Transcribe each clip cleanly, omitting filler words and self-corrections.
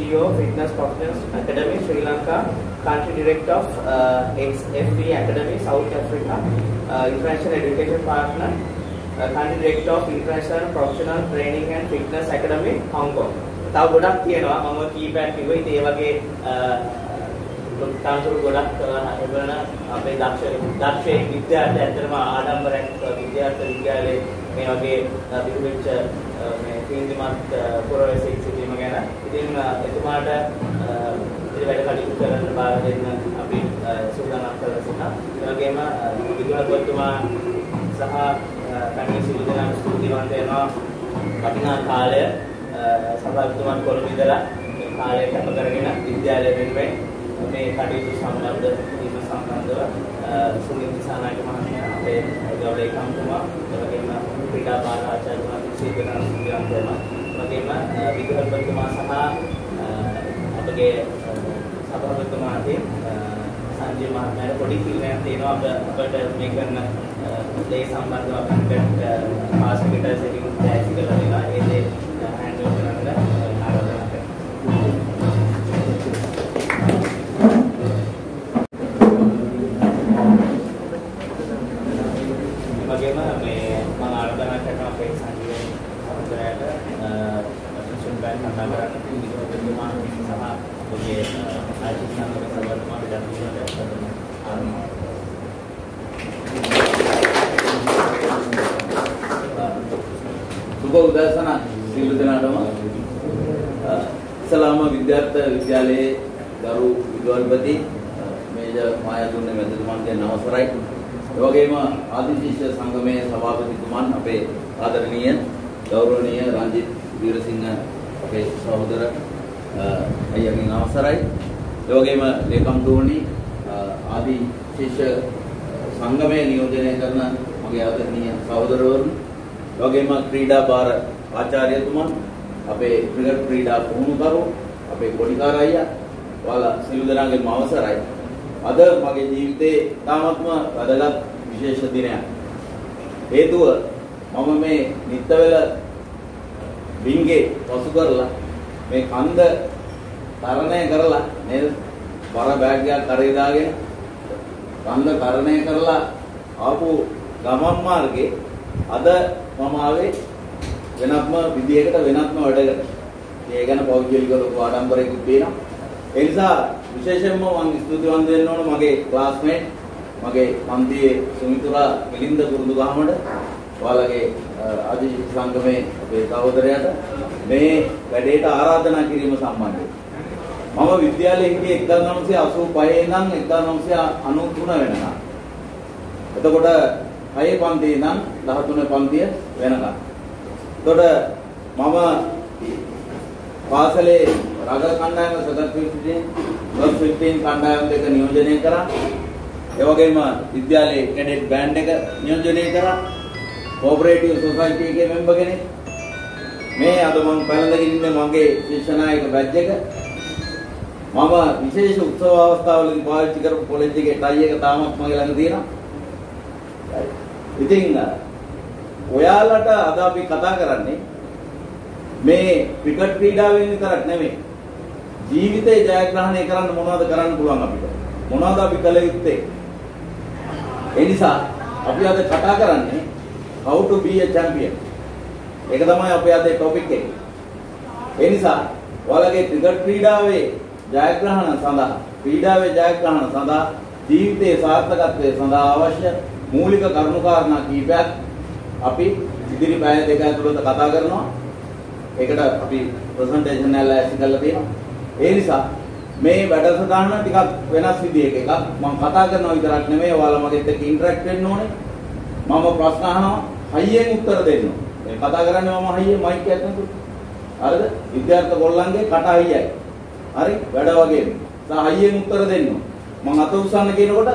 CEO Fitness Professionals Academy Sri Lanka, Country Director of XFE Academy South Africa, International Education Partner, Country Director of International Professional Training and Fitness Academy Hong Kong. තව ගොඩක් තියෙනවා මම කීපයක් කිව්වා. ඉතින් ඒ වගේ තාන්තුරු ගොඩක් එවන අපේ දක්ෂ විද්‍යාර්ථී ඇත්තටම ආඩම්බරයක් විද්‍යාලයේ මේ වගේ පිටුවෙච්ච මේ තීන්දුවමත් පුරවැසියෙක් සිටීම ගැන. ඉතින් එතුමාට ඉතින් වැඩ කටයුතු කරන්න බාර දෙන්න අපි සූදානම් කරලා සිටිනවා. ඒ වගේම විදුහල්පතිතුමා සහ කණ්ණී සිළු දෙනා ස්තුතිවන්ත වෙනවා. වටිනා කාලය සභාපතිතුමන් කොළඹ ඉඳලා මේ කාලය කැප කරගෙන විද්‍යාලය වෙනුවෙන් මේ කටයුතු සම්බන්ධ වීම සම්බන්ධව සුනිල් දිසානායක මහත්මයා අපේ ගෞරව ඒකම්තුමා එවැගේම ක්‍රීඩා බාල ආචාර්යතුමා සිටින සුනිල් වෙනවා. එවැගේම විදුහල්පතිතුමා සහ අපගේ සභාපතිතුමාගේ සංජය මහත්මයාට පොඩි කිල්ලයක් තියෙනවා අපට මේ කරන දේ සම්බන්ධව අපිට පාසලකට සෙටින් දැසි කරලා දෙනවා. ඒ දේ හෑන්ඩ් ඕවර් කරන්න ආරාධනා කරනවා. උදෑසන සියලු දෙනාටම ඉස්ලාම විද්‍යාලයේ ගරු විදුහල්පති මේජර් මායාදුන්නේ මැතිතුමන්ගේ නමස්කාරයි. ඒ වගේම ආදිශිෂ්‍ය සංගමයේ සභාපතිතුමන් අපේ ආදරණීය ගෞරවනීය රංජිත් වීරසිංහ අපේ සහෝදර අයියාගේ නමස්කාරයි. ඒ වගේම ලේකම්තුමනි ආදිශිෂ්‍ය සංගමයේ නියෝජනය කරන මගේ ආදරණීය සහෝදරවරුන් වගේම ක්‍රීඩා බාර ආචාර්යතුමන් අපේ ක්‍රිකට් ක්‍රීඩා පුහුණුකරු අපේ කොඩිකාර අයියා ඔයාලා සියලු දෙනාගේම අවසරයි. අද මගේ ජීවිතේ තාමත්ම වැදගත් විශේෂ දිනයක්. හේතුව මම මේ නිත්තවල බින්ගේ පසු කරලා මේ කන්ද තරණය කරලා නේද බර බෑග් එකක් කරේ දාගෙන කන්ද තරණය කරලා ආපු ගමන් මාර්ගේ අද මම ආවේ වෙනත්ම විදියකට වෙනත්ම වැඩකට. ඒ ගැන පෞද්ගලික ලොකු ආඩම්බරයකුත් තියෙනවා. ඒ නිසා විශේෂයෙන්ම මම ස්තුතිවන්ත වෙන්න ඕන මගේ ක්ලාස්මේට් මගේ පන්තියේ සුමිතුරා මිලින්ද කුරුඳුගහමඩ ඔයාලගේ ආදිශිෂ්‍ය සංගමේ අපේ සහෝදරයාට මේ වැඩේට ආරාධනා කිරීම සම්බන්ධයෙන්. මම විද්‍යාලයේ හිටියේ 1985 ඉඳන් 1993 වෙනකම්. එතකොට 6 පන්තියේ ඉඳන් 13 පන්තිය වෙනකම්. එතකොට මම පාසලේ රග කණ්ඩායම සදත් 15 කණ්ඩායම් දෙක නියෝජනය කරා. ඒ වගේම විද්‍යාලයේ කැඩට් බෑන්ඩ් එක නියෝජනය කරා. කෝපරේටිව් සොසයිටි එකේ මෙම්බර් කෙනෙක්. මේ අද මම පැලඳගෙන ඉන්නේ මගේ ශිෂ්‍යනායක බැච් එක. මම විශේෂ උත්සව අවස්ථාවලදී පාවිච්චි කරපු කොලෙජ් එකේ ටයි එක තාමත් මගේ ළඟ තියෙනවා. ඉතින් ඔයාලට අද අපි කතා කරන්නේ මේ ක්‍රිකට් ක්‍රීඩාවෙන් විතරක් නෙමෙයි ජීවිතේ ජයග්‍රහණය කරන්න මොනවද කරන්න පුළුවන් අපිට මොනවද අපි කළ යුත්තේ. ඒ නිසා අපි අද කතා කරන්නේ how to be a champion. ඒක තමයි අපේ අද ටොපික් එක. ඒ නිසා ඔයාලගේ ක්‍රිකට් ක්‍රීඩාවේ ජයග්‍රහණ සඳහා ජීවිතයේ සාර්ථකත්වයේ සඳහා අවශ්‍ය මූලික කරුණු කාරණා කීපයක් අපි ඉදිරි පැය දෙක ඇතුළත කතා කරනවා. ඒකට අපි ප්‍රසන්ටේෂන් එක ලෑස්ති කරලා තියෙනවා. ඒ නිසා මේ වැඩසටහන ටිකක් වෙනස් විදිහක එකක්. මම කතා කරනවා විතරක් නෙමෙයි ඔයාලා මගෙත් එක්ක ඉන්ටරැක්ට් වෙන්න ඕනේ. මම ප්‍රශ්න අහනවා හයියෙන් උත්තර දෙන්න. මේ කතා කරන්නේ මම හයියෙන් මයික් එකක් නේද? හරිද? විද්‍යාර්ථ ගොල්ලන්ගේ කට හයියයි. හරි? වැඩ වගේ. සා හයියෙන් උත්තර දෙන්න. මම අත උස්සන්න කියනකොට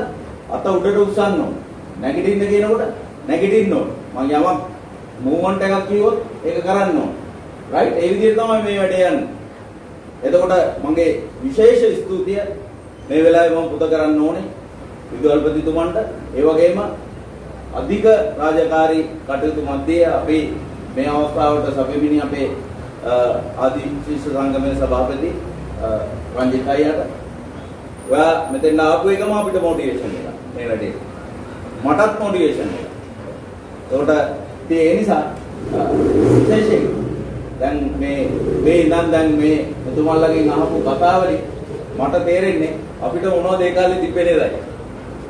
අත උඩට උස්සන්න ඕන. නැගිටින්න කියනකොට නැගිටින්න ඕන. මම යමක් මූවමන්ට් එකක් කිව්වොත් ඒක කරන්න ඕන. රයිට්? ඒ විදිහට තමයි මේ වැඩේ යන්නේ. එතකොට මගේ විශේෂ ස්තුතිය මේ වෙලාවේ මම පුද කරන්න ඕනේ විදුහල්පතිතුමන්ට. ඒ වගේම අධික රාජකාරී කටයුතු මැද්දේ අපි මේ අවස්ථාවට සැපෙමිනි අපේ ආදිශිෂ්‍ය සංගමයේ සභාපති රංජිත් අයියට. ඔයා මෙතෙන් ආපු එකම අපිට මොටිවේෂන් එක. මේ වැඩේ. මටත් මොටිවේෂන් එක. ඒකට ඒ නිසා විශේෂයෙන් දැන් මේ ඉඳන් දැන් මේ මෙතුමල්ලගෙන් අහපු කතාවලින් මට තේරෙන්නේ අපිට මොනවද ඒ කාලේ තිබෙන්නේ දැයි.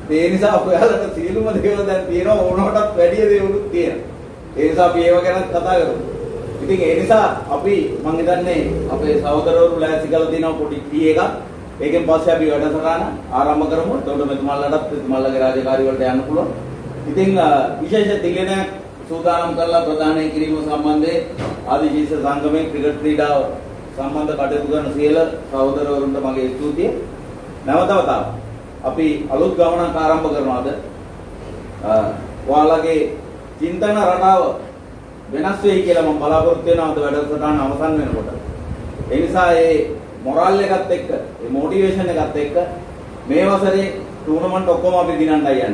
ඒ නිසා ඔයාලට සියලුම දේවල් දැන් තියෙනවා ඕනකටත් වැඩි දේවලුත් තියෙනවා. ඒ නිසා අපි ඒව ගැන කතා කරමු. ඉතින් ඒ නිසා අපි මම හිතන්නේ අපේ සහෝදරවරු ලෑස්ති කරලා තියෙනවා පොඩි ටී එකක්. ඒකෙන් පස්සේ අපි වැඩසටහන ආරම්භ කරමු. එතකොට මෙතුමල්ලටත් මෙතුමල්ලගේ රාජකාරී වලට යන්න පුළුවන්. ඉතින් විශේෂ තිලෙනයක් සූදානම් කරලා ප්‍රදානය කිරීම සම්බන්ධයෙන් ආදිශීර්ෂ සංගමයේ ක්‍රිකට් ක්‍රීඩාව සම්බන්ධ කටයුතු කරන සියලු සහෝදරවරුන්ට මගේ ස්තුතිය. නැවත වතාවක් අපි අලුත් ගමනක් ආරම්භ කරනවාද? ඔයාලගේ චින්තන රටාව වෙනස් වෙයි කියලා මම බලාපොරොත්තු වෙනවා අද වැඩසටහන අවසන් වෙනකොට. ඒ නිසා මේ මොරල් එකත් එක්ක, මේ මොටිවේෂන් එකත් එක්ක මේ වසරේ ටූර්නමන්ට් ඔක්කොම අපි දිනන්නයි යන්නේ.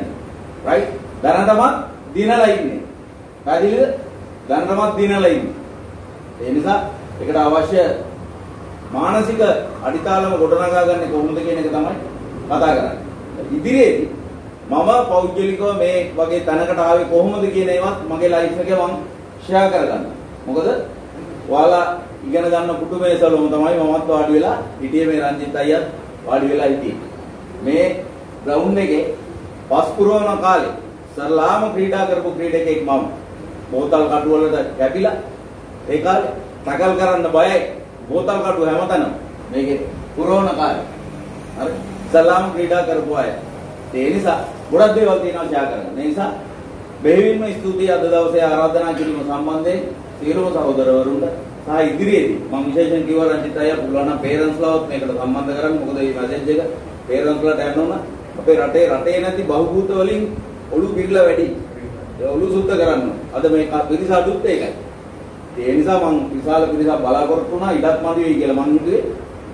රයිට්? දැනටමත් දිනලා ඉන්නේ. පැහැදිලිද? දැනටමත් දිනලා ඉන්නේ. ඒ නිසා ඒකට අවශ්‍ය මානසික අඩිතාලම ගොඩනගා ගන්න කොහොමද කියන එක තමයි කතා කරන්නේ. ඉදිරියේදී මම පෞද්ගලිකව මේ වගේ තැනකට ආවේ කොහොමද කියන ඒවත් මගේ ලයිෆ් එකේ මම ෂෙයා කරගන්න. මොකද ඔයාලා ඉගෙන ගන්න කුටුමේසලොම තමයි මමත් වාඩි වෙලා හිටියේ මේ රංජිත් අයියත් වාඩි වෙලා හිටියේ. මේ ග්‍රවුන්ඩ් එකේ පස් පුරවන කාලේ සරලාම ක්‍රීඩා කරපු ක්‍රීඩකෙක් මම. බෝතල් කටු වලට කැපිලා ඒ කාලේ ටැකල් කරන්න බයයි. බෝතල් කටු හැමතැනම මේකේ පුරවන කාලේ. හරි. සරලාම ක්‍රීඩා කරපු අය. ඒ නිසා ගොඩක් දේවල් තියෙනවා ෂෙයා කරන්න. ඒ නිසා බෙහෙවින්ම ස්තුතියි අද දවසේ ආරාධනා කිරීම සම්බන්ධයෙන් සියලුම සහෝදරවරුන්ට සහ ඉදිරියේදී මම විශේෂයෙන් කිව්වා රංජිත් අයියා පුළුවන් නම් පේරන්ට්ස්ලවත් මේකට සම්බන්ධ කරගන්න. මොකද මේ මැසේජ් එක පේරන්ට්ස්ලට යන්න ඕන. අපේ රටේ නැති බහුභූත වලින් ඔලු පිරලා වැඩි. ඒ ඔලු සුද්ධ කරන්න. අද මේ පිරිස අඩුත් ඒකයි. ඒ නිසා මම විශාල පිරිසක් බලාපොරොත්තු වුණා ඉඩක් මදි වෙයි කියලා මං හිතුවේ.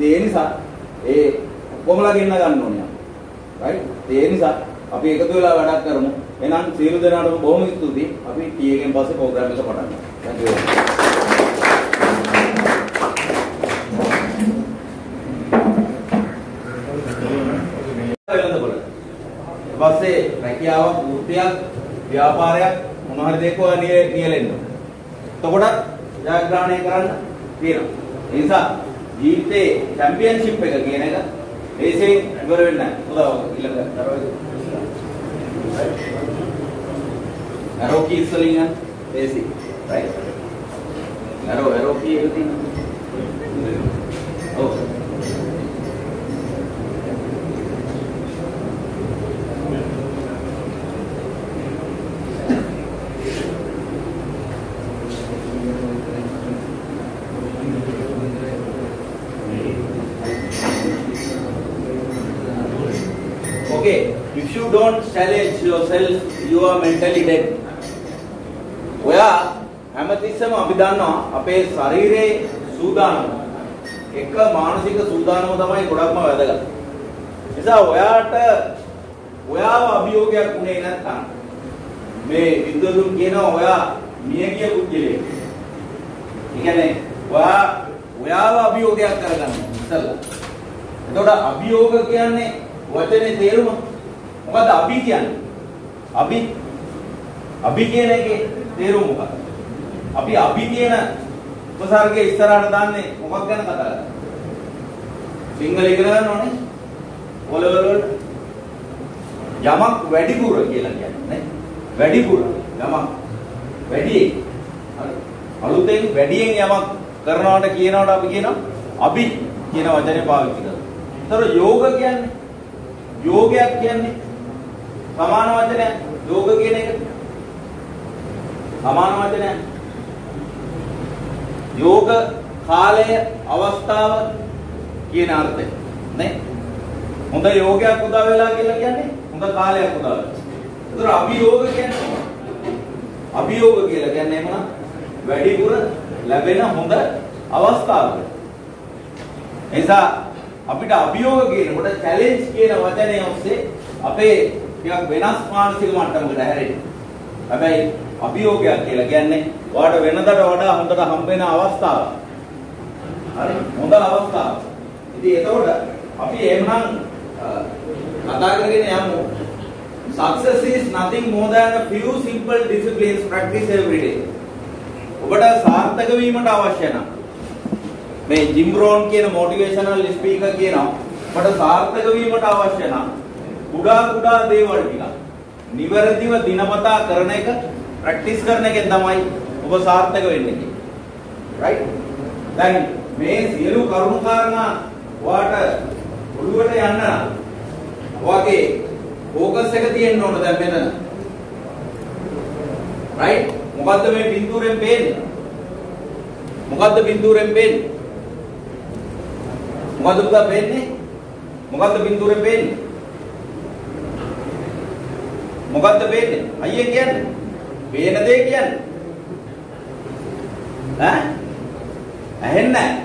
ඒ නිසා ඒ කොමලා ගෙන්න ගන්න ඕනේ. රයිට්? ඒ නිසා අපි එකතු වෙලා වැඩක් කරමු. එහෙනම් සියලු දෙනාටම බොහොම ස්තුතියි. අපි ටී එකෙන් පස්සේ ප්‍රෝග්‍රෑම් එක පටන් ගමු. Thank you. පස්සේ රැකියාවක්, වෘත්තියක්, ව්‍යාපාරයක් මොනවා හරි දෙයක් ඔය නියැලෙන්න. එතකොට ජයග්‍රහණය කරන්න තියෙනවා. ඒ නිසා ජීවිතේ චැම්පියන්ෂිප් එක කියන එක ඒසෙන් ඉවර වෙන්නේ නැහැ. උදව් ඊළඟ දරවයි. arrow keys වලින් යන basic right arrow key එක තියෙනවා. ඔව් okay, if you don't challenge yourself, you are mentally dead. ඔයා හැමතිස්සෙම අපි දන්නවා අපේ ශරීරයේ සූදානම එක මානසික සූදානම තමයි ගොඩක්ම වැදගත්. නිසා ඔයාව අභියෝගයක් උනේ නැත්නම් මේ විද්වතුන් කියනවා ඔයා මියගිය පුද්ගලයෙක්. ඒ කියන්නේ ඔයාව අභියෝගයක් කරගන්න ඉස්සෙල්ලා. එතකොට අභියෝග කියන්නේ වචනේ තේරුම මොකද? අභි කියන්නේ අභි කියන එකේ තේරුම මොකක්ද? අපි අභි කියන උපසර්ගයේ ඉස්සරහට දාන්නේ මොකක් ගැන කතා කරන්නේ? සිංහල ඉගෙන ගන්න ඕනේ. ඔලවල වල යමක් වැඩිපුර කියලා කියන්නේ නේ. වැඩිපුර යමක් වැඩි. හරි. අලුතෙන් වැඩියෙන් යමක් කරනවට කියනවට අපි කියනවා අභි කියන වචනේ පාවිච්චි කරනවා. ඒතර යෝග කියන්නේ යෝගයක් කියන්නේ සමාන වචනයක්. යෝග කියන එක සමාන වචනයක්. යෝග කාලය අවස්ථාව කියන අර්ථය නේ. හොඳ යෝගයක් උදා වෙලා කියලා කියන්නේ හොඳ කාලයක් උදා වෙලා. ඒතර අභියෝග කියලා කියන්නේ මොනවා? වැඩිපුර ලැබෙන හොඳ අවස්ථාවක. එනිසා අපිට අභියෝග කියනකොට චැලෙන්ජ් කියන වචනේ ඔස්සේ අපේ ටිකක් වෙනස් මානසික මට්ටමකට හැරෙන්නේ. හැබැයි අභියෝගයක් කියලා කියන්නේ ඔයාලට වෙනදට වඩා හොඳට හම්බ වෙන අවස්ථාවක්. හරි? හොඳ අවස්ථාවක්. ඉතින් එතකොට අපි එහෙමනම් කතා කරගෙන යමු. Success is nothing more than a few simple disciplines practice every day. ඔබට සාර්ථක වීමට අවශ්‍ය නම් මේ ජිම් රෝන් කියන මොටිවේෂනල් ස්පීකර් කියනවා ඔබට සාර්ථක වීමට අවශ්‍ය නම් කුඩා දේවල් ටික නිවැරදිව දිනපතා කරන එක ප්‍රැක්ටිස් කරන එකෙන් තමයි ඔබ සාර්ථක වෙන්නේ. right? දැන් මේ සියලු කරුණු කාරණා ඔයාට ඔළුවට යන්න නම් ඔයාගේ ફોකස් එක තියෙන්න ඕන දැන් මෙතන. right? මොකද්ද මේ පින්තූරෙන් පේන්නේ? මොකද්ද පින්තූරෙන් පේන්නේ? මොකද්ද පුතා පේන්නේ? මොකද්ද පින්තූරෙන් පේන්නේ? මොකද්ද පේන්නේ? අයියෙන් කියන්නේ. පේන දේ කියන්නේ. ඈ? ඇහෙන්නේ නැහැ.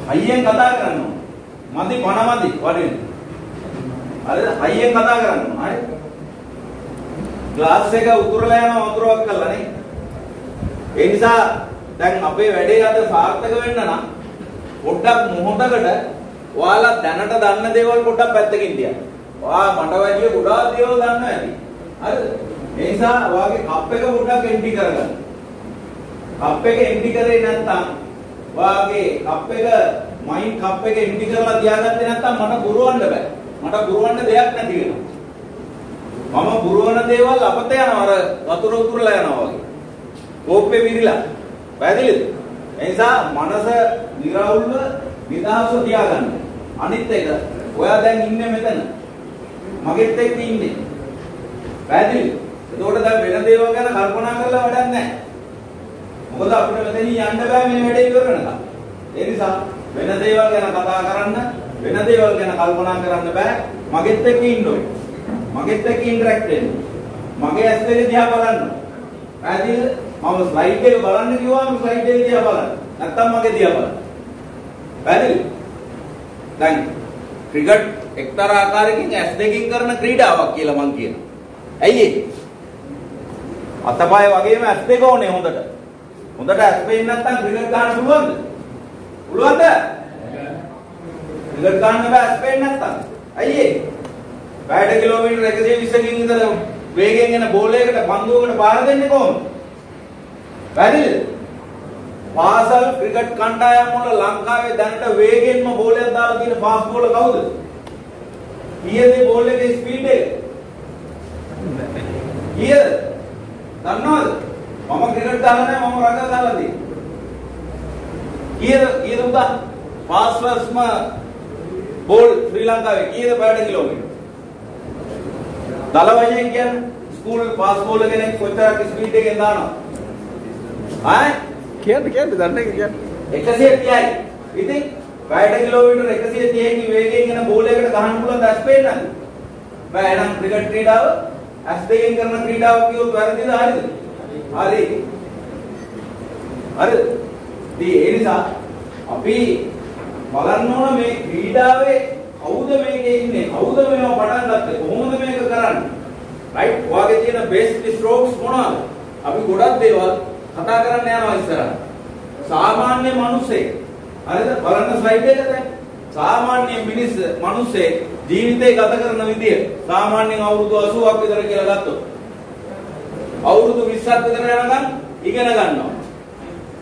අයියෙන් කතා කරන්න ඕන. මදි පණ මදි වඩින්න. හරිද? අයියෙන් කතා කරන්න ඕන. හරි? ක්ලාස් එක උතුරලා යනවා වතුරක් කළා නේ. ඒ නිසා දැන් අපේ වැඩේ අද සාර්ථක වෙන්න නම් පොඩ්ඩක් මොහොතකට ඔයාලා දැනට දන්න දේවල් පොඩ්ඩක් පැත්තකින් තියන්න. ඔයා මට වැඩිය ගොඩාක් දේවල් දන්නවා ඇති. හරිද? ඒ නිසා ඔයාගේ කප් එක පොඩ්ඩක් එම්ටි කරගන්න. කප් එක එම්ටි කරේ නැත්නම් ඔයාගේ කප් එක මයින් කප් එක එම්ටි කරලා තියාගත්තේ නැත්නම් මට පුරවන්න බෑ. මට පුරවන්න දෙයක් නැති වෙනවා. මම පුරවන දේවල් අපත යනවා අර වතුර උතුරලා යනවා වගේ. කෝප්පේ විරිලා. පැහැදිලිද? ඒ නිසා මනස නිරවුල්ව නිදහස්ව තියාගන්න. අනිත් එක ඔයා දැන් ඉන්නේ මෙතන. මගෙත් එක්ක ඉන්නේ. පැහැදිලිද? එතකොට දැන් වෙන දේවල් ගැන කල්පනා කරලා වැඩක් නැහැ. මොකද අපිට මෙතනින් යන්න බෑ මේ වැඩේ ඉවර වෙනකම්. ඒ නිසා වෙන දේවල් ගැන කතා කරන්න, වෙන දේවල් ගැන කල්පනා කරන්න බෑ. මගෙත් එක්ක ඉන්න ඕනේ. මගෙත් එක්ක ඉන්ටරැක්ට් වෙන්න. මගේ ඇස් දෙක දිහා බලන්න. පැහැදිලිද? මම ස්ලයිඩ් එක බලන්න කිව්වම ස්ලයිඩ් එක දිහා බලන්න. නැත්තම් මගේ දිහා බලන්න. පැහැදිලිද? දැන් ක්‍රිකට් එක්තරා ආකාරයකින් ඇස් දෙකකින් කරන ක්‍රීඩාවක් කියලා මම කියනවා. ඇයි ඒ? අතපය වගේම ඇස් දෙක ඕනේ හොඳට. හොඳට ඇස් පේන්නේ නැත්තම් ක්‍රිකට් ගන්න පුළුවන්ද? පුළුවන්ද? ක්‍රිකට් ගන්න බෑ ඇස් පේන්නේ නැත්තම්. ඇයි ඒ? පැයට කිලෝමීටර් 120කින් ඉඳලා වේගයෙන් එන බෝල් එකකට පන්දුවකට පාර දෙන්නේ කොහොමද? පැහැදිලිද? පාසල් ක්‍රිකට් කණ්ඩායම් වල ලංකාවේ දැනට වේගෙන්ම බෝලයක් දාලා තියෙන ෆාස්ට් බෝලර් කවුද? කීයද බෝල් එකේ ස්පීඩ් එක? කීයද? දන්නවද? මම ක්‍රිකට් දාලා නැහැ මම රගර් දාලා තියෙන්නේ. කීයද උදා? ෆාස්ට්ම බෝල් ශ්‍රී ලංකාවේ කීයද පැයට කිලෝමීටර්? දල වශයෙන් කියන්නේ ස්කූල් ෆාස්ට් බෝලර් කෙනෙක් කොච්චරක් ස්පීඩ් එකෙන් දානවද? ආයි කියන්න දන්නේ කියන්නේ 130යි. ඉතින් පැයට කිලෝමීටර් 130කින් වේගයෙන් එන බෝලයකට ගහන්න පුළුවන් දැස් පේන්නේ නැද්ද? බෑ නම් ක්‍රිකට් ක්‍රීඩාව ඇස් දෙකෙන් කරන ක්‍රීඩාවක් කියොත් වැරදිද හරිද? හරි. හරිද? ඒ නිසා අපි බලන්න ඕන මේ ක්‍රීඩාවේ කවුද මේකේ ඉන්නේ? කවුද මේව පටන් ගත්තේ? කොහොමද මේක කරන්නේ? රයිට්? ඔයාගේ තියෙන බෙස්ට් ස්ට්‍රෝක්ස් මොනවාද? අපි ගොඩක් දේවල් කතා කරන්න යනවා ඉස්සරහ. සාමාන්‍ය මිනිස්සේ හරිද? බලන්න ස්ලයිඩ් එක දැන්. සාමාන්‍ය මිනිස්සේ ජීවිතේ ගත කරන විදිය සාමාන්‍යයෙන් අවුරුදු 80ක් විතර කියලා ගත්තොත් අවුරුදු 20ක් විතර යනකම් ඉගෙන ගන්නවා.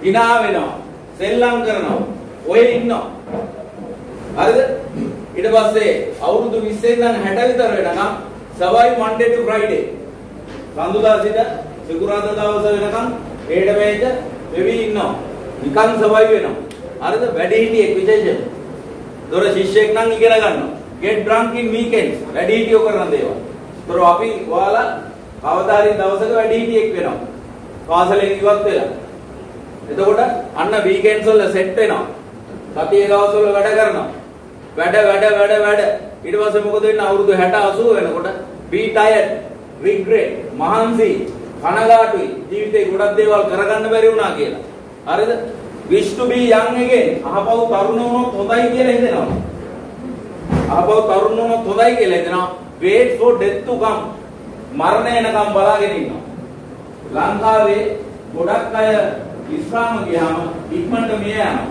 hina වෙනවා. සෙල්ලම් කරනවා. ඔය ඉන්නවා. හරිද? ඊට පස්සේ අවුරුදු 20 ඉඳන් 60 විතර වෙනකම් සවයි Monday to Friday. සඳුදා සිට සිකුරාදා දවස වෙනකම් ඒඩ මේජ වෙවි ඉන්නවා. නිකන් සවයි වෙනවා. හරිද? වැඩි හිටියෙක් විශේෂයෙන්. දොර ශිෂ්‍යෙක් නම් ඉගෙන ගන්නවා. get drunk in weekends. වැඩි හිටියෝ කරන දේවල්. ඒතර අපි ඔයාලා කවදාරි දවසක වැඩි හිටියෙක් වෙනවා. පාසලෙන් ඉවත් වෙලා. එතකොට අන්න weekends වල සෙට් වෙනවා. සතියේ දවස්වල වැඩ කරනවා. වැඩ ඊට පස්සේ මොකද වෙන්නේ? අවුරුදු 60 80 වෙනකොට be tired, regret, මහන්සි, කනගාටුයි. ජීවිතේ ගොඩක් දේවල් කරගන්න බැරි වුණා කියලා. හරිද? wish to be young again. අහපව් තරුණ වුණොත් හොඳයි කියලා හිතෙනවා. අහපව් තරුණ වුණොත් හොඳයි කියලා හිතෙනවා. wait for death to come. මරණය එනකම් බලාගෙන ඉන්නවා. ලංකාවේ ගොඩක් අය විශ්‍රාම ගියාම ඉක්මනට මිය යනවා.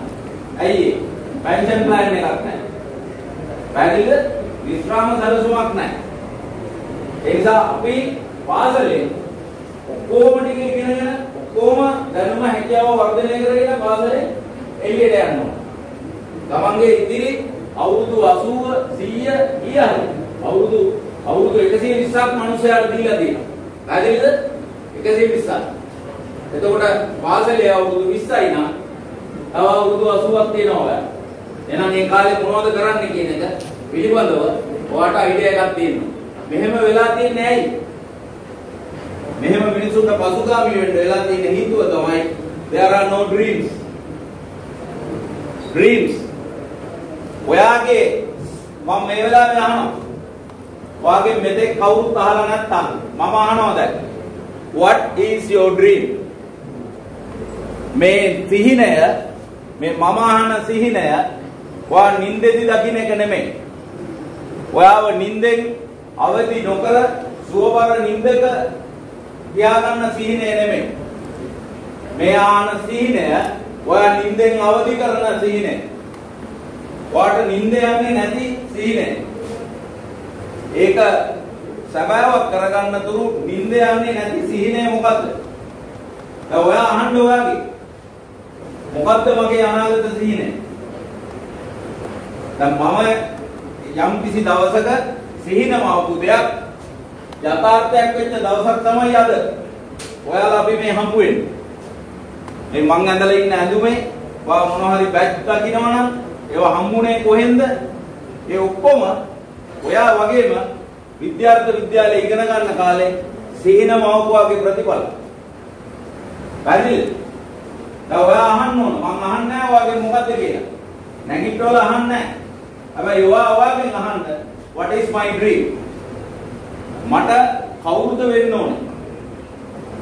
ඇයි ඒ? පෙන්ෂන් ප්ලෑන් එකක් නැහැ. පැහැදිලිද? විශ්‍රාම සැලසුමක් නැහැ. ඒ නිසා අපි පාසලේ ඔක්කොම ටික ඉගෙනගෙන ඔක්කොම දැනුම හැකියාව වර්ධනය කරගෙන පාසලේ එළියට යන්න ඕන. තමන්ගේ ඉදිරි අවුරුදු 80 100 ඊයර අවුරුදු 120ක් මිනිස්සුන්ට දීලා තියෙනවා. පැහැදිලිද? 120ක්. එතකොට පාසලේ අවුරුදු 20යි නම් තව අවුරුදු 80ක් තියෙනවා ඔයාලා. එහෙනම් මේ කාලේ මොනවද කරන්න කියන එක පිළිබඳව ඔයාට අයිඩියා එකක් තියෙනවා. මෙහෙම වෙලා තියන්නේ ඇයි? මෙහෙම මිනිසුන්ට පසුගාමී වෙන්න වෙලා තියෙන හේතුව තමයි there are no dreams. dreams. ඔයාගේ මම මේ වෙලාවේ අහනවා. ඔයාගේ මෙතෙක් කවුරුත් අහලා නැත්තම් මම අහනවා දැන්. What is your dream? මේ සිහිනය මේ මම අහන සිහිනය ඔයා නිින්දෙදි දකින්න එක නෙමෙයි. ඔයාව නිින්දෙන් අවදි නොකර සුවබර නිින්දක තියාගන්න සිහිනය නෙමෙයි. මේ ආන සිහිනය ඔයා නිින්දෙන් අවදි කරන සිහිනය. ඔයාට නිින්ද යන්නේ නැති සිහිනය. ඒක සබාවක් කරගන්න තුරු නිින්ද යන්නේ නැති සිහිනය මොකද්ද? දැන් ඔයා අහන්න ඔයාගේ මොකද්ද මගේ අනාගත සිහිනය? දැන් මම යම් කිසි දවසක සිහිනමවපු දෙයක් යථාර්ථයක් වෙච්ච දවසක් තමයි අද. ඔයාලා අපි මේ හම්බ වෙන්නේ. මේ මං ඇඳලා ඉන්න ඇඳුමේ ඔයා මොනවා හරි බැච් දකින්නවා නම් ඒවා හම්බුනේ කොහෙන්ද? ඒ ඔක්කොම ඔයා වගේම විද්‍යාලේ ඉගෙන ගන්න කාලේ සිහිනමවපුවාගේ ප්‍රතිඵල. පැහැදිලිද? දැන් ඔයා අහන්න ඕන. මං අහන්නේ නැහැ ඔයාගේ මොකද්ද කියලා. නැගිටවල අහන්නේ නැහැ. හැබැයි ඔයාගෙන් අහන්න what is my dream? මට කවුරුද වෙන්න ඕනේ?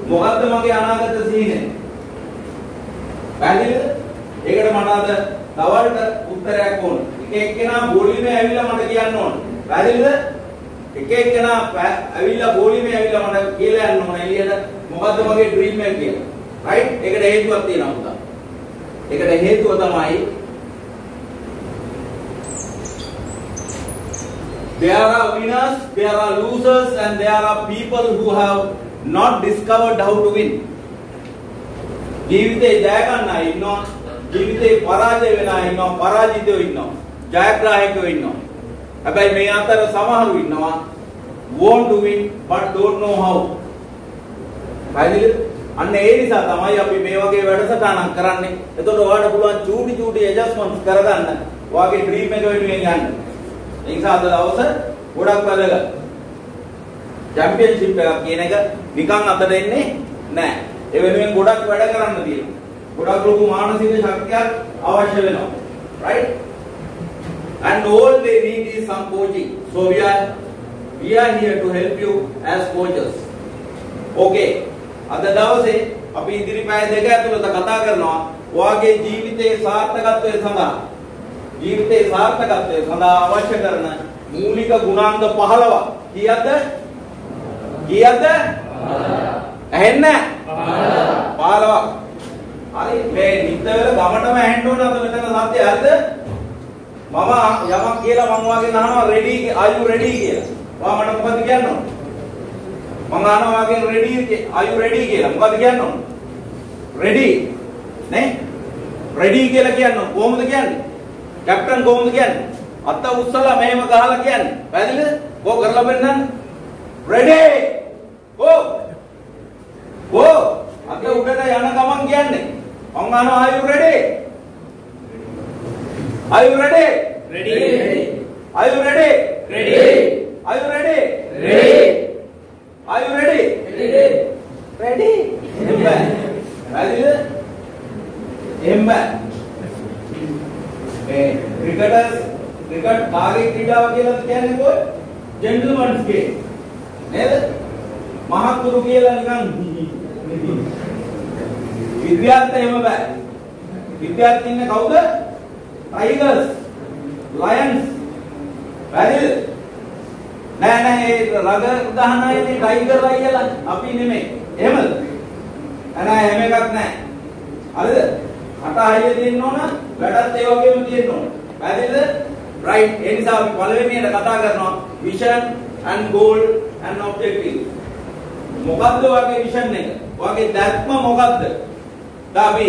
මොකද්ද මගේ අනාගත සිහිනය? පැහැදිලිද? ඒකට මට අද දවල්ට උත්තරයක් ඕන. එක එක්කෙනා බෝලිමේ ඇවිල්ලා මට කියන්න ඕන. පැහැදිලිද? එක එක්කෙනා ඇවිල්ලා බෝලිමේ ඇවිල්ලා මට කියලා යන්න ඕන එළියට මොකද්ද මගේ ඩ්‍රීම් එක කියලා. රයිට්? ඒකට හේතුවක් තියෙනවා පුතා. ඒකට හේතුව තමයි there are winners, there are losers, and there are people who have not discovered how to win. ජීවිතේ ජය ගන්න අය ඉන්නවා, ජීවිතේ පරාජය වෙන අය ඉන්නවා, පරාජිතයෝ ඉන්නවා, ජයග්‍රාහකයෝ ඉන්නවා. හැබැයි මේ අතර සමහරු ඉන්නවා want to win but don't know how. පැහැදිලිද? අන්න ඒ නිසා තමයි අපි මේ වගේ වැඩසටහනක් කරන්නේ. එතකොට ඔයාලට පුළුවන් චූටි ඇඩ්ජස්ට්මන්ට්ස් කරගන්න. ඔයාගේ ඩ්‍රීම් එක වෙනුවෙන් යන්න. ඒ නිසා අද දවසේ ගොඩක් වැදගත්. චැම්පියන්ෂිප් එකක් කියන එක නිකන් අතට එන්නේ නැහැ. ඒ වෙනුවෙන් ගොඩක් වැඩ කරන්න තියෙනවා. ගොඩක් ලොකු මානසික ශක්තියක් අවශ්‍ය වෙනවා. Right? And all they need is some coaching. So we are here to help you as coaches. Okay. අද දවසේ අපි ඉදිරි පැය දෙක ඇතුළත කතා කරනවා ඔයාගේ ජීවිතයේ සාර්ථකත්වය සඳහා අවශ්‍ය කරන මූලික ගුණාංග 15ක්. කීයද? ඇහෙන්නේ? 15ක්. හරි මේ නිතර ගමටම ඇහෙන්න ඕන අද මෙතන සත්‍ය හරිද? මම යමක් කියලා මම වාගෙන් අහනවා ready are you ready කියලා. ඔයා මට මොකද කියන්න ඕන? මම අහනවා වාගෙන් ready are you ready කියලා. මොකද කියන්න ඕන? ready නේ? ready කියලා කියන්න ඕන. කොහොමද කියන්නේ? කැප්ටන් කොහොමද කියන්නේ? අත උස්සලා මෙහෙම ගහලා කියන්නේ. පැහැදිලිද? කො කරලා බලන්න. ready go go අත උඩට යන ගමන් කියන්නේ. මම අහනවා are you ready? Are you ready? Ready. Are you ready? Ready. Are you ready? Ready. Are you ready? Ready. Ready. පැහැදිලිද? එහෙම ක්‍රිකට් කාගේ ක්‍රීඩාව කියලා කියන්නේ කොයි? ජෙන්ටල්මන්ස් ගේම්. නේද? මහත්තුරු කියලා නිකන් විද්‍යාර්ථය එහෙම බෑ. විද්‍යාර්ථී ඉන්නේ කවුද? ටයිගර්ස්, ලයන්ස්. පැහැදිලිද? නෑ ඒ රග උදාහරණයනේ ටයිගර් අයියලා අපි නෙමෙයි. එහෙමද? නෑ හැම එකක් නෑ. හරිද? කට හයිය තියෙන්න ඕන, වැඩත් ඒ වගේම තියෙන්න ඕන. පැහැදිලිද? right. ඒ නිසා අපි පළවෙනියට කතා කරනවා vision and goal and objective. මොකද්ද ඔයගේ vision එක? ඔයගේ දැක්ම මොකද්ද? දැන් අපි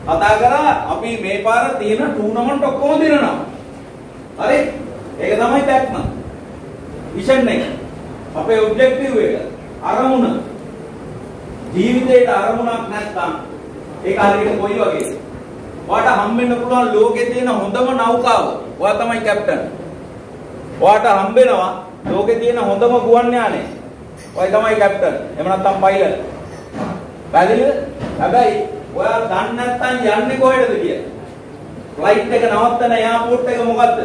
කතා කරා අපි මේ පාර තියෙන ටූර්නමන්ට් ඔක්කොම දිනනවා. හරි? ඒක තමයි දැක්ම. vision එක. අපේ objective එක. අරමුණ. ජීවිතේට අරමුණක් නැත්නම් ඒක හරියට කොයි වගේද? ඔයාට හම්බෙන්න පුළුවන් ලෝකේ තියෙන හොඳම නෞකාව. ඔයා තමයි කැප්ටන්. ඔයාට හම්බෙනවා ලෝකේ තියෙන හොඳම ගුවන් යානය. ඔයා තමයි කැප්ටන්. එහෙම නැත්නම් පයිලට්. පැහැදිලිද? හැබැයි ඔයා දන්නේ නැත්නම් යන්නේ කොහෙටද කියලා. ෆ්ලයිට් එක නවත්තන එයාපෝට් එක මොකද්ද?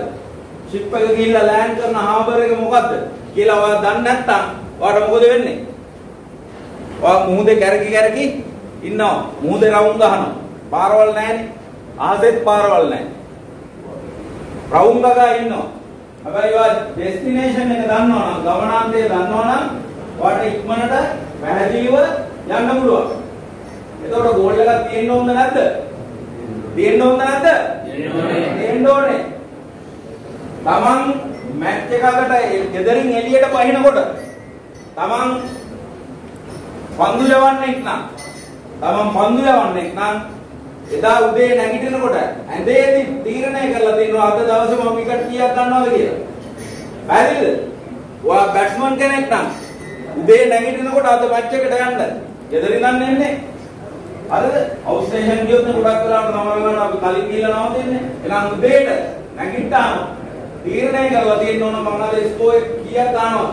ෂිප් එක ගිහිල්ලා ලෑන්ඩ් කරන හාබර් එක මොකද්ද කියලා ඔයා දන්නේ නැත්නම් ඔයාට මොකද වෙන්නේ? ඔයා මුහුදේ කැරකි ඉන්නවා. මුහුදේ රවුම් ගහනවා. පාරවල් නැහැනේ. ආසෙත් පාරවල් නැහැ. රවුම් ගගා ඉන්නවා. හැබැයි ඔයා ඩෙස්ටිනේෂන් එක දන්නවනම්, ගමනාන්තය දන්නවනම් ඔයාට ඉක්මනට පැහැදිලිව යන්න පුළුවන්. එතකොට ගෝල් එකක් තියෙන්න ඕනද නැද්ද? තියෙන්න ඕනද නැද්ද? තියෙන්න ඕනේ. තමන් මැච් එකකට ගෙදරින් එළියට පහිනකොට තමන් පන්දු යවන්නෙක් නම් එදා උදේ නැගිටිනකොට ඇඳේදී තීරණය කරලා තිනවා අද දවසේ මම විකට් කීයක් ගන්නවද කියලා. පැහැදිලිද? ඔයා බැට්ස්මන් කෙනෙක් නම් උදේ නැගිටිනකොට අද මැච් එකට යන්න. ගෙදරින් නම් එන්නේ. හරිද? අවුට් ස්ටේෂන් ගියොත් ගොඩක් වෙලාවට නමරගන්න අපි කලින් ගිහලා නවතින්නේ. එහෙනම් උදේට නැගිට්ටාම තීරණය කරලා තියෙන්න ඕන මම අද ස්කෝර් එක කීයක් ගන්නවද?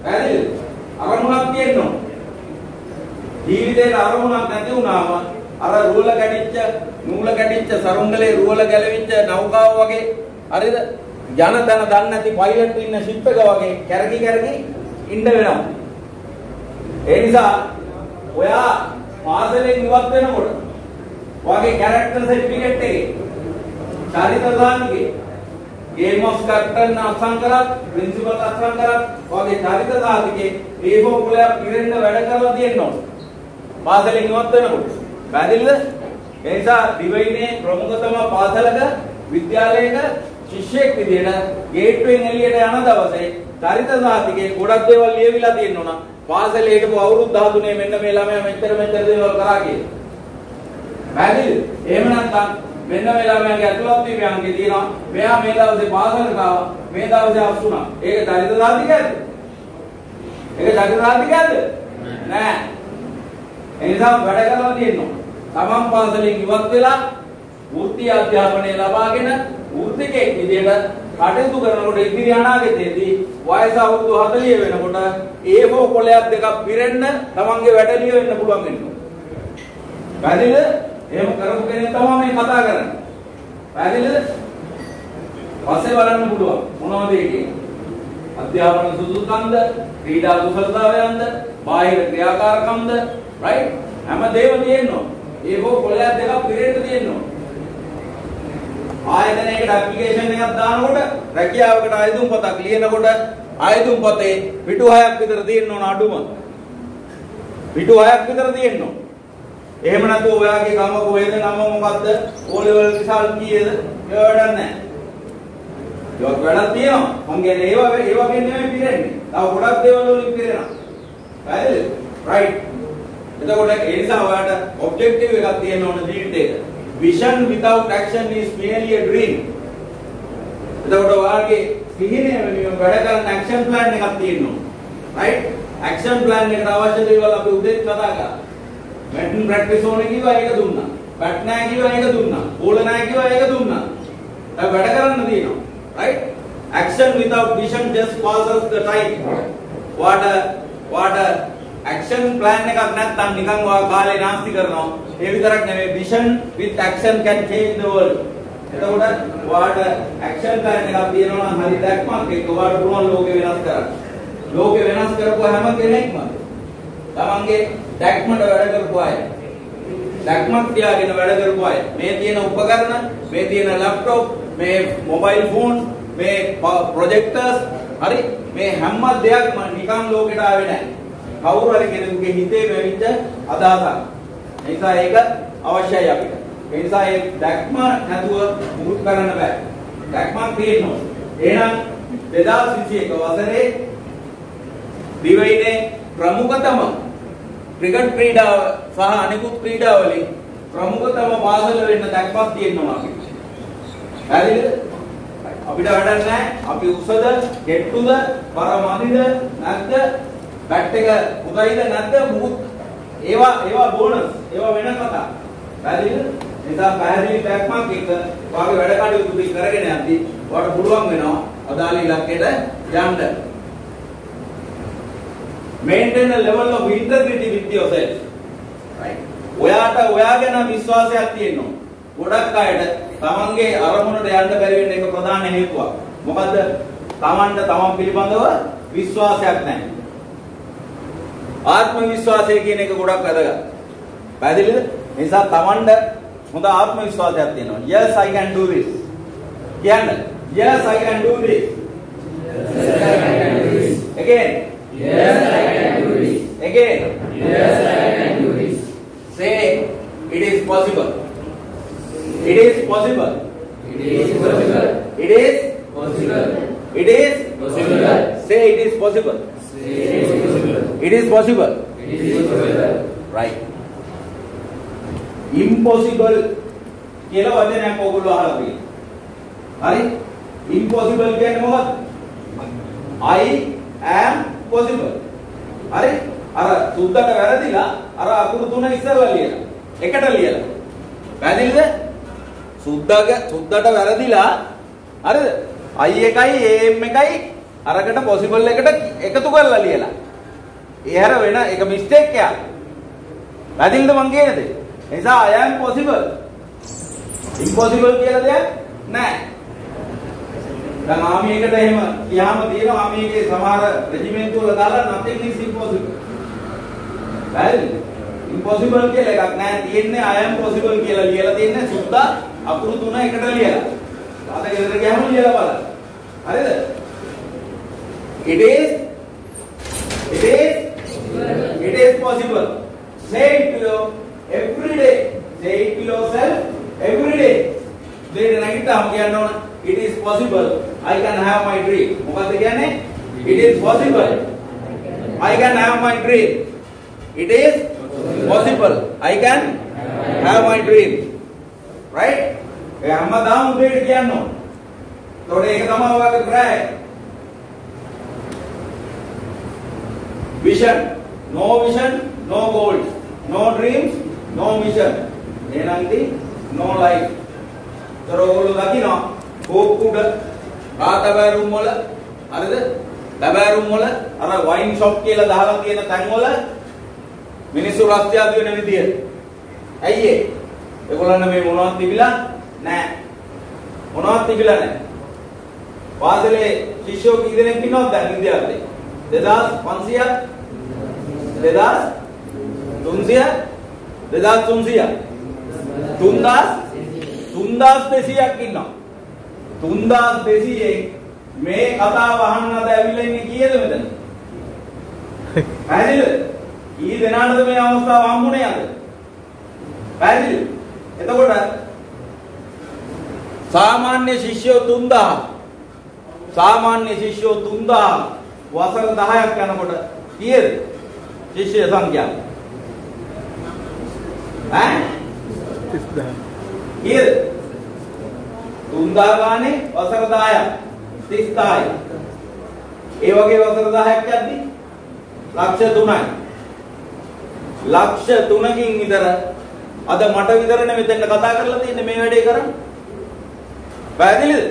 පැහැදිලිද? අරමුණක් තියෙන්න ඕන. ජීවිතේට අරමුණක් නැති වුණාම අර නූල කැඩිච්ච සරුංගලේ රුවල ගැලවිච්ච නෞකාව වගේ හරිද? යන තැන දන්නේ නැති පයිලට් ඉන්න ෂිප් එක වගේ කැරකි ඉන්න වෙනවා. ඒ නිසා ඔයා පාසලෙන් ඉවත් වෙනකොට ඔයාගේ කැරක්ටර් සර්ටිෆිකේට් එකේ චරිත සාධකේ ගේම් ඔෆ් කැප්ටන් අත්සන් කරත් ප්‍රින්සිපල් අත්සන් කරත් ඔයාගේ චරිත සාධකේ A4 කුලයක් පිරෙන්න වැඩ කරලා තියෙන්න ඕන. පාසලෙන් ඉවත් වෙනකොට. පැහැදිලිද? ඒ නිසා දිවයිනේ ප්‍රමුඛතම පාසලක විද්‍යාලයක ශිෂ්‍යයෙක් විදියට ගේට්ටුවෙන් එළියට යන දවසේ චරිත සාධකේ ගොඩක් දේවල් ලියවිලා තියෙන්න ඕන. පාසලේ හිටපු අවුරුදු 13 මෙන්න මේ ළමයා මෙච්චර දේවල් කරා කියලා. පැහැදිලිද? එහෙම නැත්නම් මෙන්න මේ ළමයාගේ අතුලත් වීම අංකේ තියෙනවා. මෙයා මේ දවසේ පාසලට ආවා. මේ දවසේ අස්සුණා. ඒක චරිත සාධකයක්ද? නෑ. එනිසා වැඩ කරලා තියෙනවා. තමන් පාසලෙන් ඉවත් වෙලා වෘත්තීය අධ්‍යාපනය ලබාගෙන වෘත්තිකෙක් විදියට කටයුතු කරනකොට ඉදිරි අනාගතයේදී වයස අවුරුදු 40 වෙනකොට A4 කොලයක් දෙකක් පිරෙන්න තමන්ගේ වැඩලිය වෙන්න පුළුවන් වෙනවා. පැහැදිලිද? එහෙම කරපු කෙනෙක් තමයි මේ කතා කරන්නේ. පැහැදිලිද? පස්සේ බලන්න පුළුවන් මොනවද ඒකේ? අධ්‍යාපන සුදුසුකම්ද, ක්‍රීඩා කුසලතාවයන්ද, බාහිර ක්‍රියාකාරකම්ද, right? හැම දෙයක්ම තියෙනවා. ඒක කොලයක් දෙකක් පිරෙන්න තියෙනවා. ආයතනයකට ඇප්ලිකේෂන් එකක් දානකොට රැකියාවකට ආයතුම් පතක් ලියනකොට ආයතුම් පතේ පිටු 6ක් විතර තියෙන්න ඕන අඩුම. පිටු 6ක් විතර තියෙන්න ඕන. එහෙම නැත්නම් ඔයාගේ ගම කොහෙද, නම මොකද්ද, O level result කීයද? ඒව වැඩක් නැහැ. ඒක වැඩක් තියෙනවා. මං කියන්නේ ඒව වගේ නෙමෙයි පිරෙන්නේ. තව ගොඩක් දේවල් වලින් පිරෙනවා. හරිද? right. එතකොට ඒ නිසා ඔයාලට ඔබ්ජෙක්ටිව් එකක් තියෙන්න ඕන ජීවිතේට. Vision without action is merely a dream. එතකොට ඔයාලගේ සිහිනය වෙනුවෙන් වැඩ කරන action plan එකක් තියෙන්න ඕන. right? action plan එකට අවශ්‍ය දේවල් අපි උදේත් කතා කරා. බැටන් ප්‍රැක්ටිස් ඕනේ කිව්වා ඒක දුන්නා. බැට් නැහැ කිව්වා ඒක දුන්නා. බෝල නැහැ කිව්වා ඒක දුන්නා. දැන් වැඩ කරන්න තියෙනවා. right? action without vision just passes the time. water action plan එකක් නැත්නම් නිකන් ඔයා කාලේ නාස්ති කරනවා. ඒ විතරක් නෙමෙයි vision with action can change the world. එතකොට ඔයාට action plan එකක් තියෙනවා නම් හරි දැක්මක් එක්ක ඔයාට පුළුවන් ලෝකෙ වෙනස් කරන්න. ලෝකෙ වෙනස් කරපුව හැම කෙනෙක්ම තමන්ගේ දැක්මට වැඩ කරපු අය. දැක්මක් තියාගෙන වැඩ කරපු අය. මේ තියෙන උපකරණ, මේ තියෙන ලැප්ටොප්, මේ මොබයිල් ෆෝන්, මේ ප්‍රොජෙක්ටර්ස්, හරි මේ හැම දෙයක්ම නිකන් ලෝකෙට ආවේ නැහැ. කවුරු හරි කෙනෙකුගේ හිතේ වෙවිච්ච අදහසක්. ඒ නිසා ඒක අවශ්‍යයි අපිට. ඒ නිසා ඒ දැක්ම නැතුව මුකුත් කරන්න බෑ. දැක්මක් තියෙනවා. එහෙනම් 2021 වසරේ දිවයිනේ ප්‍රමුඛතම ක්‍රිකට් ක්‍රීඩාව සහ අනිකුත් ක්‍රීඩාවලින් ප්‍රමුඛතම පාසල වෙන්න දැක්මක් තියෙනවා අපිට. හරිද? අපිට වැඩක් නැහැ. අපි උසද, ගෙට්ටුද, බර මදිද නැද්ද, බැට් එක උගයිද නැද්ද මුකුත් ඒවා බෝනස්. ඒවා වෙන කතා. හරිද? නිසා පැහැදිලි දැක්මක් එක වාගේ වැඩ කටයුතු ටික කරගෙන යද්දී ඔයාලට පුළුවන් වෙනවා අදාළ ඉලක්කයට යන්න. Maintain a level of integrity with yourself. Right? ඔයාට ඔයා ගැන විශ්වාසයක් තියෙනවා. ගොඩක් අයට තමන්ගේ අරමුණට යන්න බැරි වෙන එක ප්‍රධාන හේතුවක්. මොකද්ද? තමන්ට තමන් පිළිබඳව විශ්වාසයක් නැහැ. ආත්ම විශ්වාසය කියන එක ගොඩක් වැදගත්. පැහැදිලිද? ඒ නිසා තමන්ට හොඳ ආත්ම විශ්වාසයක් තියෙනවා. Yes, I can do this. කියන්නේ Yes, I can do this. Yes, I can do this. Again. Yes, I can do this. Again. Yes, I can do this. Say it is possible. It is possible. It is possible. It is Possible. It is Possible. Say it is possible. It is possible. It is possible. It is possible. Right. Impossible කියලා වචනයක් ඔයගොල්ලෝ අහලා තියෙනවා. හරි? Impossible කියන්නේ මොකක්ද? I am possible. හරි? අර සුද්දට වැරදිලා අර අකුරු තුන ඉස්සරලා ලියලා. එකට ලියලා. පැහැදිලිද? සුද්දට වැරදිලා හරිද? I එකයි am එකයි අරකට possible එකට එකතු කරලා ලියලා. ඒ හැර වෙන එක mistake එකක්. පැහැදිලිද මං කියන්නේ? ඒ නිසා I am possible. Impossible කියලා දෙයක් නැහැ. දැන් ආමි එකට එහෙම කියාම තියෙනවා ආමි එකේ සමහර රෙජිමෙන්ට් වල දාලා nothing is impossible. පැහැදිලිද? Impossible කියලා එකක් නැහැ. තියෙන්නේ I am possible කියලා ලියලා තියෙන්නේ සුද්දා අකුරු තුන එකට ලියලා. අද ගෙදර ගියාම ලියලා බලන්න. හරිද? It is possible. Say it below every day. Say it below self every day. දෙයට නැගිට්ටාම කියන්න ඕන it is possible. I can have my dream. මොකද්ද කියන්නේ? It is possible. I can have my dream. It is possible. I can have my dream. Right? ඒ හැමදාම උදේට කියන්න ඕන. ඒතකොට ඒක තමයි ඔයාගේ try. Vision. No vision, no goals. No dreams, no mission. එනන්දි no life. ඒතර ඔයගොල්ලෝ දකිනවා කෝප්පුඩ කාටබෑරුම් වල හරිද? බෑරුම් වල අර වයින් ෂොප් කියලා දාලා තියෙන තැන් වල මිනිස්සු රස්තියාදු වෙන විදිය. ඇයි ඒ? ඒගොල්ලන් මේ මොනවද තිබිලා නැහැ. මොනවද තිබිලා නැහැ. වාසලේ ශිෂ්‍යෝ කී දෙනෙක් ඉන්නවද දැන් විද්‍යාලේ? 2500 3200ක් ඉන්නවා. 3200 මේ කතාව අහන්න අද ඇවිල්ලා ඉන්නේ කීයද මෙතන? පැහැදිලිද? කී දෙනාටද මේ අවස්ථාව හම්බුනේ අද? පැහැදිලිද? එතකොට සාමාන්‍ය ශිෂ්‍යෝ 3000 වසර 10ක් යනකොට කීයද? ශිෂ්‍ය සංඛ්‍යාව. ඈ? 30000. කීයද? 3000 ගානේ වසර 10ක් 30000යි. ඒ වගේ වසර 10ක් යද්දි ලක්ෂ 3යි. ලක්ෂ 3කින් විතර අද මට විතරනේ මෙතන කතා කරලා තියෙන්නේ මේ වැඩේ කරන්නේ. පැහැදිලිද?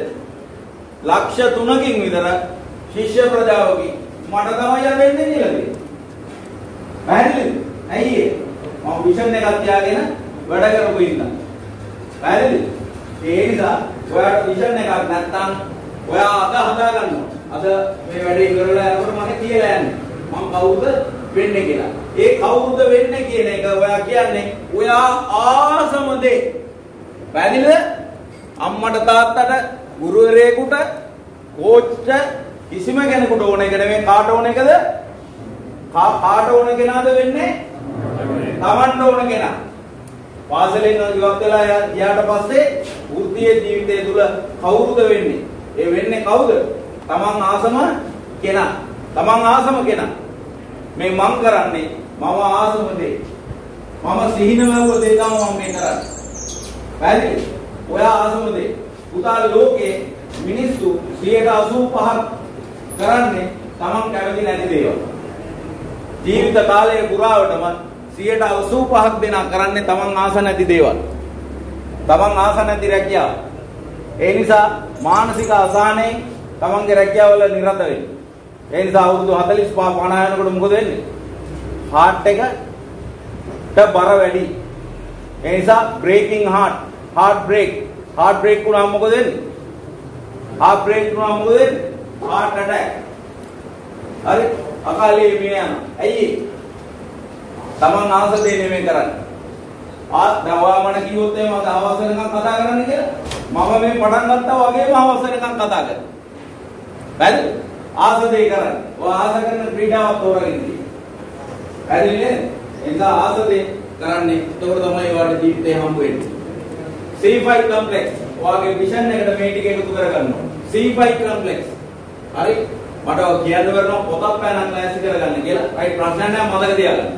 ලක්ෂ 3කින් විතර ශිෂ්‍ය ප්‍රජාවකින් මට තමයි යන්නේ කියලා තියෙන්නේ. පැහැදිලිද? ඇයි ඒ? මම විෂන් එකක් තියාගෙන වැඩ කරපු ඉන්නා. පැහැදිලිද? ඒ නිසා ඔයාලට විෂන් එකක් නැත්නම් ඔයා අද හදා ගන්නවා. අද මේ වැඩේ කරලා යනකොට මම කියලා යන්නේ. මම කවුද වෙන්නේ කියලා. ඒ කවුද වෙන්නේ කියන එක ඔයා කියන්නේ ඔයා ආසම දේ. පැහැදිලිද? අම්මට තාත්තට ගුරුවරයෙකුට කෝච්ට කිසිම කෙනෙකුට ඕන එක නෙමෙයි කාට ඕන එකද? කාට ඕන කෙනාද වෙන්නේ? තමන්ට ඕන කෙනා. පාසලෙන් ඉවත් වෙලා ගියාට පස්සේ වෘත්තීය ජීවිතය තුළ කවුරුද වෙන්නේ? ඒ වෙන්නේ කවුද? තමන් ආසම කෙනා. තමන් ආසම කෙනා. මේ මං කරන්නේ මම ආසම දේ. මම සිහිනවව දේ තමයි මම මේ කරන්නේ. පැහැදිලි? ඔයා ආසම දේ. පුතා ලෝකේ මිනිස්සු 85% කරන්නේ තමන් කැමති නැති දේවල්. ජීවිත කාලය පුරාවටම 85% දෙනා කරන්නේ තමන් ආස නැති දේවල්. තමන් ආස නැති රැකියාව. ඒ නිසා මානසික අසහනයෙන් තමන්ගේ රැකියාවල නිරත වෙන්න. ඒ නිසා අවුරුදු 45 50 යනකොට මොකද වෙන්නේ? heart එකට බර වැඩි. ඒ නිසා breaking heart break වුණාම මොකද වෙන්නේ? heart break වුණාම මොකද වෙන්නේ? heart attack. හරි? අකාලේ මිය යනවා. ඇයි? තමන් ආස දෙ නෙමෙයි කරන්නේ. දැන් මට කිව්වොත් එහෙම මම අවශ්‍ය වෙනකන් කතා කරන්න කියලා. මම මේ පටන් ගත්තා වගේම අවශ්‍ය වෙනකන් කතා කරනවා. හරිද? ආස දෙ කරන්නේ. ඔය ආස කරන ක්‍රීඩාවක් තෝරගෙන ඉන්නේ. හරිද නේද? එනිසා ආස දෙ කරන්නේ. ඒතකොට තමයි ඔයාලට ජීවිතේ හම්බ වෙන්නේ. C5 complex. ඔයාගේ විෂන් එකට මේ ටික එකතු කරගන්න ඕනේ. C5 complex. හරි? මට ඔය කියන්න බැරනවා පොතක් පැනක් ලෑස්ති කරගන්න කියලා. රයිට් ප්‍රශ්නයක් නැහැ මතක තියාගන්න.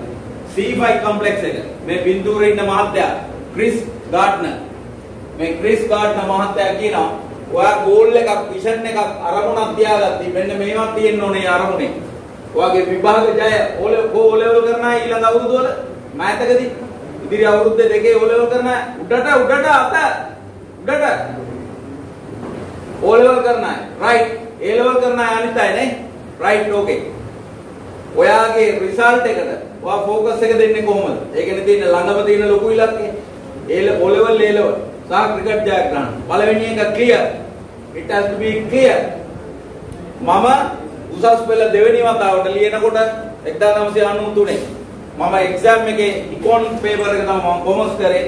C5 complex එක. මේ බින්දුවේ ඉන්න මහත්තයා ක්‍රිස් ගාඩ්නර්. මේ ක්‍රිස් ගාඩ්නර් මහත්තයා කියනවා ඔයා ගෝල් එකක් විෂන් එකක් අරමුණක් තියාගත්තා. මෙන්න මේවත් තියෙන්න ඕනේ අරමුණේ. ඔයාගේ විභාග ජය O level කරන අය ඊළඟ අවුරුදු වල මෑතකදී ඉදිරි අවුරුද්ද දෙකේ O level කරන අය උඩට O level කරන අය right A level කරන අය අනිත් අය නේ right okay. ඔයාගේ රිසල්ට් එකට ඔයා ફોකස් එක දෙන්නේ කොහොමද? ඒකනේ තියෙන ළඟම තියෙන ලොකු ඉලක්කය. O level A level සහ ක්‍රිකට් ජයග්‍රහණ. පළවෙනි එක clear. It has to be clear. මම උසස් පෙළ දෙවෙනි වතාවට ලියනකොට 1993 මම එක්සෑම් එකේ ඉකොන් පේපර් එක තමයි මම කොමර්ස් කරේ.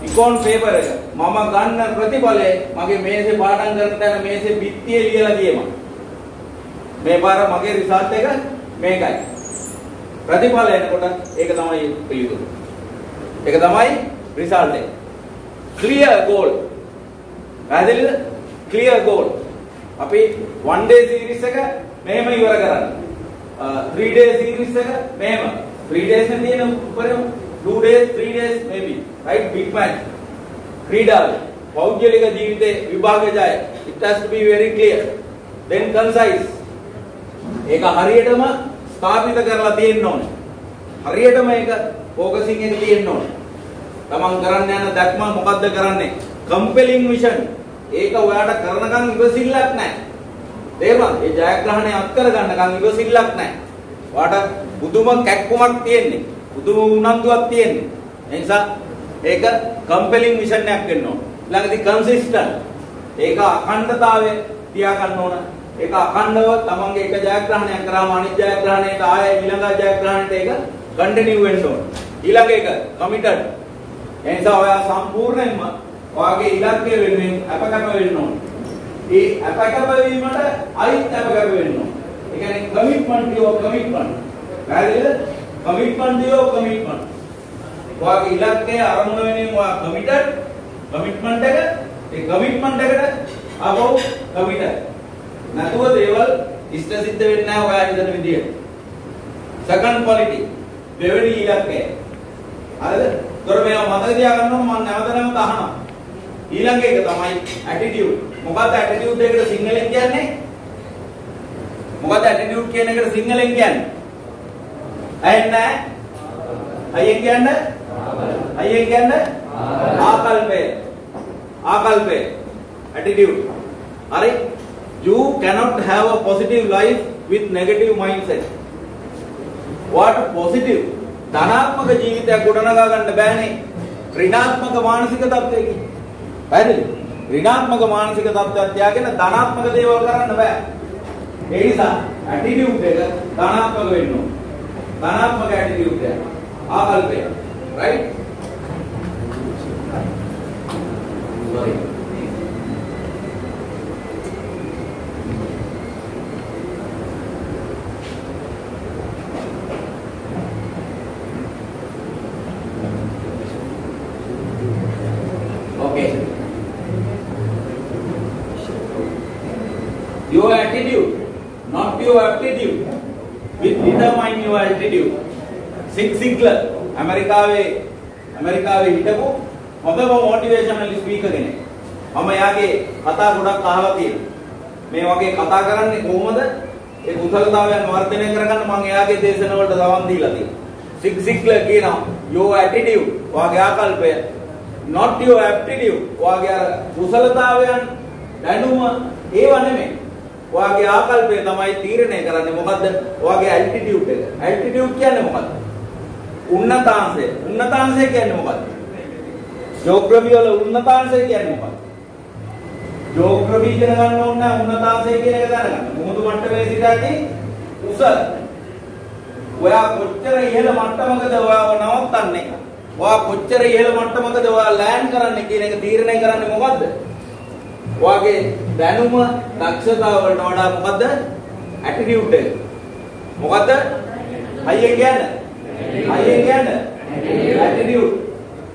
ඉකොන් පේපර් එක මම ගන්න ප්‍රතිඵලය මගේ මේසේ පාඩම් කරන තැන මේසේ බිත්තියේ ලියලා ගියේ මම. මේ පාර මගේ රිසල්ට් එක මේකයි. ප්‍රතිඵල එනකොට ඒක තමයි පිළිතුර. ඒක තමයි රිසල්ට් එක. clear goal. පැහැදිලිද? clear goal. අපි 1 day series එක මෙහෙම ඉවර කරන්නේ. 3 day series එක මෙහෙම. 3 days නේ තියෙන උඩරම 2 days 3 days maybe. right big match. ක්‍රීඩාව පෞද්ගලික ජීවිතේ විභාග ජය. It has to be very clear. Then concise. ඒක හරියටම ස්ථාපිත කරලා තියෙන්න ඕනේ. හරියටම ඒක ફોකසින් එක තියෙන්න ඕනේ. තමන් කරන්න යන දැක්ම මොකද්ද කරන්නේ? compelling vision. ඒක ඔයාට කරනකම් ඉවසිල්ලක් නැහැ. තේරුණාද? ඒ ජයග්‍රහණය අත් කරගන්නකම් ඉවසිල්ලක් නැහැ. ඔයාට පුදුම කැක්කුමක් තියෙන්නේ. පුදුම උනන්දුවක් තියෙන්නේ. ඒ නිසා ඒක compelling vision එකක් වෙන්න ඕන. ළඟදී consistent. ඒක අඛණ්ඩතාවය තියාගන්න ඕන. ඒක අඛණ්ඩව තමන්ගේ එක ජයග්‍රහණයක් කරාම අනිත් ජයග්‍රහණයට ආයෙ ඊළඟ ජයග්‍රහණයට ඒක කන්ටිනියු වෙන්න ඕන. ඊළඟ එක committed. ඒ නිසා ඔයා සම්පූර්ණයෙන්ම ඔයාගේ ඉලක්කය වෙනුවෙන් අපකප වෙන්න ඕන. ඒ අපකප වීමට අයිත් අපකප වෙන්න ඕන. ඒ කියන්නේ commitment your commitment. වැරදිද? commitment your commitment. ඔයාගේ ඉලක්කය අරමුණ වෙනුවෙන් ඔයා committed commitment එක ඒ commitment එකට above committed. නැතුව දේවල් ඉෂ්ට සිද්ධ වෙන්නේ නැහැ ඔයා හිතන විදියට. second quality දෙවෙනි ඉලක්කය. හරිද? ඒතර මේවා මතක තියාගන්න ඕන මම නැවත නැවත අහනවා. ඊළඟ එක තමයි attitude. මොකක්ද attitude එකට සිංහලෙන් කියන්නේ? මොකක්ද attitude කියන එකට සිංහලෙන් කියන්නේ? ඇහෙන්නේ? අයියෙන් කියන්නේ? අයියෙන් කියන්නේ? ආකල්පය. ආකල්පය. attitude. හරි? You cannot have a positive life with negative mindset. What positive? ධනාත්මක ජීවිතයක් ගොඩනගා ගන්න බෑනේ. ඍණාත්මක මානසික තත්ත්වයකින්. පැහැදිලි? ඍණාත්මක මානසික තත්ත්වයක් තියාගෙන ධනාත්මක දේවල් කරන්න බෑ. ඒ නිසා attitude එක ධනාත්මක වෙන්න ඕන. ධනාත්මක attitude එක. ආකල්පය. right? sorry. your aptitude will determine your altitude. Zig Ziglar ඇමරිකාවේ හිටපු හොඳම මොටිවේෂනල් ස්පීකර් කෙනෙක්. මම යාගේ කතා ගොඩක් අහලා තියෙනවා. මේ වගේ කතා කරන්නේ කොහොමද? ඒ කුසලතාවයන් වර්ධනය කරගන්න මම එයාගේ දේශන වලට සවන් දීලා තියෙනවා. Zig Ziglar කියනවා your attitude වාගේ ආකල්පය not your aptitude වාගේ අර කුසලතාවයන් දැනුම ඒව නෙමෙයි. වාගේ ආකල්පය තමයි තීරණය කරන්නේ මොකද්ද? වාගේ altitude එක. altitude කියන්නේ මොකද්ද? උන්නතාංශය. උන්නතාංශය කියන්නේ මොකද්ද? ජෝග්‍රෆි වල උන්නතාංශය කියන්නේ මොකක්ද? ජෝග්‍රෆි ඉගෙන ගන්න ඕන නම් උන්නතාංශය කියන එක දැනගන්න. මුහුදු මට්ටමේ සිට ඇති උස. ඔයා කොච්චර ඉහළ මට්ටමකද ඔයාව නවත්තන්නේ? ඔයා කොච්චර ඉහළ මට්ටමකද ඔයා ලෑන්ඩ් කරන්නේ කියන එක තීරණය කරන්නේ මොකද්ද? ඔයාගේ දැනුම දක්ෂතාව වලට වඩා මොකද්ද? ඇටිටියුඩ් එක. මොකද්ද? අයියෙන් කියන්නේ? අයියෙන් කියන්නේ? ඇටිටියුඩ්.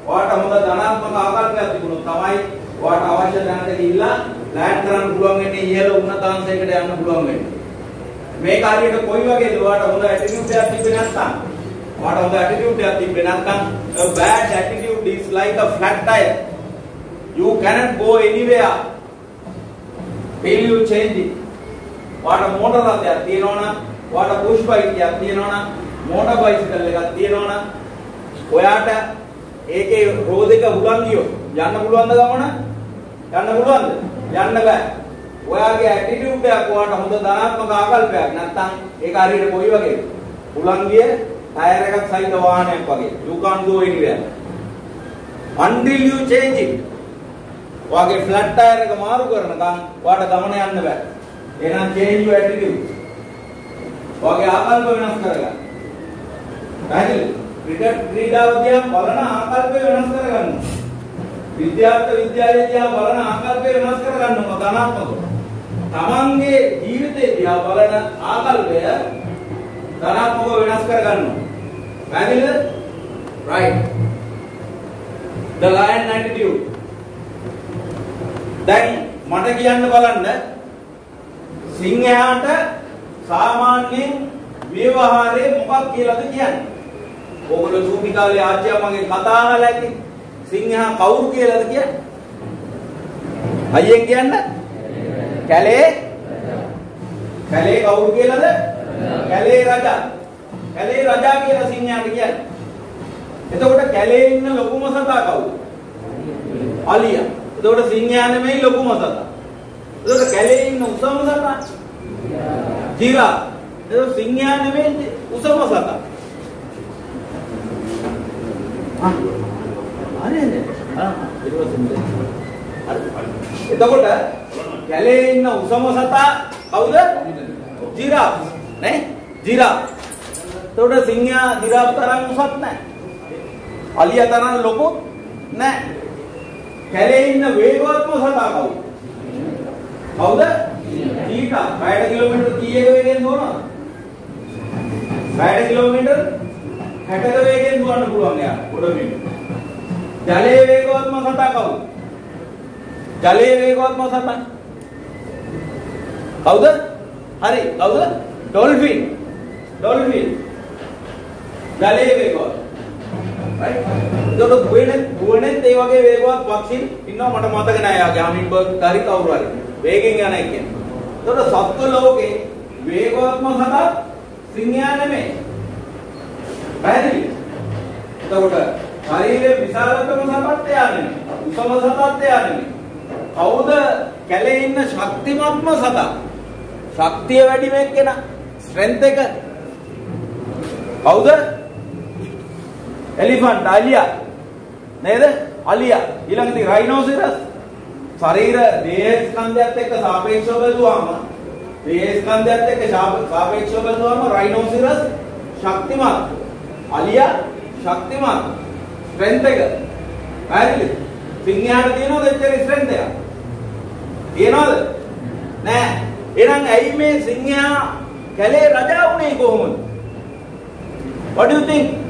ඔයාට හොඳ ධනාත්මක ආකල්පයක් තිබුණොත් තමයි ඔයාට අවශ්‍ය තැනට ගිහිල්ලා ලෑන්ඩ් කරන්න පුළුවන් වෙන්නේ ඉහළ උන්නතාංශයකට යන්න පුළුවන් වෙන්නේ. මේක හරියට කොයි වගේද ඔයාට හොඳ ඇටිටියුඩ් එකක් තිබ්බේ නැත්නම් ඔයාට හොඳ ඇටිටියුඩ් එකක් තිබ්බේ නැත්නම් a bad attitude is like a flat tire. You cannot go anywhere till you change it. ඔයාට මෝටර රථයක් තියෙනවා නම් ඔයාට පුෂ් බයික් එකක් තියෙනවා නම් මෝටර් බයිසිකල් එකක් තියෙනවා නම් ඔයාට ඒකේ රෝදයක හුලං ගියොත් යන්න පුළුවන්ද ගමන? යන්න පුළුවන්ද? යන්න බෑ. ඔයාගේ ඇටිටියුඩ් එක ඔයාට හොඳ ධනාත්මක ආකල්පයක් නැත්නම් ඒක හරියට කොයි වගේද? හුලං ගිය ටයර් එකක් සහිත වාහනයක් වගේ. You can't go anywhere until you change it. ඔයාගේ ෆ්ලැට් ටයර් එක මාරු කරනකම් ඔයාට ගමන යන්න බෑ. එහෙනම් change your attitude. ඔයාගේ ආකල්ප වෙනස් කරගන්න. පැහැදිලිද? ක්‍රීඩාව දිහා බලන ආකල්පය වෙනස් කරගන්න. විද්‍යාලය දිහා බලන ආකල්පය වෙනස් කරගන්න ඕන ධනාත්මකව. තමන්ගේ ජීවිතය දිහා බලන ආකල්පය ධනාත්මකව වෙනස් කරගන්න ඕන. පැහැදිලිද? right. The lion attitude. දැන් මට කියන්න බලන්න සිංහයාට සාමාන්‍යයෙන් ව්‍යවහාරයේ මොකක් කියලාද කියන්නේ? ඔයගොල්ලෝ සූපි කාලේ ආච්චියා මගේ කතා අහලා ඇති. සිංහයා කවුරු කියලාද කියන්නේ? අයියෙන් කියන්න. කැලේ කවුරු කියලාද? කැලේ රජා. කැලේ රජා කියලා සිංහයාට කියන්නේ. එතකොට කැලේ ඉන්න ලොකුම සතා කවුද? අලියා. එතකොට සිංහයා නෙමෙයි ලොකුම සතා. එතකොට කැලේ ඉන්න උසම සතා ජීරා. එතකොට සිංහයා නෙමෙයි උසම සතා. එතකොට කැලේ ඉන්න උසම සතා කවුද? ජිරාෆ් නේ? ජිරාෆ්. එතකොට සිංහයා ජිරාෆ් තරම් උසත් නැහැ. අලියා තරම් ලොකුත් නැහැ. කැලේ ඉන්න වේගවත්ම සතා කවුද? කවුද? චීතා. 60 කිලෝමීටර් කීයක වේගෙන් දුවනවද? 60 කිලෝමීටර් 60ක වේගෙන් දුවන්න පුළුවන් යා. ගොඩබිම. ජලයේ වේගවත්ම සතා කවුද? ජලයේ වේගවත්ම සතා කවුද? හරි. කවුද? ඩොල්ෆින්. ඩොල්ෆින්. ජලයේ වේගවත්. right. ඒකට දුවන්නේ ඒ වගේ වේගවත් පක්ෂීන් ඉන්නවා මට මතක නෑ යාගේ හමින්බර්ග් හරි කවුරු හරි. වේගෙන් යන එක කියන්නේ. ඒකට සත්ත්ව ලෝකේ වේගවත්ම සතා සිංහයා නෙමෙයි. පැහැදිලිද? එතකොට ශරීරයේ විශාලතම සතත් එයා නෙමෙයි. උසම සතත් එයා නෙමෙයි. කවුද කැලේ ඉන්න ශක්තිමත්ම සතා? ශක්තිය වැඩි මේ කෙනා. ස්ට්‍රෙන්ත් එක. කවුද? එලිෆන්ට් අලියා. නේද? අලියා. ඊළඟට රයිනෝසරස්. ශරීර දේහ ස්කන්ධයත් එක්ක සාපේක්ෂව බැලුවාම රයිනෝසරස් ශක්තිමත්. අලියා ශක්තිමත්. ස්ට්‍රෙන්ත් එක. පැහැදිලිද? සිංහයාට තියෙනවද එච්චර ස්ට්‍රෙන්ත් එක? තියෙනවද? නෑ. එහෙනම් ඇයි මේ සිංහයා කැලේ රජා වුණේ කොහොමද? What do you think?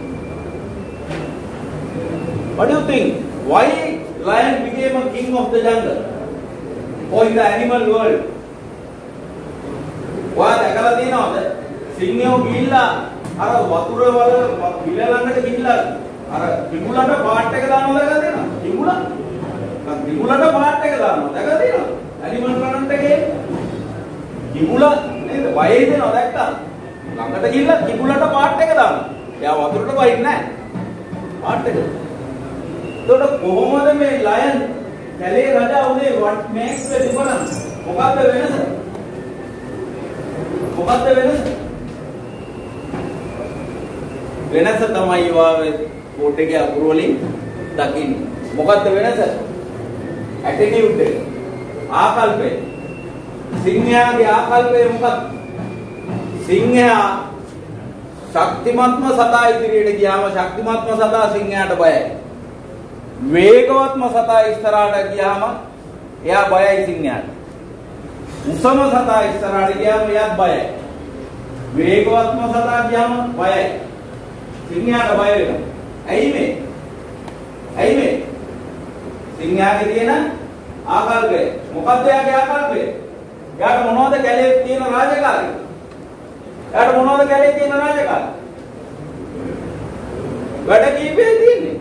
What do you think? Why lion became a king of the jungle or in the animal world? ඔයා දැකලා තියෙනවද? සිංහයෝ ගිහිල්ලා අර වතුර වල විල ළඟට ගිහිල්ලා අර කිඹුලට පාට් එක දානවා දැකලා තියෙනවද? කිඹුලට පාට් එක දානවා දැකලා තියෙනවද? ඇනිමල් ප්ලැනට් එකේ කිඹුල නේද? වයේ දෙනවා දැක්කා. ළඟට ගිහිල්ලා කිඹුලට පාට් එක දානවා. එයා වතුරට වයින්නේ නැහැ. පාට් එක. එතකොට කොහොමද මේ ලයන් කැලේ රජා උනේ what makes the difference? මොකක්ද වෙනස? මොකක්ද වෙනස? වෙනස තමයි වාවේ කෝට් එකේ අකුරු වලින් දකින්නේ. මොකක්ද වෙනස? ඇටිටියුඩ් එක. ආකල්පය. සිංහයාගේ ආකල්පය මොකක්ද? සිංහයා ශක්තිමත්ම සතා ඉදිරියට ගියාම ශක්තිමත්ම සතා සිංහයාට බයයි. වේගවත්ම සතා ඉස්සරහට ගියාම එයා බයයි සිංහයාට. උසම සතා ඉස්සරහට ගියාම එයාත් බයයි. වේගවත්ම සතා ගියාම බයයි. සිංහයාට බය වෙනවා. ඇයි මේ? ඇයි මේ? සිංහයාගේ තියෙන ආකල්පය. මොකක්ද එයාගේ ආකල්පය? එයාට මොනවද කැලේ තියෙන රාජකාරිය? එයාට මොනවද කැලේ තියෙන රාජකාරිය? වැඩ කීපේ තියෙන්නේ.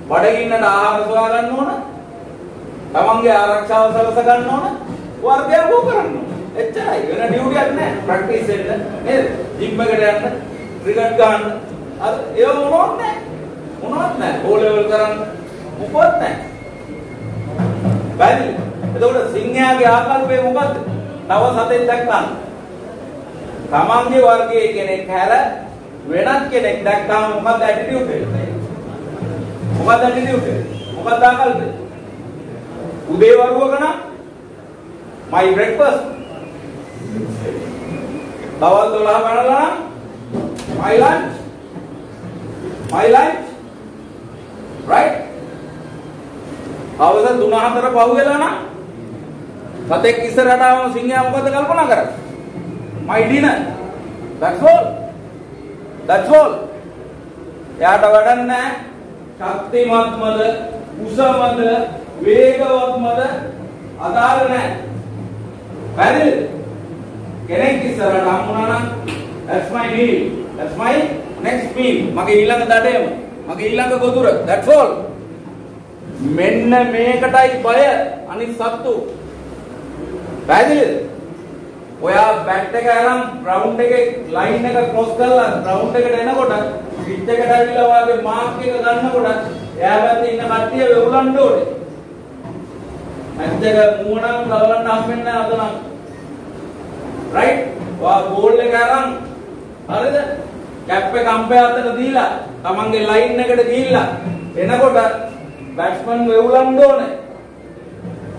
බඩගින්නට ආහාර සොයා ගන්න ඕන. තමන්ගේ ආරක්ෂාව සලස ගන්න ඕන. වර්ගය බෝ කරන්න ඕන. එච්චරයි. වෙන ඩියුටියක් නැහැ. ප්‍රැක්ටිස් වෙන්න නේද? ජිම් එකට යන්න, ක්‍රිකට් ගන්න. අර ඒව මොනවත් නැහැ. මොනවත් නැහැ. ඕ ලෙවල් කරන්න මොකවත් නැහැ. බැරි. එතකොට සිංහයාගේ ආකල්පය මොකද්ද? තව සතෙක් දැක්කම තමන්ගේ වර්ගයේ කෙනෙක් හැර වෙනත් කෙනෙක් දැක්කම මොකක්ද ඇටිටියුඩ් එක? මොකක්ද ඇටිටියුඩ් එක? මොකක්ද ආකල්පය? උදේ වරුවක නම් my breakfast. දවල් 12 කනලා නම් my lunch. My lunch. Right? අවස 3-4 පහුවෙලා නම් සතෙක් ඉස්සරහට ආවම සිංහයා මොකද කල්පනා කරන්නේ? My dinner. That's all. That's all. එයාට වැඩක් නැහැ. ශක්තිමත්මද, උසමද, වේගවත්මද අදාළ නැහැ. හරිද? කෙනෙක් ඉස්සරහට හම්බුණා නම් that's my meal. That's my next meal. මගේ ඊළඟ දඩයම. මගේ ඊළඟ ගොදුර. That's all. මෙන්න මේකටයි බය අනිත් සත්තු. පැහැදිලිද? ඔයා බැට් එක අරන් ග්‍රවුන්ඩ් එකේ ලයින් එක ක්‍රොස් කරලා ග්‍රවුන්ඩ් එකට එනකොට පිච් එකට ඇවිල්ලා වාගේ මාක් එක ගන්නකොට එයා පැත්තේ ඉන්න කට්ටිය වෙවුලන්න ඕනේ. මැච් එක මූණම් ගලවන්න හම්බෙන්නේ නැහැ අද නම්. රයිට්? ඔයා බෝල් එක අරන් හරිද? කැප් එක අම්පයර් අතට දීලා තමන්ගේ ලයින් එකට ගිහිල්ලා එනකොට බැට්ස්මන් වෙවුලන්න ඕනේ.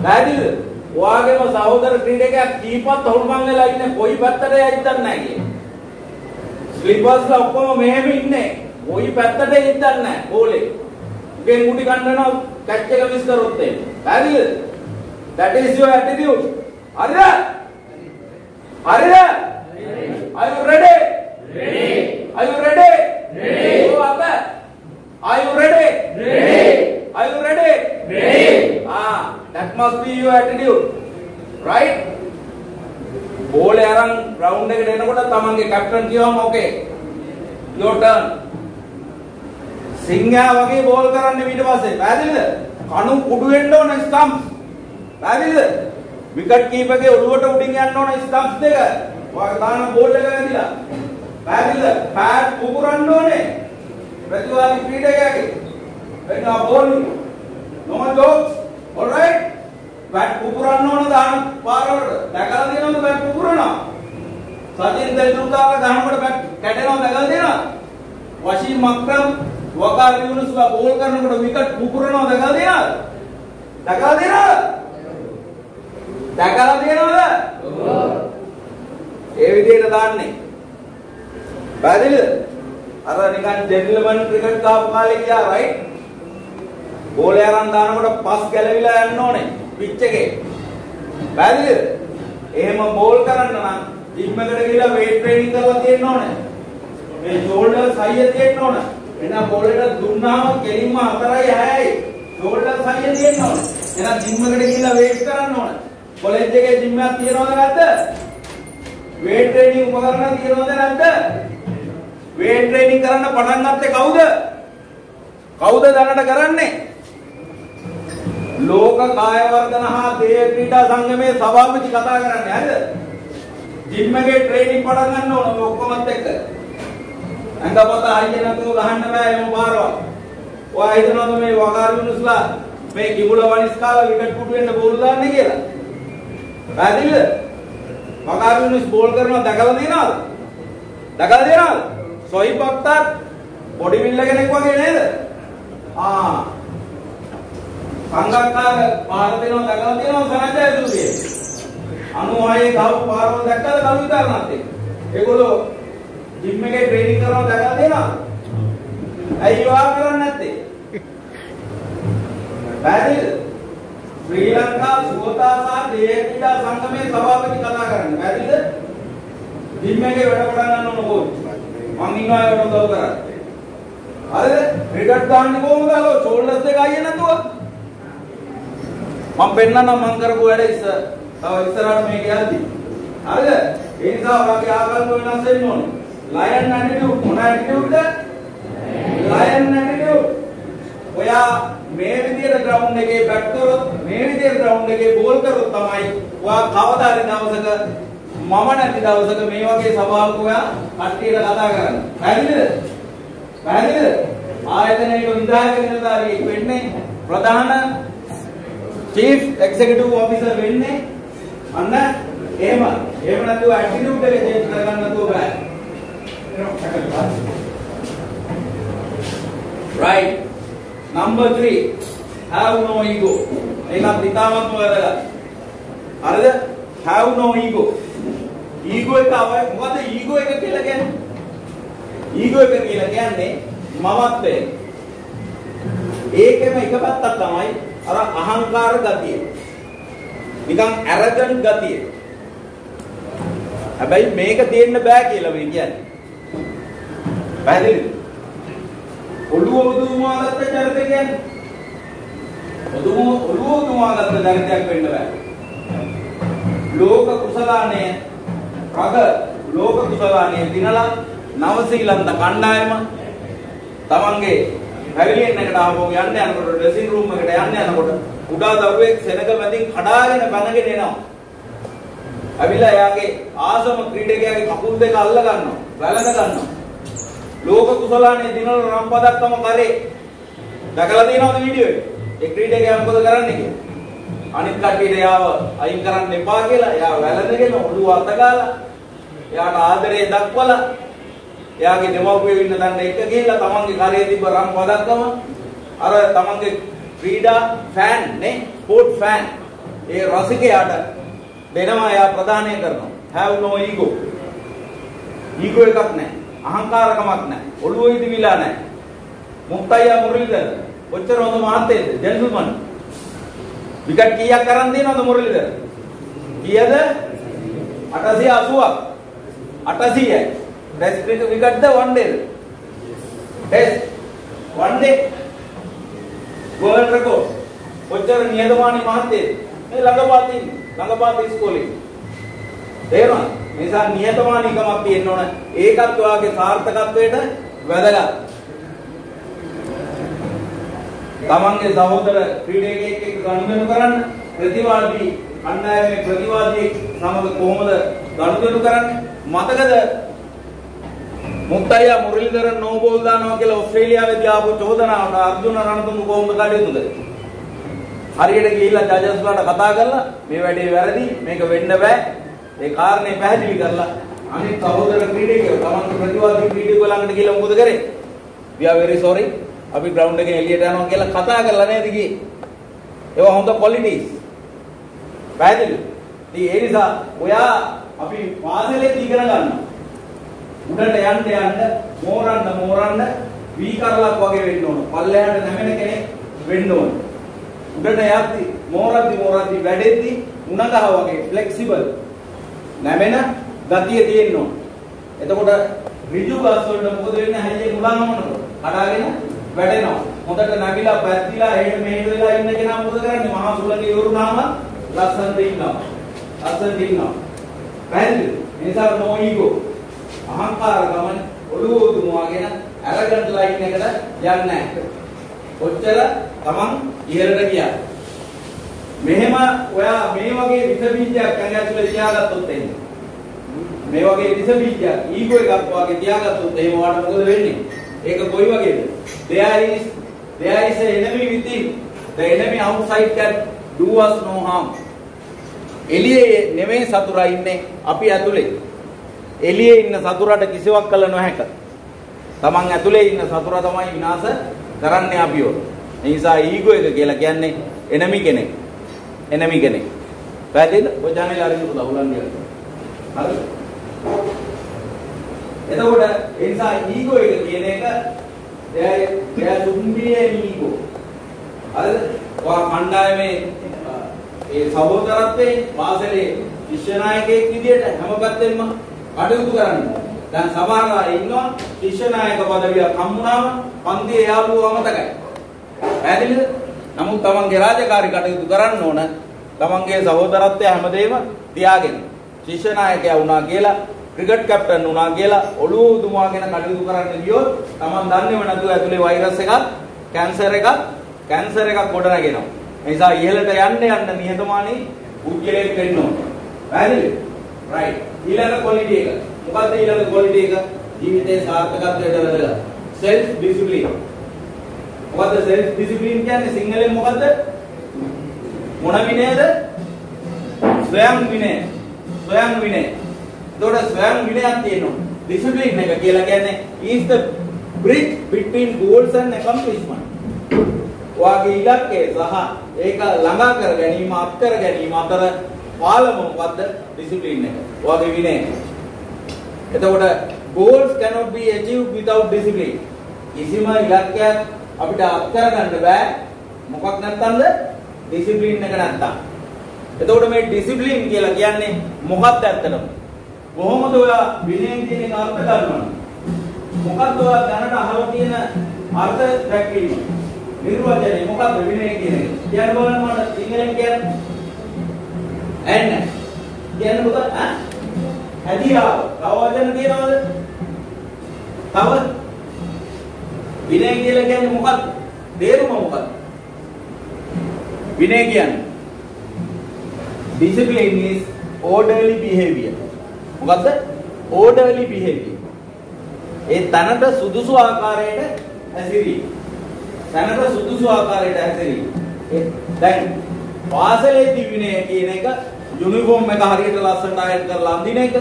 පැහැදිලිද? ඔයාගේම සහෝදර ක්‍රීඩකයා කීපත් හොල්මන් වෙලා ඉන්නේ කොයි පැත්තට යයිද දන්නේ නැහැ කියේ. ස්ලිපර්ස්ලා ඔක්කොම මෙහෙම ඉන්නේ. කොයි පැත්තට යයිද දන්නේ නැහැ බෝලේ. ගෙන් මුටි ගන්නනවා කැච් එක මිස් කරොත් එන්නේ. හරිද? That is your attitude. හරිද? හරිද? Are you ready? Ready. Are you ready? Ready. Go up. Are you ready? Ready. Are you ready? Ready. That must be your attitude. Right? Ball around ground එකට එනකොට තමන්ගේ captain කියවම okay. Your turn. සිංහයා වගේ ball කරන්න ඊට පස්සේ. පැහැදිලිද? කණු කුඩු වෙන්න ඕන ස්ටම්ප්ස්. පැහැදිලිද? විකට් කීපර්ගේ ඔළුවට උඩින් යන්න ඕන ස්ටම්ප්ස් දෙක. ඔයාගේ දාන බෝල් එක වැදිලා. පැහැදිලිද? පැඩ් පුපුරන්න ඕනේ. ප්‍රතිවාදී ක්‍රීඩකයාගේ. වෙන ball no jokes. All right? Bat පුපුරන්න ඕන දාන පාරවල. දැකලා තියෙනවද බැට් පුපුරනවා? සචින් තෙන්ඩුල්කර් ගහනකොට බැට් කැඩෙනවද දැකලා තියෙනවද? වශීම් අක්‍රම් වකාර් යුනුස්ලා බෝල් කරනකොට විකට් පුපුරනවා දැකලා තියෙනවද? දැකලා තියෙනවද? දැකලා තියෙනවද? ඒ විදිහට දාන්නේ. පැහැදිලිද? අර නිකන් ජෙන්ටල්මන් ක්‍රිකට් ගහපු කාලේ ගියා රයිට්? බෝලේ අරන් දානකොට පස් ගැලවිලා යන්න ඕනේ පිච් එකේ. පැහැදිලිද? එහෙම බෝල් කරන්න නම් ජිම් එකට ගිහලා weight training කරලා තියෙන්න ඕනේ. මේ shoulders high තියෙන්න ඕනේ. එන බෝලෙට දුන්නාම කෙලින්ම 4යි 6යි shoulders high තියෙන්න ඕනේ. එහෙනම් ජිම් එකට ගිහලා weight කරන්න ඕනේ. කොලෙජ් එකේ ජිම් එකක් තියනවද නැද්ද? weight training උපකරණ තියෙනවද නැද්ද? weight training කරන්න පටන් ගත්තේ කවුද? කවුද දැනට කරන්නේ? ලෝක කාය වර්ධන හා දේහ ක්‍රීඩා සංගමයේ සභාපති කතා කරන්නේ හරිද? ජිම් එකේ ට්‍රේනින් පටන් ගන්න ඕන ඔය ඔක්කොමත් එක්ක. අංගපත ආයෙ නැතුව ගහන්න බෑ එම පාරවල්. ඔයා හිතනවද මේ වකාරුනුස්ලා මේ කිඹුල වනිස් කාලා විකට් පුටු වෙන්න බෝල් දාන්නේ කියලා? පැහැදිලිද? වකාරුනුස් බෝල් කරනවා දැකලා තියෙනවද? දැකලා තියෙනවද? සොයිබ් අක්තර් බොඩි බිල්ඩර් කෙනෙක් වගේ නේද? සංගක්කාර පාර දෙනවා දැකලා තියෙනවා සනජය ඇතුළේ. 96 ගහපු පාරවල් දැක්කද කවුරු විතරනත් එක්ක? ඒගොල්ලෝ ජිම් එකේ ට්‍රේනින් කරනවා දැකලා තියෙනවා. ඇයි වා කරන්නේ නැත්තේ? පැහැදිලිද? ශ්‍රී ලංකා සුවතා සහ දේහ ක්‍රීඩා සංගමයේ සභාපති කතා කරන්නේ. පැහැදිලිද? ජිම් එකේ වැඩ පටන් ගන්න ඕන කෝච්. මං ඉන්නවා ඒකට උදව් කරන්න. හරිද? රිකට් දාන්නේ කොහොමද? ෂෝල්ඩර්ස් දෙක අයිය නැතුව. මම පෙන්නන්නම් මම කරපු වැඩ ඉස්සරහට මේක යද්දි. හරිද? ඒ නිසා ඔයාගේ ආකල්ප වෙනස් වෙන්න ඕනේ. ලයන් ඇටිටියුඩ් මොන ඇටිටියුඩ්ද? Lion attitude. ඔයා මේ විදියට ග්‍රවුන්ඩ් එකේ බැට් කරොත් මේ විදියට ග්‍රවුන්ඩ් එකේ බෝල් කරොත් තමයි ඔයා කවදා හරි දවසක මම නැති දවසක මේ වගේ සභාවක ඔයා කට්ටියට කතා කරන්නේ. පැහැදිලිද? පැහැදිලිද? ආයතනයේ විධායක නිලධාරියෙක් වෙන්නේ ප්‍රධාන චීෆ් එක්සිකියුටිව් ඔෆිසර් වෙන්නේ අන්න එහෙම නැතුව ඇටිටියුඩ් එක චේන්ජ් කරගන්න නැතුව බෑ. Right. Number 3. Have no ego. ඒකත් ඉතාමත් වැදගත්. හරිද? Have no ego. ego එක මොකද ego එක කියලා කියන්නේ? ego එක කියලා කියන්නේ මමත්වය. ඒකෙම එක පැත්තක් තමයි අර අහංකාර ගතිය. නිකන් arrogant ගතිය. හැබැයි මේක තේන්න බෑ කියලා මේ කියන්නේ. පැහැදිලිද? ඔළුව උදුමාගත්ත චරිතය කියන්නේ. ඔළුව උදුමාගත්ත චරිතයක් වෙන්න බෑ. ලෝක කුසලානේ ලෝක කුසලානේ දිනලා නවසීලන්ත කණ්ඩායම තමන්ගේ පැවිලියෙන් එකට ආවෝ යන්න යනකොට ඩ්‍රෙසින් රූම් එකට යන්න යනකොට උඩා දරුවෙක් සෙනග මැදින් කඩාගෙන පැනගෙන එනවා. අවිලා එයාගේ ආසම ක්‍රීඩකයාගේ කකුල් දෙක අල්ල ගන්නවා, වැළඳ ගන්නවා. ලෝක කුසලානේ දිනවල රම් පදක්කම කරේ. දැකලා තියෙනවද වීඩියෝ එක? ඒ ක්‍රීඩකයා මොකද කරන්නේ කියලා? අනිත් කට්ටියට යාව අයින් කරන්න එපා කියලා එයා වැළඳගෙන ඔළුව අත ගාලා එයාට ආදරේ දක්වලා එයාගේ දෙමව්පියෝ ඉන්න තැනට එක ගිහිල්ලා තමන්ගේ කරේ තිබ්බ රම් පදක්කම අර තමන්ගේ ක්‍රීඩා ෆෑන් නේ ස්පෝර්ට් ෆෑන් ඒ රසිකයාට දෙනවා. එයා ප්‍රදානය කරනවා. have no ego. ego එකක් නැහැ. අහංකාරකමක් නැහැ. ඔළුව ඉදිවිලා නැහැ. මුක්තයියා මුරලිදර කොච්චර හොඳ මහත්තයෙක්ද? ජෙන්ටල්මන්. විකට් කීයක් අරන් දෙනවද මුරලිදර? කීයද? 880ක්. 800යි. ටෙස්ට් විකට්ද වන් ඩේද? ටෙස්ට් වන් ඩේ වර්ල්ඩ් රෙකෝඩ්. කොච්චර නියතමානී මහත්තයෙක්ද? මේ ළඟපාත ඉස්කෝලේ. තේරුණාද? නිසා නියතමානීකමක් තියෙන්න ඕන. ඒකත් ඔයාගේ සාර්ථකත්වයට වැදගත්. තමන්ගේ සහෝදර ක්‍රීඩකයෙක් එක්ක ගනුදෙනු කරන්න, ප්‍රතිවාදී කණ්ඩායමේ ප්‍රතිවාදියෙක් සමග කොහොමද ගනුදෙනු කරන්නේ? මතකද මුක්තයියා මුරලිදර නෝබෝල් දානවා කියලා ඕස්ට්‍රේලියාවේදී ආපු චෝදනාවට අර්ජුන රණතුංග කොහොමද කඩේතුද? හරියට ගිහිල්ලා ජජස්ලාට කතා කරලා මේ වැඩේ වැරදි, මේක වෙන්න බෑ. ඒ කාරණේ පැහැදිලි කරලා අනිත් සහෝදර ක්‍රීඩකයෝ තමන්ගේ ප්‍රතිවාදී ක්‍රීඩකයෝ ළඟට ගිහලා මොකද කරේ? We are very sorry. අපි ග්‍රවුන්ඩ් එකෙන් එළියට යනවා කියලා කතා කරලා නේද ගියේ? ඒවා හොඳ ක්වොලිටිස්. පැහැදිලිද? ඉතින් ඒ නිසා ඔයා අපි වාසලේ ඉගෙන ගන්නවා. උඩට යන්න මෝරන්න වී කරලක් වගේ වෙන්න ඕන. පල්ලෙහාට නැමෙන කෙනෙක් වෙන්න ඕන. උඩට යද්දි මෝරද්දි වැඩෙද්දි උණගහ වගේ ෆ්ලෙක්සිබල් නැමෙන ගතිය තියෙන්න ඕන. එතකොට ඍජු ගස් වලට මොකද වෙන්නේ? හැයියේ මුලංගමනකොට කඩාගෙන වැටෙනවා. හොඳට නැගිලා පැද්දිලා එහෙම මෙහෙම වෙලා ඉන්න කෙනා මොකද කරන්නේ? මහා සුලගේ යොරුනාම ලස්සනට ඉන්නවා. පැහැදිලිද? එනිසා no ego අහංකාර ගමන ඔළුව උදුමවාගෙන arrogant line එකට යන්නේ නැහැ. කොච්චර තමන් ඉහළට ගියා. මෙහෙම ඔයා මේ වගේ විස බීජයක් කන්නේ ඇතුලේ තියාගත්තොත් එන්නේ. මේ වගේ විස බීජයක් ඊගෝ එකක් වගේ තියාගත්තොත් එහෙම වාට මොකද වෙන්නේ? ඒක කොයි වගේද? There is an enemy within. The enemy outside can do us no harm. එළියේ නෙමෙයි සතුරා ඉන්නේ අපි ඇතුලේ. එළියේ ඉන්න සතුරාට කිසිවක් කළ නොහැක. තමන් ඇතුලේ ඉන්න සතුරා තමයි විනාශ කරන්නේ අපිව. ඒ නිසා ඊගෝ එක කියලා කියන්නේ enemy කෙනෙක්. enemy කෙනෙක්. පැහැදිලිද? ඔය channel අරින්න පුතා උලන්නේ. හරිද? එතකොට ඒ නිසා ඊගෝ එක කියන එක එයා දුම්බියේ ඊගෝ. හරිද? ඔයා කණ්ඩායමේ ඒ සහෝදරත්වයේ වාසලේ ශිෂ්‍ය නායකයෙක් විදියට හැම පැත්තෙම කටයුතු කරන්නේ. දැන් සමහර අය ඉන්නවා ශිෂ්‍ය නායක পদවියක් හම්බුනාම පන්තියේ යාළුවෝ අමතකයි. පැහැදිලිද? නමුත් තමන්ගේ රාජකාරී කටයුතු කරන්න ඕන තමන්ගේ සහෝදරත්වය හැමදේම තියාගෙන. ශිෂ්‍ය ਨਾයකයා වුණා කියලා ක්‍රිකට් කැප්ටන් වුණා කියලා ඔළුව උදුමවාගෙන කටයුතු කරන්න ගියොත් තමන් දන්නේම නැතුව ඇතුලේ වෛරස් එකක් කැන්සර් එකක් ගොඩනගෙනවා. ඒ නිසා ඉහළට යන්න නිහතමානී පුද්ගලයෙක් වෙන්න ඕන. පැහැදිලිද? right. ඊළඟ ක්වොලිටි එක. මොකක්ද ඊළඟ ක්වොලිටි එක? ජීවිතේ සාර්ථකත්වයට වැදගත්. self discipline. මොකද්ද self discipline කියන්නේ සිංහලෙන් මොකද්ද? මොන විනයද? ස්වයං විනය. ස්වයං විනය. ඒතකොට ස්වයං විනයක් තියෙනවා. discipline එක කියලා කියන්නේ is the bridge between goals and accomplishment. වාගේ ඉලක්කය සහ ඒක ළඟා කර ගැනීම අත්කර ගැනීම අතර පාලම මොකද්ද? discipline එක. වාගේ විනය. එතකොට goals cannot be achieved without discipline. කිසිම ඉලක්කයක් අපිට අත්කර ගන්න බෑ මොකක් නැත්තම්ද? discipline එක නැත්තම්. එතකොට මේ discipline කියලා කියන්නේ මොකක්ද ඇත්තටම? කොහොමද ඔයා විනයෙන් කියන එක අර්ථ ගන්නවද? මොකක්ද ඔයා දැනට අහලා තියෙන අර්ථ දැක්වීම? නිර්වචනය මොකක්ද විනය කියන එක? කියන්න බලන්න මට සිංහලෙන් කියන්න. එන්න. කියන්න පුතා ඈ? හැදියාව. තව වචන තියෙනවද? තව විනය කියලා කියන්නේ මොකක්ද? තේරුම මොකක්ද? විනය කියන්නේ discipline is orderly behavior. මොකද්ද? orderly behavior. ඒ තනට සුදුසු ආකාරයට හැසිරීම. තනට සුදුසු ආකාරයට හැසිරීම. දැන් වාසලේදී විනය කියන එක යුනිෆෝම් එක හරියට ලස්සනට අයත් කරලා අඳින එක.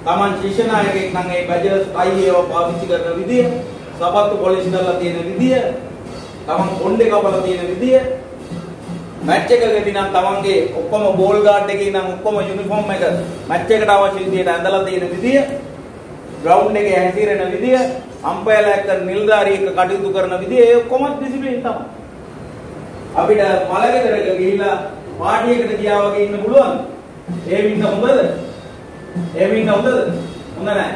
Taman ශිෂ්‍ය නායකයෙක් නම් ඒ බැජලස් ටයි ඒව පාවිච්චි කරන විදිය, සපත්තු පොලිෂ් කරලා තියෙන විදිය, Taman කොණ්ඩේ කපලා තියෙන විදිය, මැච් එකකදී නම් තමන්ගේ ඔක්කොම බෝල් ගාඩ් එකේ නම් ඔක්කොම යුනිෆෝම් එක මැච් එකට අවශ්‍ය විදියට ඇඳලා තියෙන විදිය, ග්‍රවුන්ඩ් එකේ හැසිරෙන විදිය, අම්පයර්ලා එක්ක නිලධාරී එක්ක කටයුතු කරන විදිය ඒ ඔක්කොම ඩිසිප්ලින් තමයි. අපිට මලගෙදරක ගිහිල්ලා පාටියකට ගියා වගේ ඉන්න පුළුවන්ද? ඒ වින්න හොඳද? ඒ වින්න හොඳද? හොඳ නැහැ.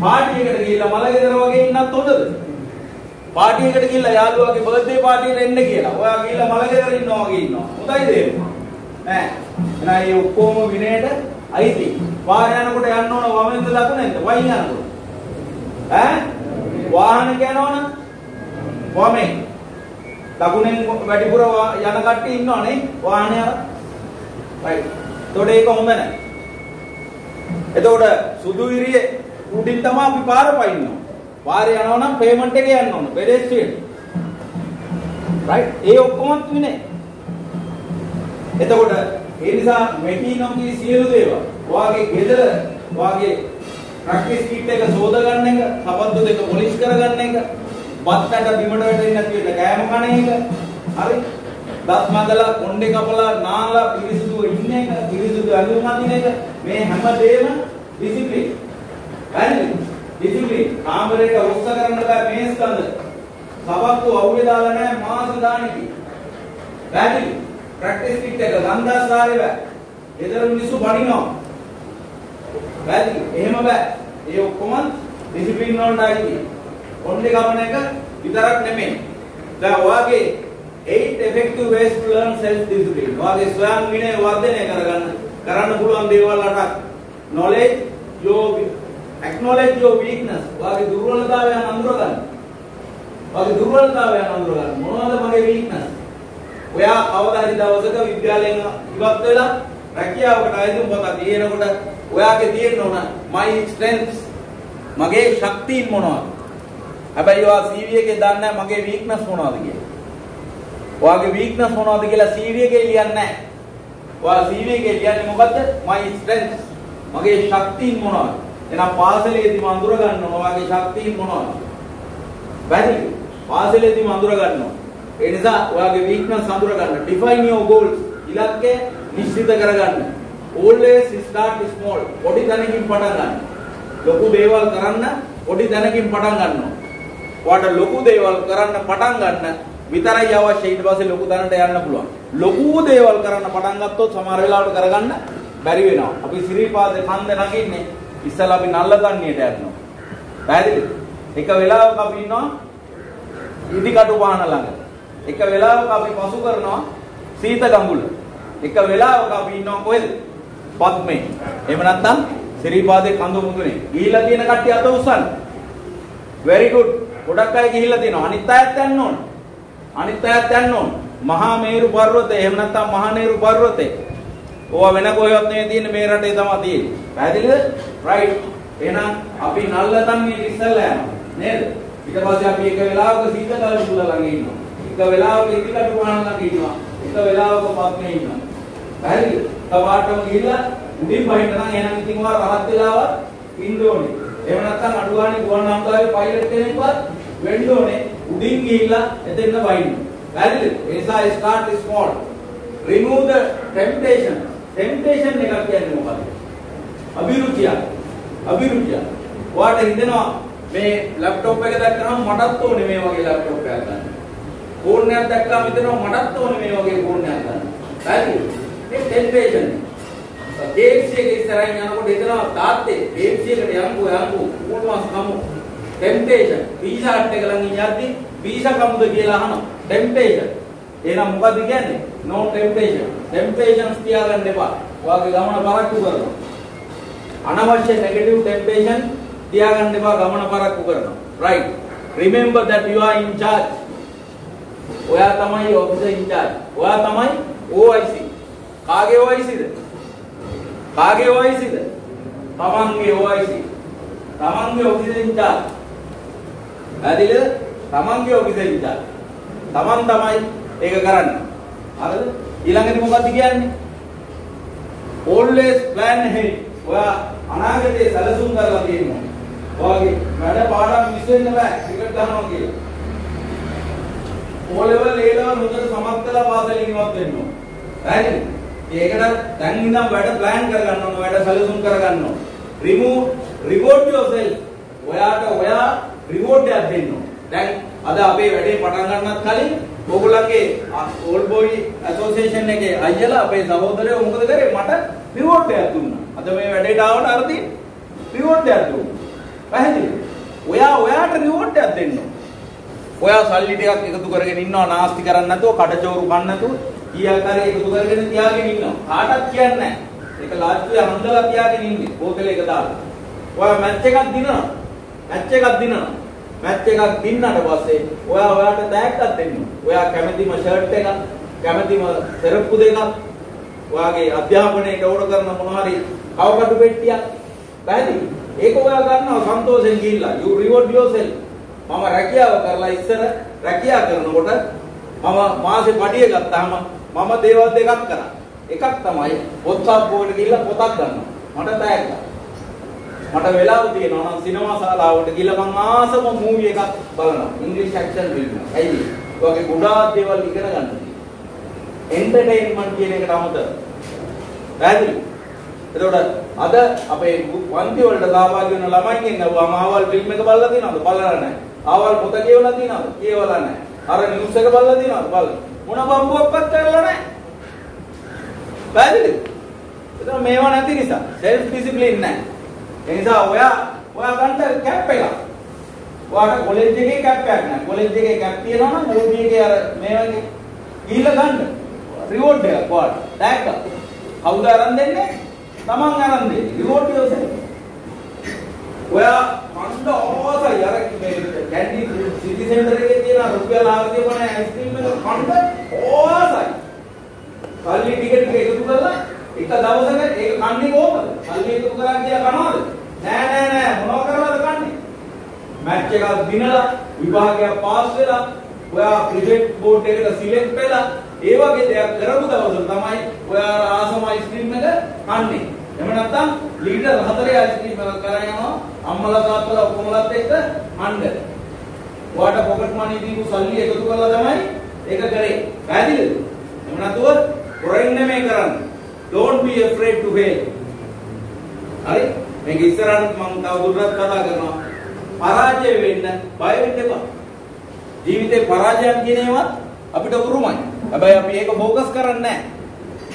පාටියකට ගිහිල්ලා මලගෙදර වගේ ඉන්නත් හොඳද? පාටියකට ගිහිල්ලා යාළුවාගේ බර්ත්ඩේ පාටියට එන්න කියලා. ඔයා ගිහිල්ලා මලගෙදර ඉන්නවා වගේ ඉන්නවා. හොඳයිද ඒක? නෑ. එහෙනම් මේ ඔක්කොම විනයට අයිති. වාහන යනකොට යන්න ඕන වමෙන්ද දකුණෙන්ද? වයින් යනකොට. ඈ? වාහනක යනවනම් වමෙන්. දකුණෙන් වැඩිපුර යන කට්ටිය ඉන්නවනේ වාහනේ අර. right. ඒතකොට ඒක හොඳ නෑ. එතකොට සුදු ඉරියේ උඩින් තමයි අපි පාර පයින්නවා. වාරේ යනවා නම් පේමන්ට් එකේ යන්න ඕන පෙඩෙස්ට්‍රියන් right ඒ ඔක්කොම විනේ. එතකොට ඒ නිසා මෙටිනම් කී සියලු දේවල් වාගේ ගෙදර වාගේ ප්‍රැක්ටිස් කිට් එක සෝද ගන්න එක, සපත්තු දෙක පොලිෂ් කර ගන්න එක, බත්තට බිමට වැටෙන්නේ නැති වෙන්න කෑම කන එක, හරි දත් මදලා කොණ්ඩේ කපලා නාලා පිරිසිදු ඉන්න එක, පිරිසිදු අඳුම් අඳින එක, මේ හැම දෙයක්ම ඩිසිප්ලින්. හරිද? ඩිසිප්ලින්. කාමරේට උස්ස කරන්න බෑ මේස් කන්ද. සබක්තු අවුලේ දාලා නැහැ මාස ගානකි. පැහැදිලි? ප්‍රැක්ටිස් කිට් එක ගන්ධාසාරේ බෑ. ගෙදර මිනිස්සු බණිනවා. පැහැදිලි? එහෙම බෑ. ඒ ඔක්කොම ඩිසිප්ලින් වලට අයිති. කොණ්ඩේ කපන එක විතරක් නෙමෙයි. දැන් ඔයගේ 8 effective ways to learn self discipline. ඔයගේ ස්වයං විනය වර්ධනය කරන්න පුළුවන් දේවල් 8ක්. knowledge, acknowledge your weakness. වාගේ දුර්වලතාවයන් අඳුර ගන්න. වාගේ දුර්වලතාවයන් අඳුර ගන්න. මොනවද මගේ weakness? ඔයා කවදා හරි දවසක විද්‍යාලයෙන් ඉවත් වෙලා රැකියාවකට ආයතන පොතක් තියෙනකොට ඔයාගේ තියෙන්න ඕන my strengths. මගේ ශක්තියින් මොනවද? හැබැයි ඔයා CV එකේ දන්නේ නැහැ මගේ weakness මොනවද කියලා. ඔයාගේ weakness මොනවද කියලා CV එකේ ලියන්නේ නැහැ. ඔයා CV එකේ ලියන්නේ මොකද්ද? my strengths. මගේ ශක්තියින් මොනවද? එහෙනම් පාසලේදී මඳුර ගන්න ඕන ඔයාගේ ශක්තියින් මොනවද? බැරිද? පාසලේදී මඳුර ගන්න ඕන. ඒ නිසා ඔයාගේ weakness හඳුර ගන්න. Define your goals. ඉලක්කය නිශ්චිත කරගන්න. Always start small. පොඩි තැනකින් පටන් ගන්න. ලොකු දේවල් කරන්න පොඩි තැනකින් පටන් ගන්නවා. ඔයාට ලොකු දේවල් කරන්න පටන් ගන්න විතරයි අවශ්‍ය. ඊට පස්සේ ලොකු තැනට යන්න පුළුවන්. ලොකු දේවල් කරන්න පටන් ගත්තොත් සමහර වෙලාවට කරගන්න බැරි වෙනවා. අපි සිරිපාදේ කන්ද නගින්නේ ඉස්සලා අපි නල්ල තන්නියට යනවා. පැහැදිලිද? එක වෙලාවක අපි ඉන්නවා ඉදි කටු පාන ළඟ. එක වෙලාවක අපි පසු කරනවා සීත ගඟුල. එක වෙලාවක අපි ඉන්නවා කොහෙද? පද්මේ. එහෙම නැත්නම් සිරිපාදේ කඳු මුදුනේ. ගිහිල්ලා තියෙන කට්ටිය අත උස්සන්න. very good. ගොඩක් අය ගිහිල්ලා තියෙනවා. අනිත් අයත් යන්න ඕන. අනිත් අයත් යන්න ඕන. මහා මේරු පර්වතය එහෙම නැත්නම් මහා නේරු පර්වතය. ඕවා වෙන කොහෙවත් නෙවෙයි තියෙන්නේ මේ රටේ තමයි තියෙන්නේ. පැහැදිලිද? right. එහෙනම් අපි නල්ල තන්නේ ඉස්සල්ලා යනවා. නේද? ඊට පස්සේ අපි එක වෙලාවක සීතකල් මුල ළඟ ඉන්නවා. එක වෙලාවක ඉදිකට වහන ළඟ ඉන්නවා. එක වෙලාවක පත්නේ ඉන්නවා. පැහැදිලිද? තවාටම ගිහිල්ලා උඩින් බහින්න නම් එහෙනම් ඉතින් ඔයා රහත් වෙලාවත් ඉන්න ඕනේ. එහෙම නැත්නම් අඩු ගානේ ගුවන් යාන්ත්‍රාවේ පයිලට් කෙනෙක්වත් වෙන්න ඕනේ. උඩින් ගිහිල්ලා එතෙන්න බහින්න. පැහැදිලිද? ඒ නිසා start small. Remove the temptation. Temptation එක කියන්නේ මොකක්ද? අභිරුචිය. අභිරුචිය. ඔයාට හිතෙනවා මේ ලැප්ටොප් එක දැක්කම මටත් ඕනේ මේ වගේ ලැප්ටොප් එකක් ගන්න. ෆෝන් එකක් දැක්කම හිතෙනවා මටත් ඕනේ මේ වගේ ෆෝන් එකක් ගන්න. පැහැදිලිද? මේ temptation. KFC එක ඉස්සරහින් යනකොට හිතනවා තාත්තේ KFC එකට යන්කෝ ෆෝන් මාස් කමු. temptation. පීසා හට් එක ළඟින් යද්දි පීසා කමුද කියලා අහනවා. temptation. එහෙනම් මොකද්ද කියන්නේ? no temptation. temptations තියාගන්න එපා. ඔයාගේ ගමන පරක්කු කරනවා. අනවශ්‍ය negative temptation තියාගන්න එපා ගමන පරක්කු කරනවා. right. remember that you are in charge. ඔයා තමයි officer in charge. ඔයා තමයි OIC. කාගේ OICද? කාගේ OICද? තමන්ගේ OIC. තමන්ගේ officer in charge. හරිද? තමන්ගේ officer in charge. තමන් තමයි ඒක කරන්නේ. හරිද? ඊළඟට මොකක්ද කියන්නේ? always plan ahead. ඔයා අනාගතේ සැලසුම් කරලා තියෙනවා. ඔයාගේ වැඩ පාඩම් මිස් වෙන්න බෑ. ක්‍රිකට් ගහනවා කියලා. O level A level හොඳට සමත් කළා පාසලෙන් ඉවත් වෙන්න ඕන. හරිද? ඒකට දැන් ඉඳන් වැඩ plan කරගන්න ඕන. වැඩ සැලසුම් කරගන්න ඕන. reward yourself. ඔයාට ඔයා reward එකක් දෙන්න ඕන. දැන් අද අපේ වැඩේ පටන් ගන්නත් කලින් ඕගොල්ලන්ගේ ඕල්ඩ් බොයි ඇසෝසියේෂන් එකේ අයියලා අපේ සහෝදරයෝ මොකද කරේ? මට රිවෝඩ් එකක් දුන්නා. අද මේ වැඩේට ආවට අර තියෙන රිවෝඩ් එකක් දුන්නා. පැහැදිලිද? ඔයාට රිවෝඩ් එකක් දෙන්න ඕන. ඔයා සල්ලි ටිකක් එකතු කරගෙන ඉන්නවා නාස්ති කරන්නේ නැතුව, කඩචෝරු කන්න නැතුව, කීයක් හරි එකතු කරගෙන තියාගෙන ඉන්නවා. කාටවත් කියන්නේ නැහැ. ඒක ලාස්ට්ුවේ හංගලා තියාගෙන ඉන්නේ. බෝතලයක දාලා. ඔයා මැච් එකක් දිනනවා. මැච් එකක් දින්නට පස්සේ ඔයාට තෑග්ගක් දෙන්න. ඔයා කැමතිම ෂර්ට් එකක්, කැමතිම සෙරප්පු දෙකක්, ඔයාගේ අධ්‍යාපනයට ඕන කරන මොනවා හරි කවකටු පෙට්ටියක්. පැහැදිලි? ඒක ඔයා ගන්නවා සන්තෝෂෙන් ගිහිල්ලා. you reward yourself. මම රැකියාව කරලා ඉස්සර රැකියාව කරනකොට මම මාසේ පඩිය ගත්තාම මම දේවල් දෙකක් කරා. එකක් තමයි පොත්සාප්පුවකට ගිහිල්ලා පොතක් ගන්නවා. මට තෑග්ගක්. මට වෙලාව තියෙනවා නම් සිනමා ශාලාවට ගිහලා මම ආසම මූවි එකක් බලනවා. ඉංග්‍රීසි ඇක්ෂන් ෆිල්ම් එකක්. ඇයි? ඒ වගේ ගොඩාක් දේවල් ඉගෙන ගන්න තියෙනවා. එන්ටර්ටේන්මන්ට් කියන එකට අමතරව. පැහැදිලි? එතකොට අද අපේ පන්ති වලට සහභාගී වෙන ළමයින්ගෙන් අහුවාම ආවල් ෆිල්ම් එක බලලා තියෙනවද? බලලා නැහැ. ආවල් පොත කියවලා තියෙනවද? කියවලා නැහැ. අර නිවුස් එක බලලා තියෙනවද? බලලා. මොන බම්බුවක්වත් කරලා නැහැ. පැහැදිලිද? එතකොට මේවා නැති නිසා සෙල්ෆ් ඩිසිප්ලින් නැහැ. ඒ නිසා ඔයා ගන්න කැප් එකක්. ඔයාට කොලෙජ් එකේ කැප් එකක් නැහැ. කොලෙජ් එකේ කැප් තියෙනවා නම් ඕබී එකේ අර මේ වගේ ගිහිල්ලා ගන්න. රිවෝඩ් එකක් ඔයාට. ටැග් එක. කවුද අරන් දෙන්නේ? තමන් අරන් දෙන්නේ. Reward yourself. ඔයා මණ්ඩ ඕසයි අර මේ කැන්ඩි සිටි සෙන්ටර් එකේ තියෙන රුපියල් 400 පණ අයිස්ක්‍රීම් එක මණ්ඩ ඕසයි. කල්ලි ටික එකතු කරලා එක දවසක ඒක කන්නේ කොහොමද? කල්ලි එකතු කරා කියලා කනවද? නෑ මොනව කරලාද කන්නේ? මැච් එකක් දිනලා විභාගයක් පාස් වෙලා ඔයා ක්‍රිකට් බෝඩ් එකට සිලෙක්ට් වෙලා ඒ වගේ දෙයක් කරපු දවසට තමයි ඔයා ආසම අයිස්ක්‍රීම් එක කන්නේ. එහෙම නැත්නම් ලීටර් 4 අයිස්ක්‍රීම් එකක් කරගෙන යනවා අම්මලා තාත්තලා ඔක්කොමලත් එක්ක මණ්ඩ. ඔයාට පොකට් මනි දීපු සල්ලි එකතු කරලා තමයි ඒක කරේ. පැහැදිලිද? එහෙම නැතුව හොරෙන් නෙමෙයි කරන්නේ. Don't be afraid to fail. හරි? මේක ඉස්සරහට මම තව දුරටත් කතා කරනවා. පරාජය වෙන්න බය වෙන්න එපා. ජීවිතේ පරාජයන් කියන ඒවා අපිට උරුමයි. හැබැයි අපි ඒක ફોකස් කරන්නේ නැහැ.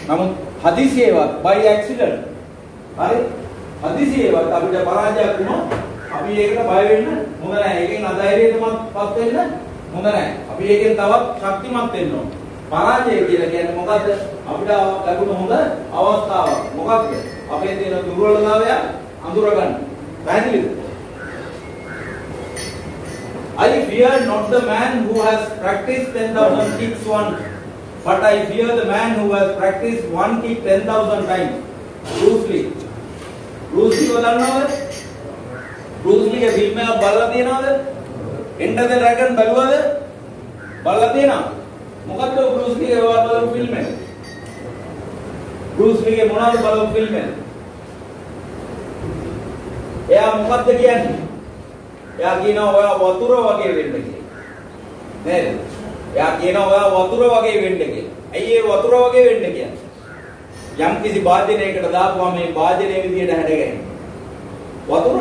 නමුත් හදිසියෙවත් by accident. හරි? හදිසියෙවත් අපිට පරාජයක් වුණොත් අපි ඒකට බය වෙන්න හොඳ නැහැ. ඒකෙන් අධෛර්යයටමත්පත් වෙන්න හොඳ නැහැ. අපි ඒකෙන් තවත් ශක්තිමත් වෙන්න ඕන. පරාජය කියලා කියන්නේ මොකද්ද? අපිට ලැබුණ හොඳ අවස්ථාවක්. මොකක්ද? අපේ තියෙන දුර්වලතාවය අඳුරගන්න. පැහැදිලිද? I fear not the man who has practiced 10,000 kicks once, but I fear the man who has practiced one kick 10,000 times. Bruce Lee. Bruce Lee බලනවද? Bruce Lee ගේ ෆිල්ම් එක බලලා තියෙනවද? Enter the Dragon බලුවද? බලලා තියෙනවද? මොකක්ද Bruce Lee ගේ බලපු film එක? Bruce Lee ගේ මොනවද බලපු ෆිල්ම් එක? එයා මොකක්ද කියන්නේ? එයා කියනවා ඔයා වතුර වගේ වෙන්න කියලා. නේද? එයා කියනවා ඔයා වතුර වගේ වෙන්න කියලා. ඇයි ඒ වතුර වගේ වෙන්න කියන්නේ? යම් කිසි වාදනයකට දාපුවා මේ වාදනයේ විදියට හැඩගැහෙන. වතුර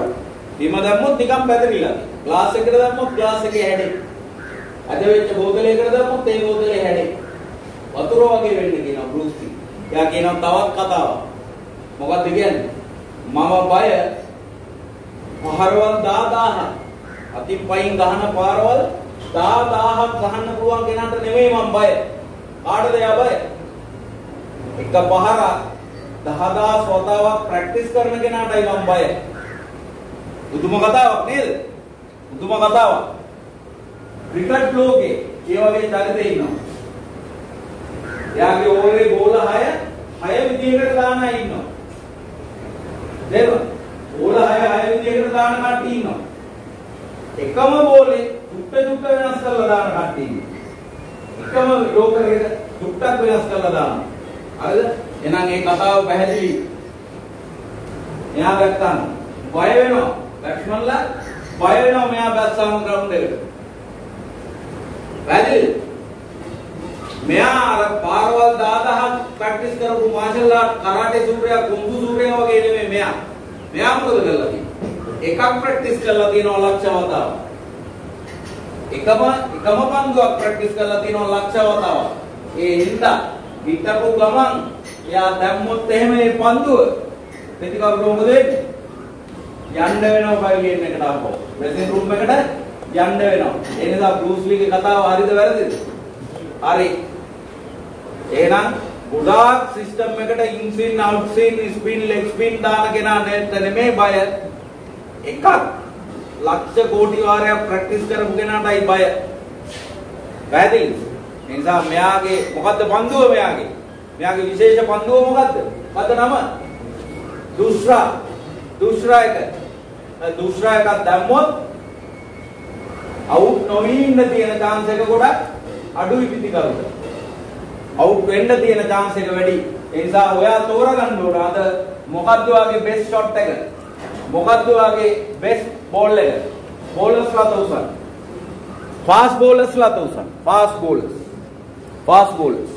බිම දැම්මොත් නිකන් පැතිරිලා. ග්ලාස් එකකට දැම්මොත් ග්ලාස් එකේ හැඩේ. අද වෙච්ච බෝතලයකට දැම්මොත් ඒ බෝතලේ හැඩේ. වතුර වගේ වෙන්න කියනවා බෲස් ලී. එයා කියනවා තවත් කතාවක්. මොකක්ද කියන්නේ? මම බය පහරවල් 10000ක් අතින් පයින් ගහන පාරවල් 10000ක් ගහන්න පුළුවන් කෙනාට නෙමෙයි මම බය. කාටද එයා බය? එක පහරක් 10000 වතාවක් ප්‍රැක්ටිස් කරන කෙනාටයි මම බය. බුදුම කතාවක් නේද? බුදුම කතාවක්. ක්‍රිකට් ලෝකේ ඒ වගේ චරිතෙ ඉන්නවා. එයාගේ ඕවරේ බෝල 6 විදිහකට දාන අය ඉන්නවා. නේද? බෝල 6 විදිහකට දාන කට්ටිය ඉන්නවා. එකම බෝලේ චුට්ට වෙනස් කරලා දාන කට්ටිය ඉන්නවා. එකම ලෝකරයකට චුට්ටක් වෙනස් කරලා දානවා. හරිද? එහෙනම් මේ කතාව පැහැදිලි. එයා ගත්තාම බය වෙනවා. බැට්ස්මන්ලා බය වෙනවා මෙයා බැස්සාම ග්‍රවුන්ඩ් එකට. පැහැදිලිද? මෙයා අර පාරවල් 10000ක් ප්‍රැක්ටිස් කරපු මාෂල් ආර්ට් කරාටේ සූර්යයා කුම්බු සූර්යයා වගේ නෙමෙයි මෙයා. මෙයා මොකද කරලා තියෙන්නේ? එකක් ප්‍රැක්ටිස් කරලා තියෙනවා ලක්ෂ වතාවක්. එකම පන්දුවක් ප්‍රැක්ටිස් කරලා තියෙනවා ලක්ෂ වතාවක්. ඒ හින්දා හිටපු ගමන් එයා දැම්මොත් එහෙම මේ පන්දුව ප්‍රතිකරු මොකද වෙන්නේ? යන්න වෙනවා පයිලියන් එකට ආපහු. ඩ්‍රෙසින් රූම් එකට යන්න වෙනවා. ඒ නිසා බෲස් ලීගේ කතාව හරිද වැරදිද? හරි. එහෙනම් ගොඩාක් සිස්ටම් එකට ඉන් ස්වින් අවුට් ස්වින් ස්පින් ලෙග් ස්පින් දාන කෙනා නෙමෙයි බය. එකක් ලක්ෂ කෝටි වාරයක් ප්‍රැක්ටිස් කරපු කෙනාටයි බය. පැහැදිලිද? ඒ නිසා මෙයාගේ මොකද්ද පන්දුව මෙයාගේ? මෙයාගේ විශේෂ පන්දුව මොකද්ද? මොකද්ද නම? දුෂ්රා එක. දුෂ්රා එකක් දැම්මොත් අවුට් නොවි ඉන්න තියෙන chance එක ගොඩක් අඩුයි පිටිකරුට. අවුට් වෙන්න තියෙන chance එක වැඩි. ඒ නිසා ඔයා තෝරගන්න ඕන අද මොකද්ද ඔයාගේ best shot එක? මොකද්ද ඔයාගේ best ball එක? bowlersලා තෝසන්. fast bowlersලා තෝසන්. fast bowlers.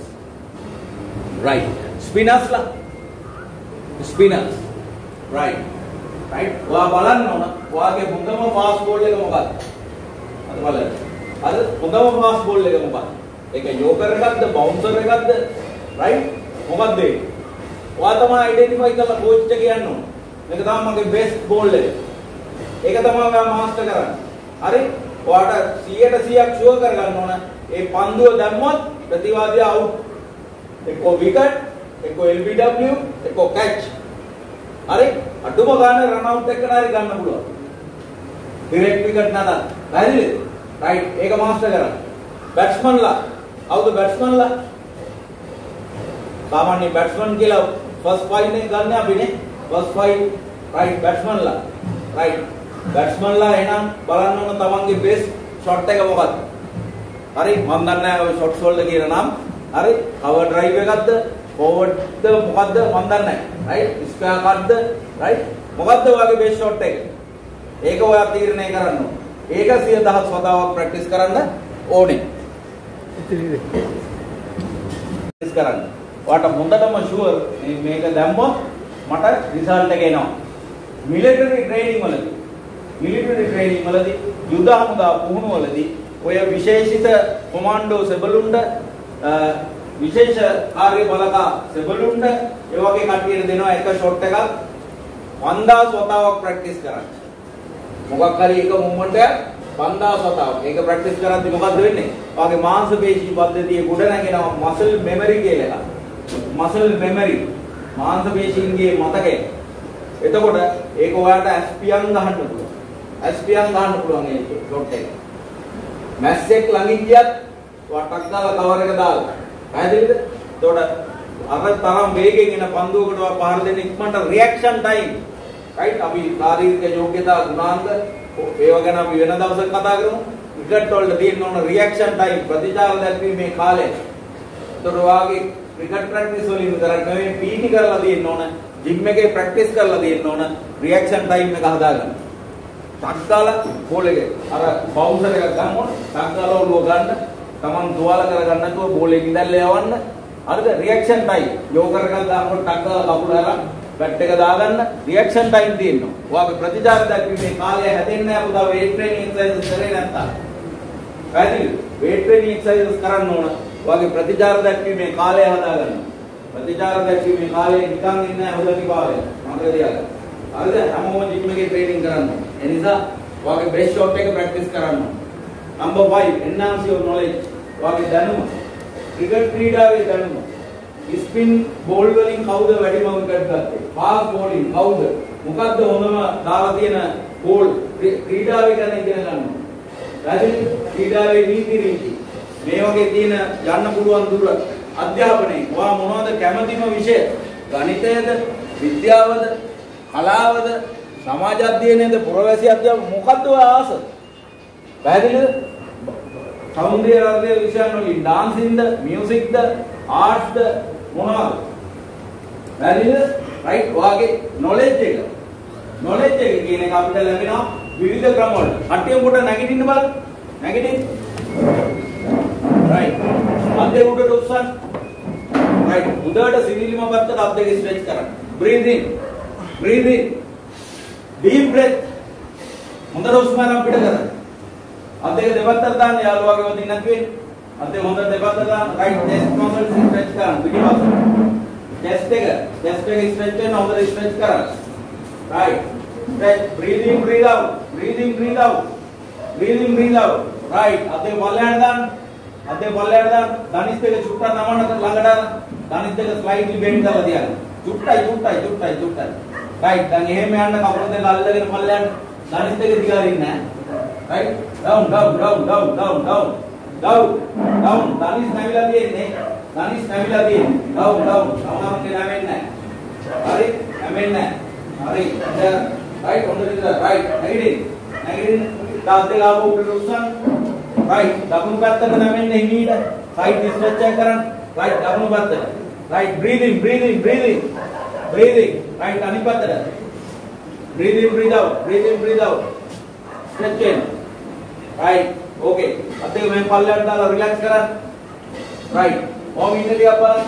Right. Spinners. Right. ඔයා බලන්න ඕන ඔයාගේ හොඳම fast ball එක මොකක්ද? අද බලන්න. අද හොඳම fast ball එක මොකක්ද? ඒක යෝකර් එකක්ද බවුන්සර් එකක්ද? right? මොකක්ද ඒක? ඔයා තමයි අයිඩෙන්ටිෆයි කරලා කෝච්ට කියන්න ඕන. මේක තමයි මගේ බෙස්ට් බෝල් එක. ඒක තමයි ඔයා මාස්ටර් කරන්නේ. හරි? ඔයාට 100% ෂුවර් කරගන්න ඕන. ඒ පන්දුව දැම්මොත් ප්‍රතිවාදියා අවුට්. එක්කෝ විකට්, එක්කෝ LBW, එක්කෝ කැච්. හරි? අඩුම ගානේ රන් අවුට් එකකට හරි ගන්න පුළුවන්. direct wicket නේද? පැහැදිලිද? right ඒක මාස්ටර් කරන්න. batsmanලා අවුද batsmanලා සාමාන්‍ය batsman කියලා first 5 නේ ගන්න අපිනේ first 5 right batsmanලා right batsmanලා එහෙනම් බලන්න ඕන තමන්ගේ best shot එක මොකක්ද? හරි මම දන්නේ ඔය shots වල කියන නම් හරි cover drive එකක්ද forward ද මොකක්ද මම දන්නේ නැහැ right square කක්ද right මොකක්ද ඔයගේ best shot එක? ඒක ඔයා තීරණය කරන්න ඕන. ඒක 100,000 වතාවක් ප්‍රැක්ටිස් කරන්න ඕනේ. ප්‍රැක්ටිස් කරන්න. ඔයාට හොඳටම ෂුවර් මේක දැම්මොත් මට රිසල්ට් එක එනවා. මිලිටරි ට්‍රේනින් වලදී යුද හමුදා පුහුණු වලදී ඔය විශේෂිත කොමාන්ඩෝ සෙබළුන්ට විශේෂ කාර්ය බලකා සෙබළුන්ට ඒ වගේ කට්ටියට දෙනවා එක ෂොට් එකක් 5000 වතාවක් ප්‍රැක්ටිස් කරන්න. මොකක් හරි එක මොමන්ට් එකක් 5000 වතාවක්. ඒක ප්‍රැක්ටිස් කරද්දි මොකද්ද වෙන්නේ? ඔයාගේ මාංශ පේශී පද්ධතියේ ගොඩ නැගෙනවා මසල් මෙමරි කියලා එකක්. මසල් මෙමරි මාංශ පේශීන්ගේ මතකය. එතකොට ඒක ඔයාලට ඇස්පියන් ගහන්න පුළුවන්. ඇස්පියන් ගහන්න පුළුවන් ඒ ෂොට් එක. මැස්සෙක් ළඟින් ගියත් වටක් දාලා කවර් එක දාලා. පැහැදිලිද? එතකොට අර තරම් වේගෙන් එන පන්දුවකට පහර දෙන්න ඉක්මනට රියැක්ෂන් ටයිම් right අපි ශාරීරික යෝග්‍යතා ගුණාංග ඒවා ගැන අපි වෙන දවසක කතා කරමු. ක්‍රිකට් වලට තියෙන ඕන රියැක්ෂන් ටයිම් ප්‍රතිචාර දැක්වීමේ කාලය. ඒතර වාගේ ක්‍රිකට් ප්‍රැක්ටිස් වලින් විතරක් නෙවෙයි පීටි කරලා තියෙන්න ඕන. ජිම් එකේ ප්‍රැක්ටිස් කරලා තියෙන්න ඕන රියැක්ෂන් ටයිම් එක හදාගන්න. ටක්කාලා බෝල් එකේ අර බවුන්සර් එකක් ගන්නකොට ටක්කාලා ඔළුව ගන්න තමන් තුවාල කරගන්න නැතුව බෝල් එකකින් දැල්ලා යවන්න. හරිද? රියැක්ෂන් ටයිම් යෝගර් එකක් දානකොට ටක්කාලා කකුල අරන් බැට් එක දාගන්න රියැක්ෂන් ටයිම් තියෙනවා. ඔයාගේ ප්‍රතිචාර දැක්වීමේ කාලය හැදෙන්නේ නැහැ පුතා වේට් ට්‍රේනින් එක්සර්සයිස් කරේ නැත්තම්. පැහැදිලිද? වේට් ට්‍රේනින් එක්සර්සයිස් කරන්න ඕන. ඔයාගේ ප්‍රතිචාර දැක්වීමේ කාලය හදාගන්න. ප්‍රතිචාර දැක්වීමේ කාලය නිකන් ඉන්නේ නැහැ හොදටි පාවෙ. මතක තියාගන්න. හරිද? හැමෝම ජිම් එකේ ට්‍රේනින් කරන්න ඕන. ඒ නිසා ඔයාගේ බෙස්ට් ෂොට් එක ප්‍රැක්ටිස් කරන්න ඕන. Number 5 enhance your knowledge. ඔයාගේ දැනුම. ක්‍රිකට් ක්‍රීඩාවේ දැනුම. ස්පින් බෝල් වලින් කවුද වැඩිම විකට් ගත්තේ? ෆාස්ට් බෝලින් කවුද? මොකද්ද හොඳම දාලා තියෙන බෝල්? ක්‍රීඩාවේ ගැන ඉගෙන ගන්න ඕන. රාජනීති ක්‍රීඩාවේ නීති රීති. මේ වගේ තියෙන යන්න පුළුවන් දුර අධ්‍යාපනයේ ඔයා මොනවද කැමතිම විෂය? ගණිතයද? විද්‍යාවද? කලාවද? සමාජ අධ්‍යයනයද? පුරවැසි අධ්‍යාපන මොකද්ද ඔයා ආස? පැහැදිලිද? සෞන්දර්ය වර්ධක විෂයන් වලින් ඩාන්සින්ද? මියුසික්ද? ආර්ට්ස්ද මොනවද? පැහැදිලිද? රයිට් ඔයාගේ නොලෙජ් එක. නොලෙජ් එක කියන එක අපිට ලැබෙනවා විවිධ ක්‍රම වල. කට්ටිය උඩ නැගිටින්න බලන්න. නැගිටින්න. රයිට්. අත් දෙක උඩට උස්සන්න. රයිට්. උඩට සිනිලිම පැත්තට අත් දෙක ස්ට්‍රෙච් කරන්න. Breathe in. Breathe in. Deep breath. හොඳට හුස්ම අරන් පිට කරන්න. අත් දෙක දෙපැත්තට දාන්න යාළුවාගේ වදින්න නැතුවේ. අත් දෙක හොඳට දෙපැත්තට දාන්න. රයිට්. chest muscle stretch කරන්න. පිටිපස්ස. chest එක stretch වෙන හොඳට stretch කරන්න. right stretch. breathe in breathe out. breathe in breathe out. breathe in breathe out. right. අත් දෙක පල්ලෙහාට දාන්න. අත් දෙක පල්ලෙහාට දාන්න. ධනිස් දෙක චුට්ටක් නමන්න ළඟට දාන්න. ධනිස් දෙක slightly bend කරලා තියන්න. චුට්ටයි. right. දැන් එහෙම යන්න කකුල දෙක අල්ලගෙන පල්ලෙහාට. ධනිස් දෙක දිගාරින්න නෑ. right. down. ධනිස් නැවිලා තියෙන්නේ. down. සමානකේ නැවෙන්නේ නැහැ. හරි? නැවෙන්නේ නැහැ. හරි. right. හොඳට right. නැගිටින්න. තාත් දෙක ආපහු උඩට උස්සන්න. right. දකුණු පැත්තට නැවෙන්නේ හිමීට. side stretch එක කරන්න. right. දකුණු පැත්තට. right. breathe in. right. අනිත් පැත්තට. breathe in breathe out. stretch in. right. okay. අත් දෙක මේ පල්ලෙහාට දාලා relax කරන්න. right. ඕම ඉන්න දිහා බලන්න.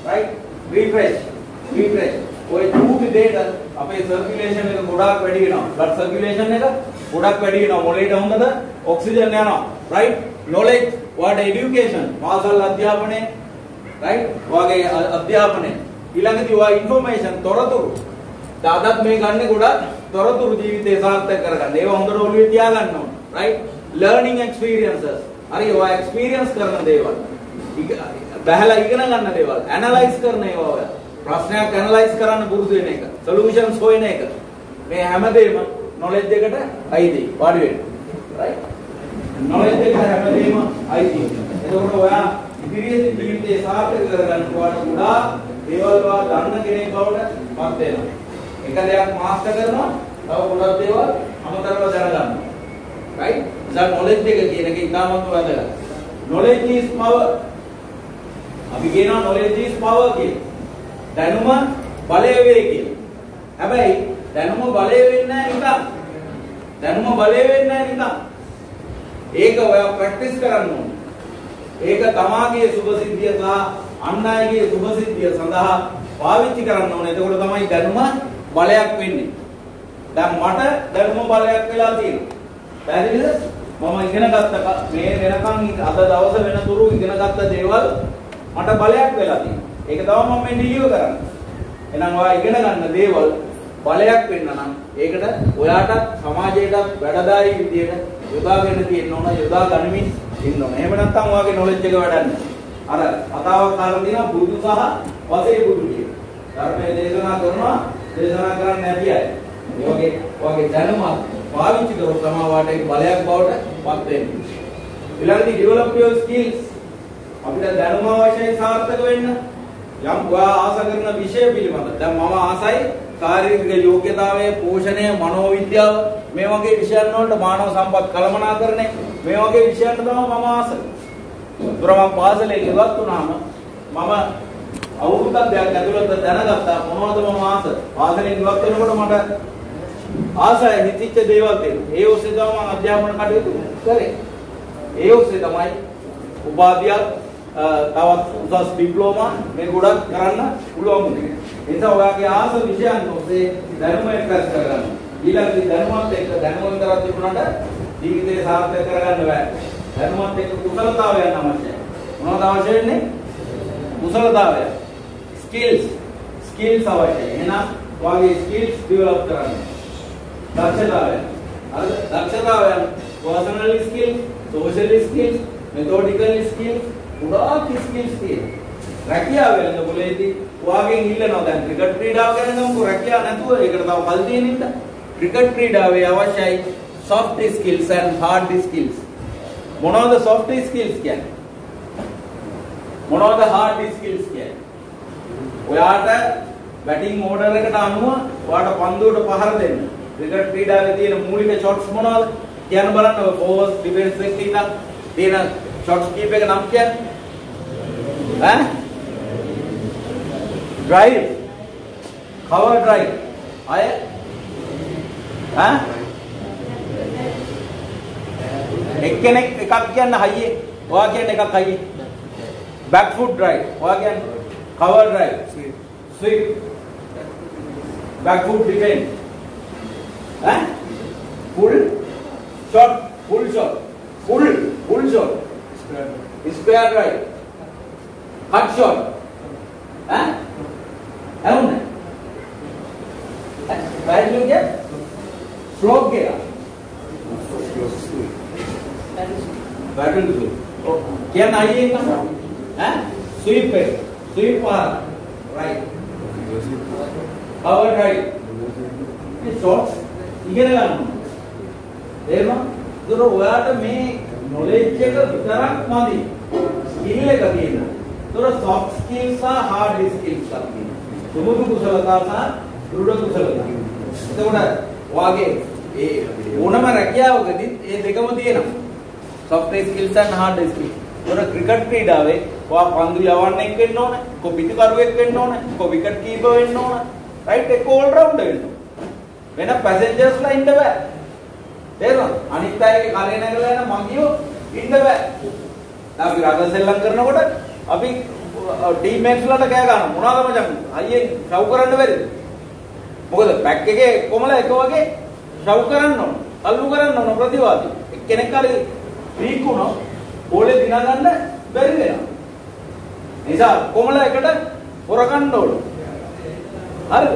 right. refresh. ඔය චූටි දෙයට අපේ සර්කියුලේෂන් එක ගොඩාක් වැඩි වෙනවා. බ්ලඩ් සර්කියුලේෂන් එක ගොඩාක් වැඩි වෙනවා. මොළයට හොඳද? ඔක්සිජන් යනවා. right. knowledge what education පාසල් අධ්‍යාපනයේ right. ඔයගේ අධ්‍යාපනයේ ඊළඟදී ඔය ইনফර්මේෂන් තොරතුරු. දාදත් මේ ගන්න ගොඩක් තොරතුරු ජීවිතේ සාර්ථක කරගන්න. ඒව හොඳට ඔළුවේ තියාගන්න ඕන. right. learning experiences. හරි ඔය එක්ස්පීරියන්ස් කරන දේවල්. බහලා ඉගෙන ගන්න දේවල්. ඇනලයිස් කරන ඒවා ඔය. ප්‍රශ්නයක් ඇනලයිස් කරන්න පුරුදු වෙන එක. සොලියුෂන්ස් හොයන එක. මේ හැමදේම knowledge එකට අයිති. වාඩි වෙන්න. right? knowledge එක හැමදේම අයිති. එතකොට ඔයා ඉදිරියේ ජීවිතේ සාර්ථක කරගන්න කොට ගොඩාක් දේවල් වා දන්න කෙනෙක් බවට පත් වෙනවා. එක දෙයක් මාස්ටර් කරනවා, තව ගොඩක් දේවල් අමතරව දැනගන්නවා. right? that knowledge එක කියන එක ඉතාමත් වැදගත්. knowledge is power. අපි කියනවා knowledge is power කියලා. දැනුම බලය වේ කියලා. හැබැයි දැනුම බලය වෙන්නේ නැහැ නිකන්. දැනුම බලය වෙන්නේ නැහැ නිකන්. ඒක ඔයා ප්‍රැක්ටිස් කරන්න ඕනේ. ඒක තමාගේ සුභසිද්ධිය සහ අන් අයගේ සුභසිද්ධිය සඳහා පාවිච්චි කරන්න ඕනේ. එතකොට තමයි දැනුම බලයක් වෙන්නේ. දැන් මට දැනුම බලයක් වෙලා තියෙනවා. පැහැදිලිද? මම ඉගෙන ගත්ත මේ වෙනකන් අද දවස වෙනතුරු ඉගෙන ගත්ත දේවල් මට බලයක් වෙලා තියෙනවා. ඒක තමයි මම මේ නිලියව කරන්නේ. එහෙනම් ඔයා ඉගෙන ගන්න දේවල් බලයක් වෙන්න නම් ඒකට ඔයාට සමාජයටත් වැඩදායි විදියට යොදාගෙන තියෙන්න ඕන, යොදා ගනිමින් ඉන්න ඕන. එහෙම නැත්නම් ඔයාගේ knowledge එක වැඩන්නේ. අර කතාවක් කාලා තියෙනවා බුදු සහ වසේ බුදු කියන. ධර්මයේ දේශනා කරනවා, දේශනා කරන්නේ නැති අය. ඒ වගේ දැනුම පාවිච්චි කරොත් තමයි වාට ඒක බලයක් බවට පත් වෙන්නේ. ඊළඟට develop your skills. අපිට දැනුම අවශ්‍යයි සාර්ථක වෙන්න. යම් ඔයා ආස කරන විෂය පිළිබඳ. දැන් මම ආසයි ශාරීරික යෝග්‍යතාවය, පෝෂණය, මනෝවිද්‍යාව මේ වගේ විෂයන් වලට මානව සම්පත් කළමනාකරණය මේ වගේ විෂයන් තමයි මම ආසයි. දුරම පාසලේ ඉවත් වුණාම මම අවුරුද්දක් දෙකක් ඇතුළත දැනගත්තා මොනවද මම ආස. පාසලෙන් ඉවත් වෙනකොට මට ආසයි හිතිච්ච දේවල් තියෙනවා. ඒ ඔස්සේ තමයි මම අධ්‍යාපන කටයුතු කරේ. ඒ ඔස්සේ තමයි උපාධියක් තවත් උසස් ඩිප්ලෝමා මේ ගොඩක් කරන්න පුළුවන් වුණේ. ඒ නිසා ඔයාගේ ආස විෂයන් ඔස්සේ දැනුම එක්රැස් කරගන්න. ඊළඟට දැනුමත් එක්ක දැනුම විතරක් තිබුණාට ජීවිතේ සාර්ථක කරගන්න බෑ. දැනුමත් එක්ක කුසලතාවයන් අවශ්‍යයි. මොනවද අවශ්‍ය වෙන්නේ? කුසලතාවය. ස්කිල්ස් අවශ්‍යයි. එහෙනම් ඔයාගේ ස්කිල්ස් ඩෙවලොප් කරන්න. දක්ෂතාවය. අර දක්ෂතාවයන් personal skills, social skills, methodical skills, උඩාක් ස්කිල්ස් තියෙනවා. රැකියාව වෙනද පොලේදී ඔයාගෙන් ඉල්ලනවා දැන් ක්‍රිකට් ක්‍රීඩාව ගැන ගමුකෝ. රැකියාව නැතුව ඒකට තව කල් තියෙන නිසා ක්‍රිකට් ක්‍රීඩාවේ අවශ්‍යයි soft skills and hard skills. මොනවද soft skills කියන්නේ? මොනවද hard skills කියන්නේ? ඔයාට බැටිං ඕඩර් එකට අනුව ඔයාට පන්දුවට පහර දෙන්න. ක්‍රිකට් ක්‍රීඩාවේ තියෙන මූලික shots මොනවද? කියන්න බලන්න ඔය forward defense එකේ තියෙන shots කීප එක නම් කියන්නේ ඈ drive cover drive අය ඈ එක්කෙනෙක් එකක් කියන්න හයියේ ඔයා කියන්නේ එකක් හයියේ back foot drive ඔයා කියන්නේ cover drive sweep back foot defense ඈ full shot full shot square drive cut shot එවුනේ වැල්යු කිය ස්ලෝප් ගියා වැටුල් කියන අයියෙන් ස්වීප් right power right මේ shots ඉගෙන ගන්න එහෙම දුර ඔයාට මේ knowledge එක විතරක් මදි skill එක තියෙනවා. දුර soft skills සහ hard skills තියෙනවා. සුමුදු කුසලතා සහ දෘඪ කුසලතා. එතකොට වාගේ ඒ ඕනම රැකියාවකදී මේ දෙකම තියෙනවා. soft skills and hard skills. දුර ක්‍රිකට් ක්‍රීඩාවේ ඔයා පන්දු යවන්නෙක් වෙන්න ඕනේ, කො පිටිකරුවෙක් වෙන්න ඕනේ, කො විකට් කීපර් වෙන්න ඕනේ. right එක all round වෙන්න ඕනේ. වෙන passengers ලා ඉන්න බෑ. තේරුණාද? අනිත් අයගේ කරේ නැගලා යන මගියෝ ඉන්න බෑ. දැන් අපි රග සෙල්ලම් කරනකොට අපි ටීම් මේට්ස් වලට කෑ ගන්නවා. මොනවාද මචං? අයියෙන් ෂව් කරන්න බැරිද? මොකද පැක් එකේ කොමලා එක වගේ ෂව් කරන්න ඕන. අල්ලු කරන්න ඕන ප්‍රතිවාදී. එක්කෙනෙක් හරි වීක් වුණා බෝලේ දිනා ගන්න බැරි වෙනවා. නිසා කොමලා එකට හොර ගන්න ඕන. හරිද?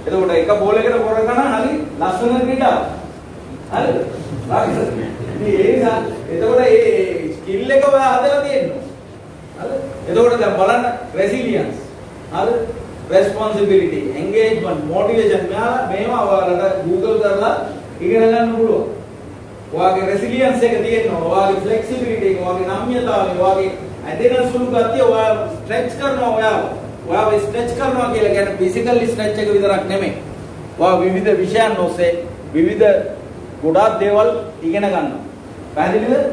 එතකොට එක බෝලයකට හොර ගන්න හරි ලස්සන ක්‍රීඩාවක්. හරිද? එතකොට ඒ ස්කිල් එක ඔයා හදලා තියෙනවා. හරිද? එතකොට දැන් බලන්න රෙසිලියන්ස්. හරිද? responsibility, engagement, motivation මේවා ඔයාලට Google කරලා ඉගෙන ගන්න පුළුවන්. ඔයාගේ රෙසිලියන්ස් එක තියෙනවා. ඔයාගේ ෆ්ලෙක්සිබිලිටි එක, ඔයාගේ නම්‍යතාවය, ඔයාගේ ඇදෙන සුළු ගතිය ඔයා ස්ට්‍රෙච් කරනවා ඔයාව ස්ට්‍රෙච් කරනවා කියලා කියන්නේ ෆිසිකල් ස්ට්‍රෙච් එක විතරක් නෙමෙයි. ඔයා විවිධ විෂයන් ඔස්සේ විවිධ ගොඩාක් දේවල් ඉගෙන ගන්නවා. පැහැදිලිද?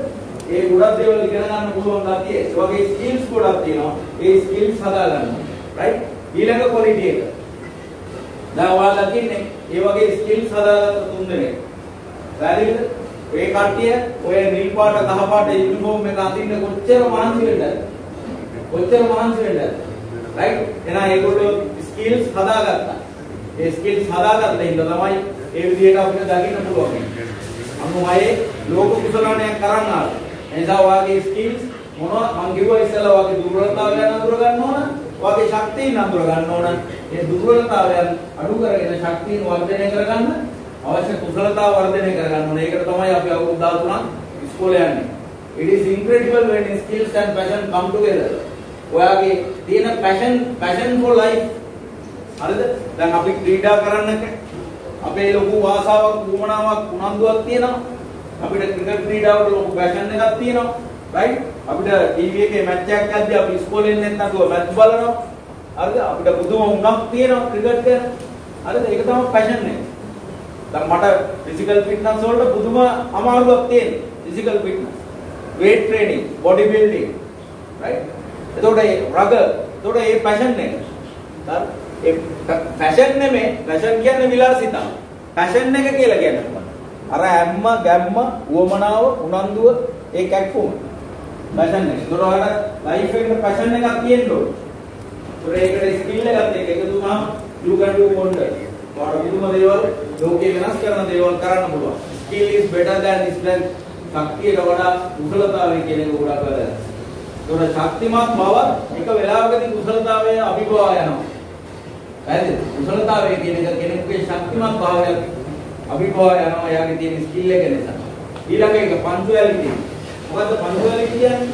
ඒ ගොඩක් දේවල් ඉගෙන ගන්න පුළුවන් ගතිය. ඒ වගේ ස්කිල්ස් ගොඩක් තියෙනවා. ඒ ස්කිල්ස් හදා ගන්නවා. රයිට්? ඊළඟ ක්වොලිටි එක. දැන් ඔයාලා දකින්නේ ඒ වගේ ස්කිල්ස් හදාගත්ත තුන් දෙනෙක්. පැහැදිලිද? ඔය කට්ටිය ඔය නිල් පාට කහ පාට යුනිෆෝම් එක අඳින්න කොච්චර මහන්සි වෙන්නද? කොච්චර මහන්සි වෙන්නද? රයිට්? එහෙනම් ඒගොල්ලෝ ස්කිල්ස් හදාගත්තා. ඒ ස්කිල්ස් හදාගත්ත හින්දා තමයි ඒ විදිහට අපිට දකින්න පුළුවන්. අනුමයේ ලෝක කුසලණයක් කරන් ආවා. එනිසා වාගේ ස්කිල්ස් මොනවා මං කිව්වා ඉස්සෙල්ලා වාගේ දුර්වලතාවයන් අඳුර ගන්න ඕන. වාගේ ශක්තියන් අඳුර ගන්න ඕන. ඒ දුර්වලතාවයන් අඩු කරගෙන ශක්තියන් වර්ධනය කරගන්න අවශ්‍ය කුසලතාව වර්ධනය කරගන්න ඕනේ. ඒකට තමයි අපි අවුරුදු 13ක් ඉස්කෝලේ යන්නේ. It is incredible when skills and passion come together. ඔයාගේ තියෙන passion for life. හරිද? දැන් අපි ක්‍රීඩා කරන්නක අපේ ලොකු ආසාවක්, උවමනාවක්, උනන්දුවක් තියෙනවා. අපිට ක්‍රිකට් ක්‍රීඩාවට ලොකු passion එකක් තියෙනවා. right? අපිට ටීවී එකේ මැච් එකක් ඇද්දී අපි ඉස්කෝලේ ඉන්නේ නැත්නම් මැච් බලනවා. හරිද? අපිට පුදුම උනක් තියෙනවා ක්‍රිකට් ගැන. හරිද? ඒක තමයි passion එක. දැන් මට ෆිසිකල් ෆිට්නස් වලට පුදුම අමාරුවක් තියෙනවා. Physical fitness, weight training, body building, right? එතකොට ඒ රග, එතකොට ඒ passion එක. හරි? ඒ fashion නෙමෙයි, fashion කියන්නේ විලාසිතා. passion එක කියලා කියන්නේ අර හැම්ම, ගැම්ම, උවමනාව, උනන්දුව, ඒ කැක්කුම. passion එක. එතකොට ඔයාලා life එකට passion එකක් තියෙන්න ඕනේ. ඒකට skill එකත් එක්ක එකතු වුණාම you can do wonders. ඔයාලා පුදුම දේවල් ලෝකේ වෙනස් කරන දේවල් කරන්න පුළුවන්. Skill is better than strength. ශක්තියට වඩා කුසලතාවය කියන එක ගොඩක් වැදගත්. ඒතකොට ශක්තිමත් බව එක වෙලාවකදී කුසලතාවය අභිභවා යනවා. හරිද? කුසලතාවය කියන එක කෙනෙකුගේ ශක්තිමත් භාවයක් අභිභවා යනවා. එයාගේ තියෙන ස්කිල් එක නිසා. ඊළඟ එක පන්චුවැලිටි. මොකද්ද පන්චුවැලිටි කියන්නේ?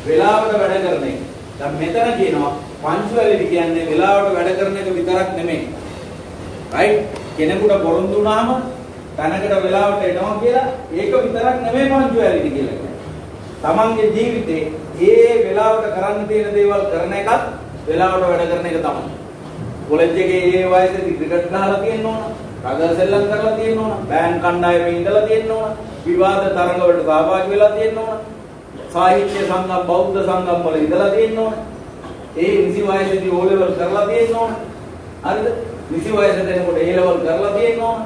වෙලාවට වැඩ කරන එක. දැන් මෙතන කියනවා පන්චුවැලිටි කියන්නේ වෙලාවට වැඩ කරන එක විතරක් නෙමෙයි. right? කෙනෙකුට පොරොන්දු වුණාම තැනකට වෙලාවට එනවා කියලා ඒක විතරක් නෙමෙයි පන්චුවැලිටි කියලා කියන්නේ. තමන්ගේ ජීවිතේ ඒ වෙලාවට කරන්න තියෙන දේවල් කරන එකත් වෙලාවට වැඩ කරන එක තමයි. කොලෙජ් එකේ ඒ වයසේදී ක්‍රිකට් ගහලා තියෙන්න ඕන, රගර් සෙල්ලම් කරලා තියෙන්න ඕන, බෑන්ඩ් කණ්ඩායමේ ඉඳලා තියෙන්න ඕන, විවාද තරඟ වලට සහභාගී වෙලා තියෙන්න ඕන, සාහිත්‍ය සංගම්, බෞද්ධ සංගම් වල ඉඳලා තියෙන්න ඕන. ඒ නිසි වයසේදී O level කරලා තියෙන්න ඕන. හරිද? නිසි වයසට එනකොට A level කරලා තියෙන්න ඕන.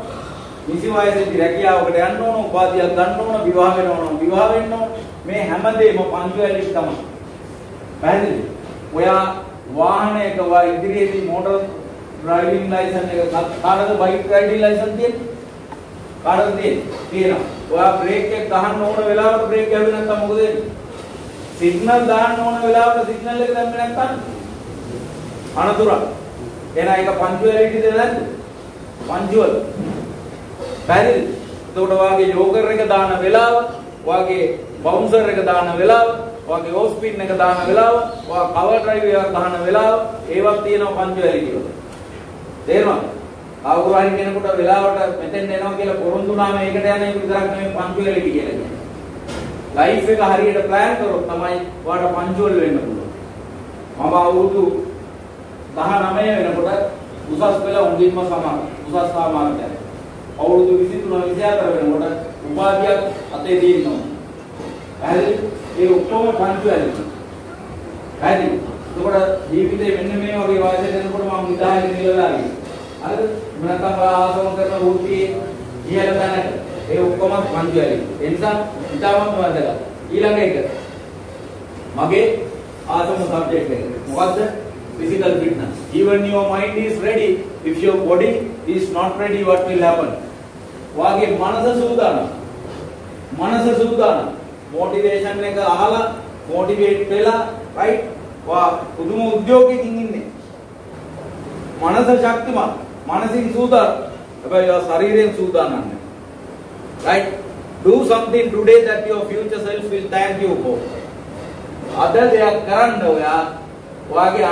නිසි වයසේදී රැකියාවකට යන්න ඕන, උපාධියක් ගන්න ඕන, විවාහ වෙන්න ඕන, විවාහ වෙන්න ඕන. මේ හැමදේම පන්චුවැලිටි තමයි. පැහැදිලිද? ඔයා වාහනයක වා ඉදිරියේදී මෝටර් ඩ්‍රයිවිං ලයිසන් එක කාටද බයික් රයිඩින් ලයිසන් තියෙන්නේ? කාටද තියෙනවා. ඔයා බ්‍රේක් එක ගහන්න ඕන වෙලාවට බ්‍රේක් ගැහුවේ නැත්නම් මොකද වෙන්නේ? සිග්නල් දාන්න ඕන වෙලාවට සිග්නල් එක දැම්මේ නැත්නම් අනතුරක්. එහෙනම් ඒක පන්චුවැලිටිද නැද්ද? පන්චුවල්. පැහැදිලිද? එතකොට වාගේ යෝගර් එක දාන වෙලාව, වාගේ බවුන්සර් එක දාන වෙලාව, වාගේ ඕස් පින් එක දාන වෙලාව, වා කවර් ඩ්‍රයිව් එක දාන වෙලාව, ඒවත් තියෙනවා පන්චුවැලිටි වල. තේරුණාද? කවුරු හරි කෙනෙකුට වෙලාවට මෙතෙන් එනවා කියලා පොරොන්දු වුණාම ඒකට යන එක විතරක් නෙමෙයි පන්චුවැලිටි කියලා කියන්නේ. ලයිෆ් එක හරියට ප්ලෑන් කරොත් තමයි ඔයාලට පන්චුවල් වෙන්න පුළුවන්. මම අවුරුදු 19 වෙනකොට උසස් පෙළ හොඳින්ම උසස් සාමාන්‍යයෙන් අවුරුදු 23 24 වෙනකොට උපාධියක් අතේ තියෙනවා. හරි? ඒ ඔක්කොම පන්චුවැලිටි. හරි? ඒකට ජීවිතේ මෙන්න මේ වගේ වයසට එනකොට මම නිදාගෙන ඉඳලා හරි. හරිද? මනතම ආසම කරන වෘත්තියේ ඉහළ තැනක ඒ ඔක්කොම පන්චුවැලිටි. ඒ නිසා ඉතාමත් වැදගත්. ඊළඟ එක මගේ ආසම සබ්ජෙක්ට් එක. මොකද්ද? Physical fitness. Even your mind is ready, if your body is not ready, what will happen? වාගේ මනස සූදානම්. මනස සූදානම්. මොටිවේෂන් එක අහලා මොටිවේට් වෙලා right? වා පුදුම උද්‍යෝගයකින් ඉන්නේ. මනස ශක්තිමත්. මනසින් සූදානම්. හැබැයි ශරීරයෙන් සූදානම් නැහැ. Right? Do something today that your future self will thank you for. අද දෙයක් කරන්න ඔයාගේ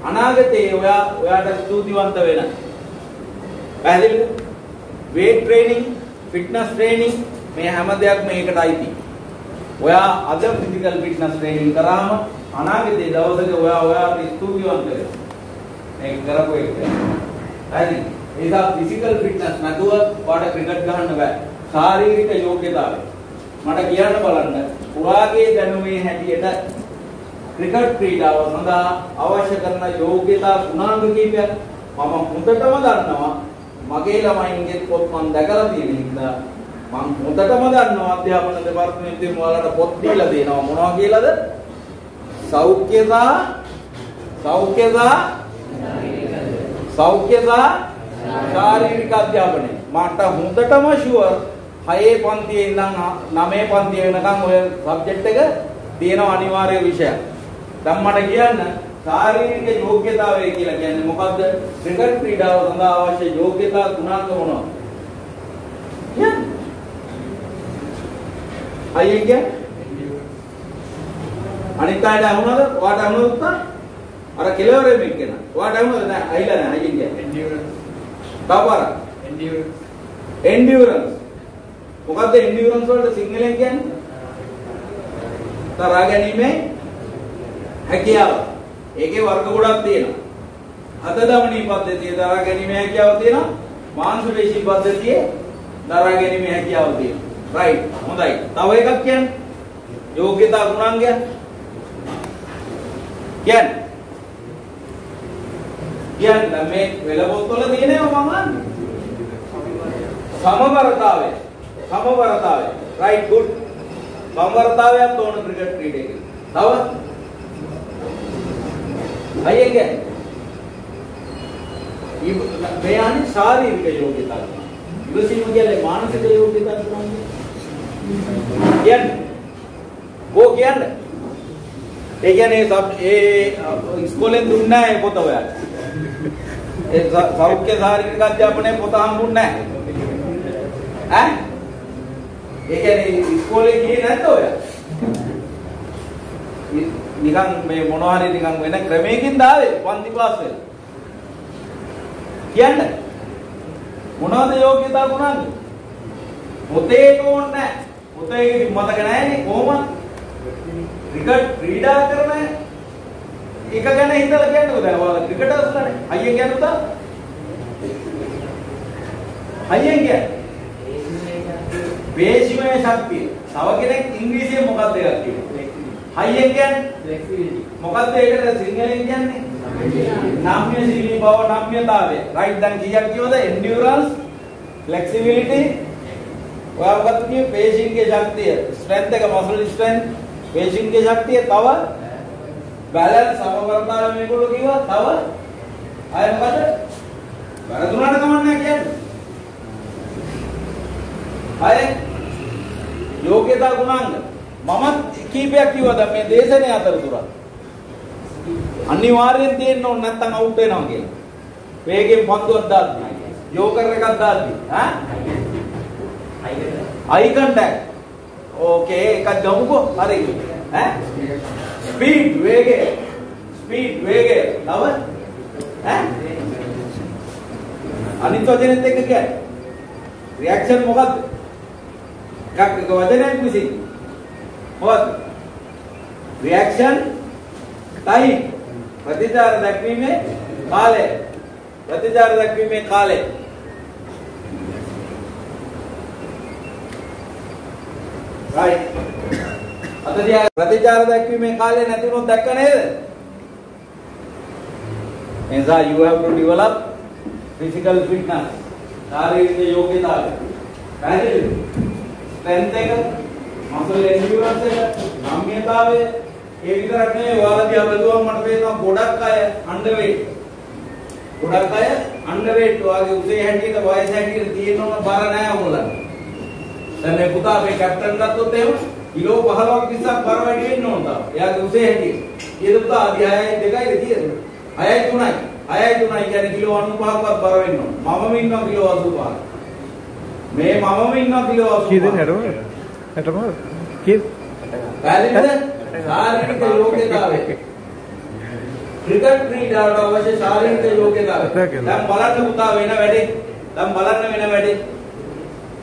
අනාගතේ ඔයාට ස්තුතිවන්ත වෙන. පැහැදිලිද? weight training, fitness training මේ හැම දෙයක්ම මේකට අයිති. ඔයා අද physical fitness training කරාම අනාගතයේ දවසක ඔයාට ස්තුතිවන්ත වෙනවා. මේක කරපු එක. හරි. ඒක physical fitness නැතුව ඔයාට ක්‍රිකට් ගහන්න බෑ. ශාරීරික යෝග්‍යතාවය. මට කියන්න බලන්න. ඔයාගේ දැනුමේ හැටියට ක්‍රිකට් ක්‍රීඩාව සඳහා අවශ්‍ය කරන යෝග්‍යතා ගුණාංග කීපයක් මම හොඳටම දන්නවා. මගේ ළමයින්ගේ පොත් මම දැකලා තියෙන නිසා මම හොඳටම දන්නවා අධ්‍යාපන දෙපාර්තමේන්තුවෙන් ඔයාලට පොත් දීලා දෙනවා මොනවා කියලාද? සෞඛ්‍යතා ශාරීරික අධ්‍යාපනය. මට හොඳටම ෂුවර් 6 පන්තියේ ඉඳන් 9 පන්තිය වෙනකන් ඔය සබ්ජෙක්ට් එක තියෙන අනිවාර්ය විෂයක්. දැන් මට කියන්න ශාරීරික යෝග්‍යතාවය කියලා කියන්නේ මොකද්ද? ක්‍රිකට් ක්‍රීඩාව සඳහා අවශ්‍ය යෝග්‍යතා ගුණාංග මොනවද? කියන්නේ අයියේ අනිත් අයට අහුනද? ඔයාට අහුනද උත්තර? අර කෙලවරේ මේක කියන. ඔයාට අහුනද? නෑ අයිලා නෑ අයියේ කියන්නේ. endurance. මොකද්ද endurance වලට සිංහලෙන් කියන්නේ? තරහා ගැනීමේ හැකියාව. ඒකේ වර්ග ගොඩක් තියෙනවා. හත දමනී පද්ධතියේ තරහා ගැනීමේ හැකියාව තියෙනවා. මාංශ පේශී පද්ධතියේ තරහා ගැනීමේ හැකියාව තියෙනවා. right. හොඳයි. තව එකක් කියන්නේ යෝග්‍යතා ගුණාංගය. කියන්නේ මේ වෙලපොත්වල තියෙනවා මම අහන්නේ. සමබරතාවය. right good. සමබරතාවයක් තෝරන ක්‍රිකට් ක්‍රීඩකයෙක්. තව අයියේ මේ අනිත් ශාරීරික යෝග්‍යතා. ඉවසීම කියන්නේ මානසික යෝග්‍යතා තමයි. කියන්නේ ඒ කියන්නේ ඉස්කෝලෙන් දුන්නේ නැහැ පොත ඔයාලට. ඒ සෞඛ්‍ය ශාරීරික අධ්‍යාපනයේ පොත හම්බුන්නේ නැහැ. ඒ කියන්නේ ඉස්කෝලේ ගියේ නැද්ද ඔයා? නිකන් මේ මොනවා හරි නිකන් වෙන ක්‍රමයකින් දාවේ පන්ති ක්ලාස් වල. කියන්නේ මොනවද යෝග්‍යතා ගුණාංග? පොතේ ඕනේ නැහැ. පොතේ මතක නැහැනේ කොහොමද? ක්‍රිකට් ක්‍රීඩා කරන එක ගැන හිතලා කියන්නකෝ දැන් ඔයාලා ක්‍රිකටර්ස්ලානේ. අයියෙන් කියන්න තා. අයියෙන් කියන්නේ පේශිමය ශක්තිය. තව කෙනෙක් ඉංග්‍රීසියෙන් මොකක්ද එකක් කියන්නේ? අයියෙන් කියන්නේ ෆ්ලෙක්සිබිලිටි. මොකක්ද ඒකට සිංහලෙන් කියන්නේ? නම්‍යශීලී බව, නම්‍යතාවය. රයිට් දැන් කීයක් කියවද? endurance, flexibility. ඔයා මොකක්ද කියන්නේ? පේශීන්ගේ ශක්තිය. strength එක muscle strength. පේශීන්ගේ ශක්තිය තව balance සමබරතාවය මේගොල්ලෝ කිව්වා. තව අය මොකද? වැරදුනට කමන්නේ කියන්නේ. අය යෝග්‍යතා ගුණාංග මමත් කීපයක් කිව්වද මේ දේශනේ අතරතුර අනිවාර්යෙන් තියෙන්න ඕන නැත්නම් අවුට් වෙනවා කියලා. වේගෙන් පන්දුවක් දාද්දි යෝකර් එකක් දාද්දි අයි කන්ටැක්ට් ඕකේ එකක් ගමුකෝ හරි ස්පීඩ් වේගය නව අනිත් වචනෙත් එක්ක කියන්නේ රියැක්ෂන් මොකද්ද? එකක් වචනයක් විසින් මොකද්ද? රියැක්ෂන් ටයිම් ප්‍රතිචාර දක්වීමේ කාලය right අතදී ප්‍රතිචාර දක්වීමේ කාලය නැති වුණොත් දැක්ක නේද? එනිසා you have to develop physical fitness ශාරීරික යෝග්‍යතාවය පැහැදිලිද? strength එක muscle endurance එක නම්‍යතාවය ඒ විතරක් නෙවෙයි ඔයාලා දිහා බලුවම මට පේනවා ගොඩක් අය underweight ඔයාගේ උසේ හැටියට වයස හැටියට තියෙන ඕන බර නැහැ ඔයගොල්ලන්ට. දැන් මේ පුතා මේ කැප්ටන් ගත්තොත් එහෙම කිලෝ 15ක් 20ක් බර වැඩි වෙන්න ඕන තාම. එයාගේ උසේ හැටියට. ඊට පුතා ආදි 6යි 2යි තියෙන්නේ. 6යි 3යි කියන්නේ කිලෝ 95ක්වත් බර වෙන්න ඕන. මමම ඉන්නවා කිලෝ 85ක්. මේ මමම ඉන්නවා කිලෝ 85ක්. කීයෙන් හැටම කී පැහැදිලිද? ශාරීරික යෝග්‍යතාවය. ක්‍රිකට් ක්‍රීඩාවට අවශ්‍ය ශාරීරික යෝග්‍යතාවය. දැන් බලන්න පුතා වෙන වැඩේ.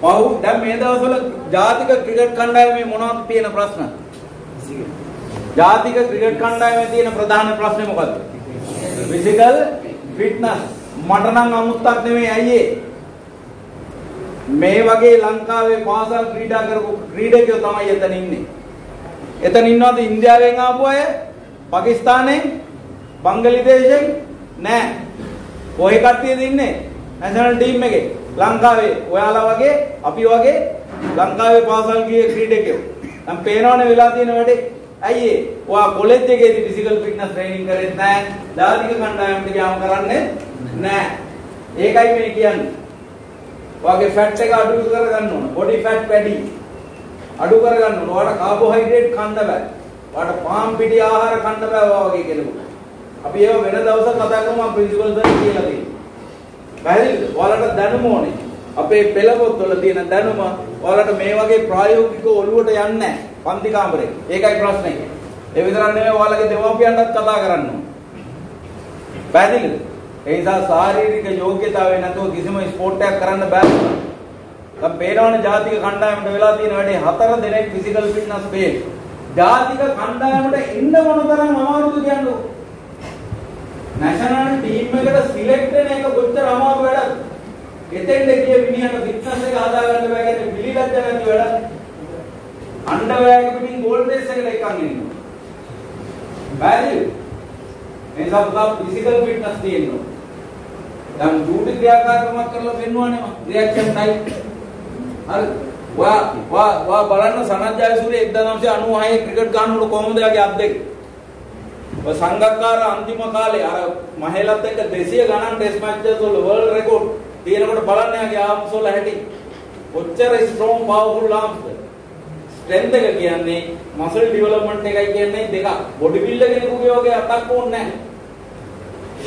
පහු දැන් මේ දවස්වල ජාතික ක්‍රිකට් කණ්ඩායමේ මොනවද තියෙන ප්‍රශ්න? ජාතික ක්‍රිකට් කණ්ඩායමේ තියෙන ප්‍රධාන ප්‍රශ්නේ මොකද්ද? Physical fitness. මට නම් අමුත්තක් නෙමෙයි අයියේ. මේ වගේ ලංකාවේ පාසල් ක්‍රීඩා කරපු ක්‍රීඩකයෝ තමයි එතන ඉන්නේ. එතන ඉන්නවද ඉන්දියාවෙන් ආපු අය? පාකිස්තානෙන්? බංග්ලාදේශයෙන්? නෑ. කොහේ කට්ටියද ඉන්නේ? නැෂනල් ටීම් එකේ. ලංකාවේ ඔයාලා වගේ අපි වගේ ලංකාවේ පාසල් ගියේ ක්‍රීඩකයෝ. දැන් පේනවනේ වෙලා තියෙන වැඩේ. ඇයි ඒ? ඔයා කොලෙජ් එකේදී ෆිසිකල් ෆිට්නස් ට්‍රේනින් කරෙත් නැහැ. ජාතික කණ්ඩායමට ගියාම කරන්නේ නැහැ. ඒකයි මේ කියන්නේ. ඔයාගේ ෆැට් එක අඩු කරගන්න ඕන. බොඩි ෆැට් වැඩි. අඩු කරගන්න ඕන. ඔයාට කාබෝහයිඩ්‍රේට් කන්න බෑ. ඔයාට පාම් පිටි ආහාර කන්න බෑ ඔයා වගේ කෙනෙකුට. අපි ඒව වෙන දවසක් කතා කරමු ප්‍රින්සිපල් සර් කියලා තියෙනවා. පැහැදිලිද? ඔයාලට දැනුම ඕනේ. අපේ පෙළ පොත්වල තියෙන දැනුම ඔයාලට මේ වගේ ප්‍රායෝගිකව ඔළුවට යන්නේ නැහැ. පන්ති කාමරේ. ඒකයි ප්‍රශ්නේ. ඒ විතරක් නෙමෙයි ඔයාලගේ දෙමාපියන්ටත් කතා කරන්න ඕනේ. පැහැදිලිද? ඒ නිසා ශාරීරික යෝග්‍යතාවය නැතුව කිසිම ස්පෝර්ට් එකක් කරන්න බෑ. දැන් පේනවනේ ජාතික කණ්ඩායමට වෙලා තියෙන වැඩේ 4 දෙනෙක් ෆිසිකල් ෆිට්නස් ෆේල්. ජාතික කණ්ඩායමට ඉන්න මොනතරම් අමාරුද කියන්නේ? නැෂනල් ටීම් එකට සිලෙක්ට් වෙන එක කොච්චර අමාරු වැඩක්ද? එතෙන්ද ගිය මිනිහට ෆිට්නස් එක හදාගන්න බෑ කියන්නේ පිළිලැජ්ජ නැති වැඩක්. අන්ඩර්වෑග් පිටින් ගෝල් රේස් එකට එකක් ඉන්නවා. බැරිද? එනිසා පුතා ෆිසිකල් ෆිට්නස් තියෙනවා. දැන් ජූටි ක්‍රියාකාරකමක් කරලා පෙන්වන්නේ මම රියැක්ෂන් ටයිප්. හරි. වා බලන්න සනත් ජයසූරිය 1996 ක්‍රිකට් ගන්නකොට කොහොමද යාගේ අත් දෙක? ඔය සංගක්කාර අන්තිම කාලේ අර මහේලත් එක්ක 200 ගණන් ටෙස්ට් මැචස් වල වර්ල්ඩ් රෙකෝඩ් තියෙනකොට බලන්න යාගේ ආම්ස් වල හැටි. ඔච්චර ස්ට්‍රෝං පවර්ෆුල් ආම්ස්. ස්ට්‍රෙන්ත් එක කියන්නේ මසල් ඩෙවලොප්මන්ට් එකයි කියන්නේ දෙක. බොඩි බිල්ඩර් කෙනෙකුගේ වගේ අතක් ඕනේ නැහැ.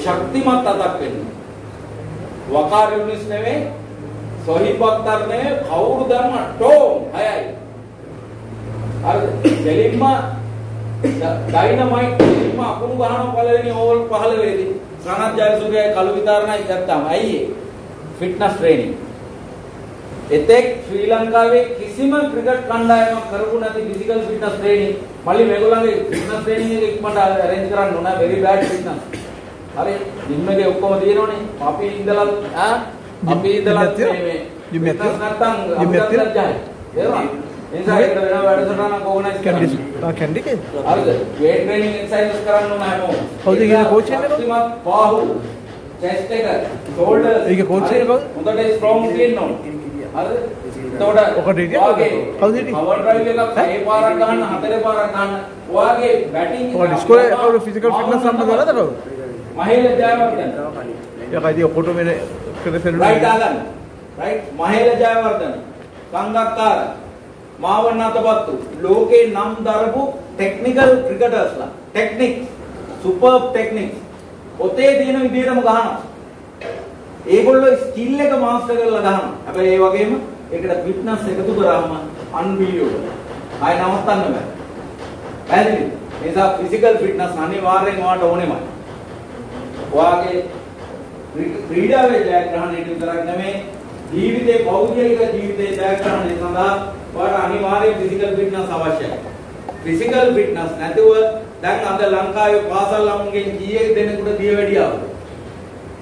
ශක්තිමත් අතක් වෙන්න. වකාර යුනිස් නෙවෙයි, සොහිබ් අක්තර් නෙවෙයි, කවුරු දන්න ටෝම් හයයි. අර දෙලින්ම ඩයිනමයිට් දෙලින්ම අකුණු ගහන පළවෙනි ඕවර් 15 වෙදී සනත් ජයසූරියයි කළු විතරණයි ගත්තාම අයියේ ෆිට්නස් ට්‍රේනින්. එතෙක් ශ්‍රී ලංකාවේ කිසිම ක්‍රිකට් කණ්ඩායමක් කරපු නැති ෆිසිකල් ෆිට්නස් ට්‍රේනින් මල්ලි මේගොල්ලන්ගේ ෆිට්නස් ට්‍රේනින් එක ඉක්මනට අරේන්ජ් කරන්න ඕන. වෙරි බෑඩ් ෆිට්නස්. හරි ජිම් එකේ ඔක්කොම තියෙනවනේ. අපි ඉඳලා මේ ජිම් එකේ නැත්තම් අපිට ජය. ඒවා එනිසා ඒකට වෙන වැඩසටහනක් ඕගනයිස් කරන්න. කැන්ඩි කේ. හරිද? වේට් ට්‍රේනින් එක්සර්සයිස් කරන්න ඕන හැමෝම. කවුද කියන කෝච් එකද? පාහු chest එක shoulders ඒක කෝච් එක කවුද? හොඳට ස්ට්‍රෝං තියෙන්න ඕන. හරිද? එතකොට ඔකට හිටියද? කවුද හිටියේ? පවර් ඩ්‍රයිව් එකක් 6 පාරක් ගන්න 4 පාරක් ගන්න. ඔයාගේ බැටිං ඔය ඉස්කෝලේ කවුරු ෆිසිකල් ෆිට්නස් සම්බන්ධ කරලාද කවුද? මහේල ජයවර්ධන. ඒකයි ඔකට මේ කරපෙන්න. රයිට් ආගන්න. රයිට් මහේල ජයවර්ධන. සංගක්කාර. මාවන්නතපත්තු. ලෝකේ නම් දරපු ටෙක්නිකල් ක්‍රිකටර්ස්ලා. Technique superb techniques. ඔතේ තියෙන විදිහටම ගහනවා. ඒගොල්ලෝ ස්කිල් එක මාස්ටර් කරලා ගහනවා. හැබැයි ඒ වගේම ඒකට ෆිට්නස් එකතු කරාම අන්බිලියබල්. ආය නවත්තන්න බෑ. පැහැදිලිද? ඒ නිසා ෆිසිකල් ෆිට්නස් අනිවාර්යෙන් ඔයාට ඕනෙමයි. ඔයාගේ ක්‍රීඩාවේ ජයග්‍රහණයට විතරක් නෙමෙයි ජීවිතේ පෞද්ගලික ජීවිතේ ජයග්‍රහණය සඳහා ඔයාට අනිවාර්යෙන් ෆිසිකල් ෆිට්නස් අවශ්‍යයි. ෆිසිකල් ෆිට්නස් නැතුව දැන් අද ලංකාවේ පාසල් ළමුන්ගෙන් කීයක් දෙනෙකුට දිය වැඩියාවද?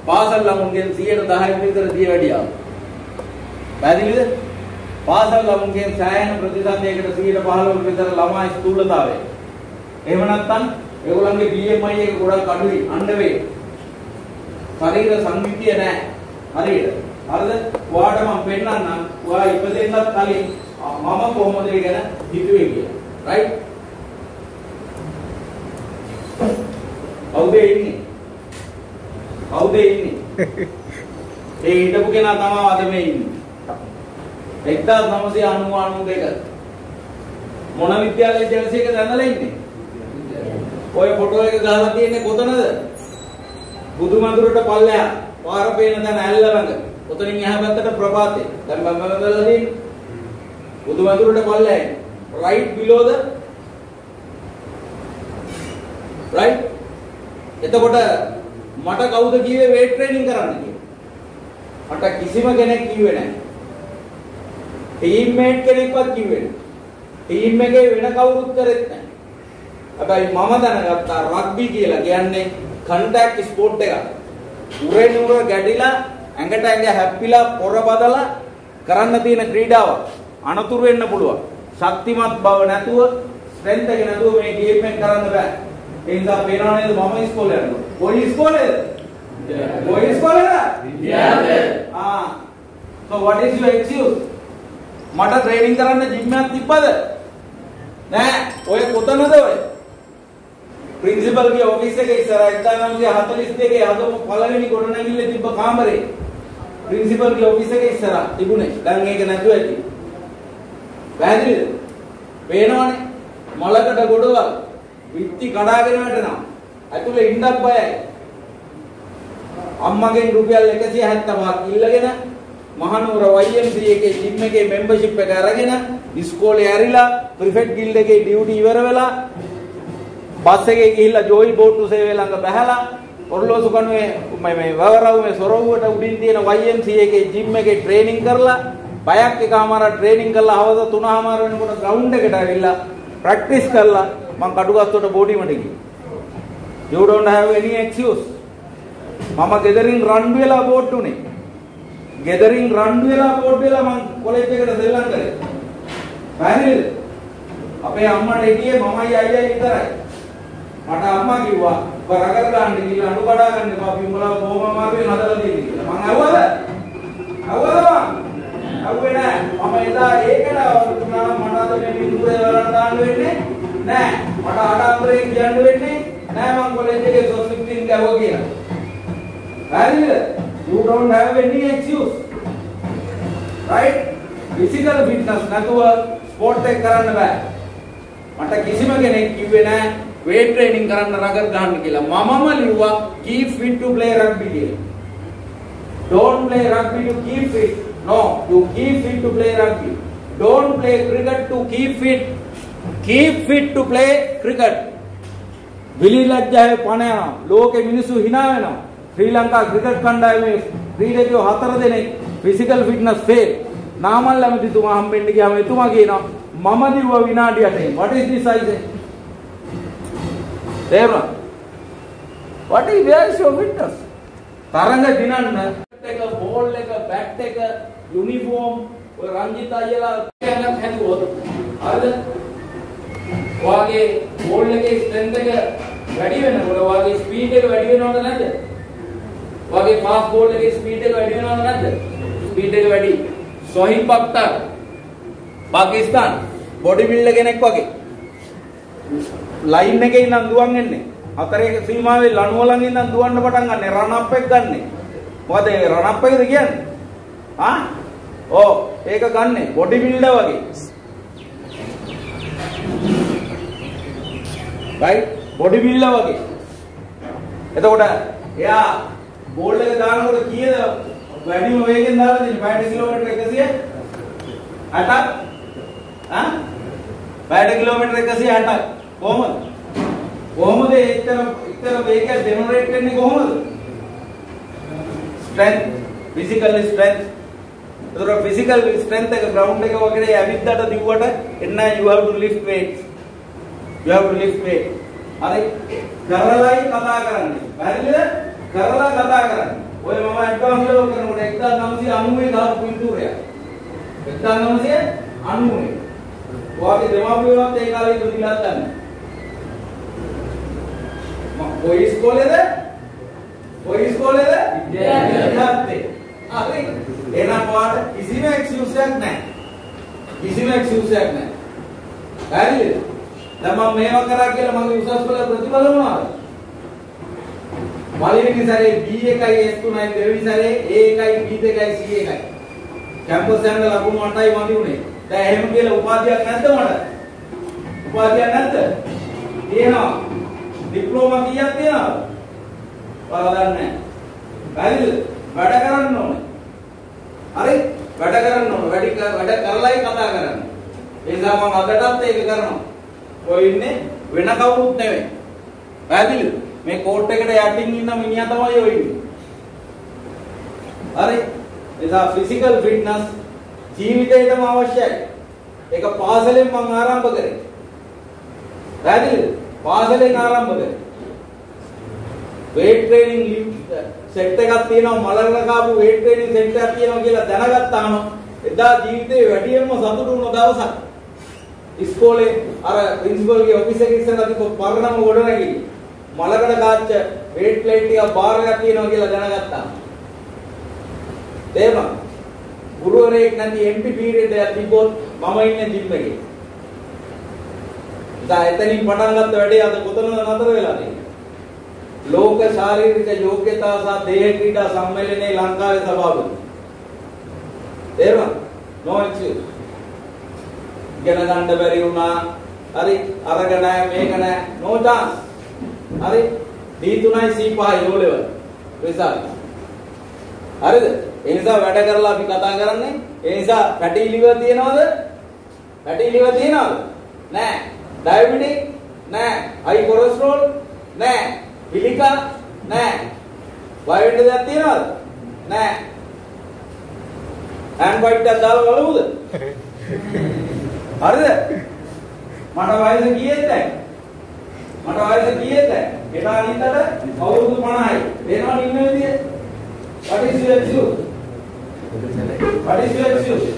පාසල් ළමුන්ගෙන් 10% විතර දිය වැඩියාව. පැහැදිලිද? පාසල් ළමුන්ගෙන් සෑහෙන ප්‍රතිශතයකට 15% විතර ළමා ස්ථූලතාවය. එහෙම නැත්නම් ඒගොල්ලන්ගේ BMI එක ගොඩක් අඩුයි අන්ඩවේ. ශරීර සංවිධිය නැහැ. හරියට. හරිද? ඔයාට මම පෙන්නන්නම්. ඔයා ඉපදෙන්නත් කලින් මම කොහොමද ඒ ගැන හිතුවේ කියලා. රයිට්? කවුද ඉන්නේ? කවුද ඉන්නේ? ඒ හිටපු කෙනා තමයි අද මේ ඉන්නේ. 1992 මොන විද්‍යාලයේ ජලසේක දැනලා ඉන්නේ? ඔය ෆොටෝ එක ගහලා තියෙන්නේ කොතනද? බුදුමඳුරට පල්ලෙහා. පාර පේන තැන ඇල්ල ළඟ. ඔතනින් එහා පැත්තට ප්‍රපාතේ. දැන් මම බලලා තියෙන්නේ. බුදුමඳුරට පල්ලෙහා. right below the right. එතකොට මට කවුද කිව්වේ weight training කරන්න කියලා? මට කිසිම කෙනෙක් කිව්වේ නැහැ. ටීම්මේට් කෙනෙක්වත් කිව්වේ නැහැ. ටීම් එකේ වෙන කවුරුත් කරෙත් නැහැ. හැබැයි මම දැනගත්තා රග්බි කියලා කියන්නේ කන්ටැක්ට් ස්පෝර්ට් එකක්. උරේ නුර ගැටිලා ඇඟට ඇඟ හැප්පිලා පොර බදලා කරන්න තියෙන ක්‍රීඩාවක්. අනතුරු වෙන්න පුළුවන්. ශක්තිමත් බව නැතුව ස්ට්‍රෙන්ත් එක නැතුව මේ ගේම් එක කරන්න බෑ. ඒ නිසා පේනවා නේද මම ඉස්කෝලේ යනවා. කොයි ඉස්කෝලේද? කොයි ඉස්කෝලේද? විද්‍යාලය. So what is your excuse? මට ට්‍රේනින් කරන්න ජිම් එකක් තිබ්බද? නෑ. ඔය කොතනද ඔය? ප්‍රින්සිපල් ගේ ඔෆිස් එකේ ඉස්සරහ 1942 හදපු පළවෙනි ගොඩනැගිල්ල තිබ්බ කාමරේ. प्रिंसिपल की ऑफिस के इස්සරහ තිබුණේ. දැන් ඒක නැතුව ඇති. පැහැදිලිද? පේනවනේ. මලකට ගොඩවල් විත්ති කඩාගෙන වැටෙනවා. ඇතුලේ ඉන්නත් බයයි. අම්මගෙන් රුපියල් 175ක් ඉල්ලගෙන මහනුවර YMCA එකේ ජිම් එකේ membership එක අරගෙන ඉස්කෝලේ ඇරිලා ප්‍රිෆෙක්ට් ගිල්ඩ් එකේ ඩියුටි ඉවර වෙලා බස් එකේ ගිහිල්ලා ජෝයි බෝට්ටු සේවය ළඟ බැහැලා ඔරලෝසු කණුවේ මේ වවරවුමේ සොරවුවට උඩින් තියෙන YMCA එකේ ජිම් එකේ ට්‍රේනින් කරලා බයක් එකමාරක් ට්‍රේනින් කරලා හවස 3:00 වෙනකොට ග්‍රවුන්ඩ් එකට ඇවිල්ලා ප්‍රැක්ටිස් කරලා මම කඩුගස්සට බෝඩිමට ගියා. You don't have any excuse. මම ගෙදරින් රණ්ඩු වෙලා බෝට්ටු උනේ. ගෙදරින් රණ්ඩු වෙලා බෝට්ටු වෙලා මම කොලෙජ් එකට සෙල්ලම් කරේ. පැහැදිලිද? අපේ අම්මට හිටියේ මමයි අයියයි විතරයි. මට අම්මා කිව්වා "බරගර ගන්න කියලා අඬ කඩා ගන්න එපා අපි උඹලා කොහොම අමාරුවෙන් හදලා තියෙන්නේ" කියලා. මං අහුවද? අහුවේ නෑ. මම එදා ඒකට වුණා මට අද මේ බින්දුවේ වරන් දාන්න වෙන්නේ නෑ. මට ආඩම්බරේ කියන්න වෙන්නේ නෑ මං කොලෙජ් එකේ සොස් 15 ගාවා කියලා. හරිද? You don't have any excuse. Right? Physical fitness නැතුව ස්පෝර්ට් එක කරන්න බෑ. මට කිසිම කෙනෙක් කිව්වේ නෑ weight training කරන්න රගර් ගන්න කියලා. මමම ලිව්වා keep fit to play rugby කියලා. Don't play rugby to keep fit. No, you keep fit to play rugby. Don't play cricket to keep fit. Keep fit to play cricket. විලි ලැජ්ජාවේ පණ යනවා. ලෝකෙ මිනිස්සු hina වෙනවා. ශ්‍රී Lanka cricket කණ්ඩායමේ ක්‍රීඩකයෝ 4 දෙනෙක් physical fitness fail. Namal ඇමතිතුමා හම්බෙන්න ගියාම එතුමා කියනවා මම දිව්වා විනාඩි 8ෙන්. What is this I say? තේරුණා? What is where is your fitness? තරංග දිනන්න එක බෝල් එක බැට් එක යුනිෆෝම් ඔය රංජිත අයියලා යනක් හැදුවොත් හරිද? ඔයාගේ බෝල් එකේ ස්ට්‍රෙන්ත් එක වැඩි වෙනකොට ඔයාගේ ස්පීඩ් එක වැඩි වෙනවද නැද්ද? ඔයාගේ ෆාස්ට් බෝල් එකේ ස්පීඩ් එක වැඩි වෙනවද නැද්ද? ස්පීඩ් එක වැඩි. සොහිබ් අක්තර් පාකිස්තාන් බොඩි බිල්ඩර් කෙනෙක් වගේ ලයින් එකේ ඉඳන් දුවන් එන්නේ. හතරේ සීමාවේ ලණුව ළඟ ඉඳන් දුවන්න පටන් ගන්න රන් අප් එක ගන්න. මොකද ඒ රන් අප් එකද කියන්නේ? ඒක ගන්න බොඩි බිල්ඩර් වගේ. right? බොඩි බිල්ඩර් වගේ. එතකොට එයා බෝල් එක දානකොට කීයද වැඩිම වේගෙන් දාලා දෙන්නේ? 60 කිලෝමීටර 160ක්? 60 කිලෝමීටර 160ක්. කොහොමද එච්චර වේගයක් ජෙනරේට් වෙන්නේ කොහොමද? Strength, physical strength. ඒතර ෆිසිකල් ස්ට්‍රෙන්ත් එක ග්‍රවුන්ඩ් එක වගේ ඇවිද්දාට දිව්වට එන්න you have to lift weights. You have to lift weight. හරි. කරලයි කතා කරන්නේ. හරිද? කරලා කතා කරන්නේ. ඔය මම ඇඩ්වාන්ස් ලෙවල් කරනකොට 1990 දාපු පින්තූරය. 1990. ඔයාගේ දෙමාපියෝත් ඒ කාලේ ඉඳලා ගන්න. कोई स्कूलेද? විද්‍යාර්ථී. හරි. එහෙනම් ඔයාට කිසිම එක්ස්කියුස් එකක් නැහැ. හරිද? දැන් මම මේවා කරා කියලා මගේ උසස් පෙළ ප්‍රතිඵල මොනවාද? පළවෙනි සැරේ B එකයි S3යි දෙවෙනි සැරේ A එකයි B දෙකයි C එකයි. කැම්පස් යන ලකුණු 8යි මදි උනේ. දැන් එහෙම කියලා උපාධියක් නැද්ද මට? උපාධියක් නැද්ද? තියෙනවා. ඩිප්ලෝමා කීයක් තියෙනවද? ඔයාලා දන්නේ නැහැ. හරිද? වැඩ කරන්න ඕනේ. හරි? වැඩ කරන්න ඕනේ. වැඩ කරලායි කතා කරන්නේ. ඒ නිසා මම අදටත් ඒක කරනවා. ඔය ඉන්නේ වෙන කවුරුත් නෙවෙයි. පැහැදිලිද? මේ කෝට් එකට යටින් ඉන්න මිනිහා තමයි ඔය ඉන්නේ. හරි? ඒ නිසා ෆිසිකල් ෆිට්නස් ජීවිතේටම අවශ්‍යයි. ඒක පාසලෙන් මම ආරම්භ කරේ. පැහැදිලිද? පාසලෙන් ආරම්භ කරේ. weight training set එකක් තියෙනවා මලරණ කාපු weight training set එකක් තියෙනවා කියලා දැනගත්තාම එදා ජීවිතේ වැඩියෙන්ම සතුටු වුණ දවසක්. ඉස්කෝලේ අර ප්‍රින්සිපල් ගේ ඔෆිස් එකේ ඉස්සරහ තිබ්බ පරණම ගොඩනැගිලි. මලකඩ කාච්ච weight plate ටික බාර් එකක් තියෙනවා කියලා දැනගත්තා. තේරුණා? ගුරුවරයෙක් නැති empty period එකක් තිබ්බොත් මම ඉන්නේ ජිම් එකේ. දැන් එතනින් පටන් ගත්ත වැඩේ අද කොතනද නතර වෙලා තියෙන්නේ? ලෝක ශාරීරික යෝග්‍යතා සහ දේහ ක්‍රීඩා සම්මේලනයේ ලංකාවේ සභාපති. තේරුණා? no excuse. ඉගෙන ගන්න බැරි වුණා. හරි අරග නැහැ මේක නැහැ. no chance. හරි D3යි C5යි low level result. හරිද? ඒ නිසා වැඩ කරලා අපි කතා කරන්නේ. ඒ නිසා fatty liver තියනවද? fatty liver තියනවද? නැහැ. diabetic? නැහැ. high cholesterol? නැහැ. පිළිකා? නැහැ. වය වෙන්න දෙයක් තියනවද? නැහැ. hand bite එකක් දාලා බලමුද? හරිද? මට වයස කීයද දැන්? මට වයස කීයද දැන්? එදා නින්දට අවුරුදු 50යි. එනවා නින්න විදිය. What is your excuse? What is your excuse?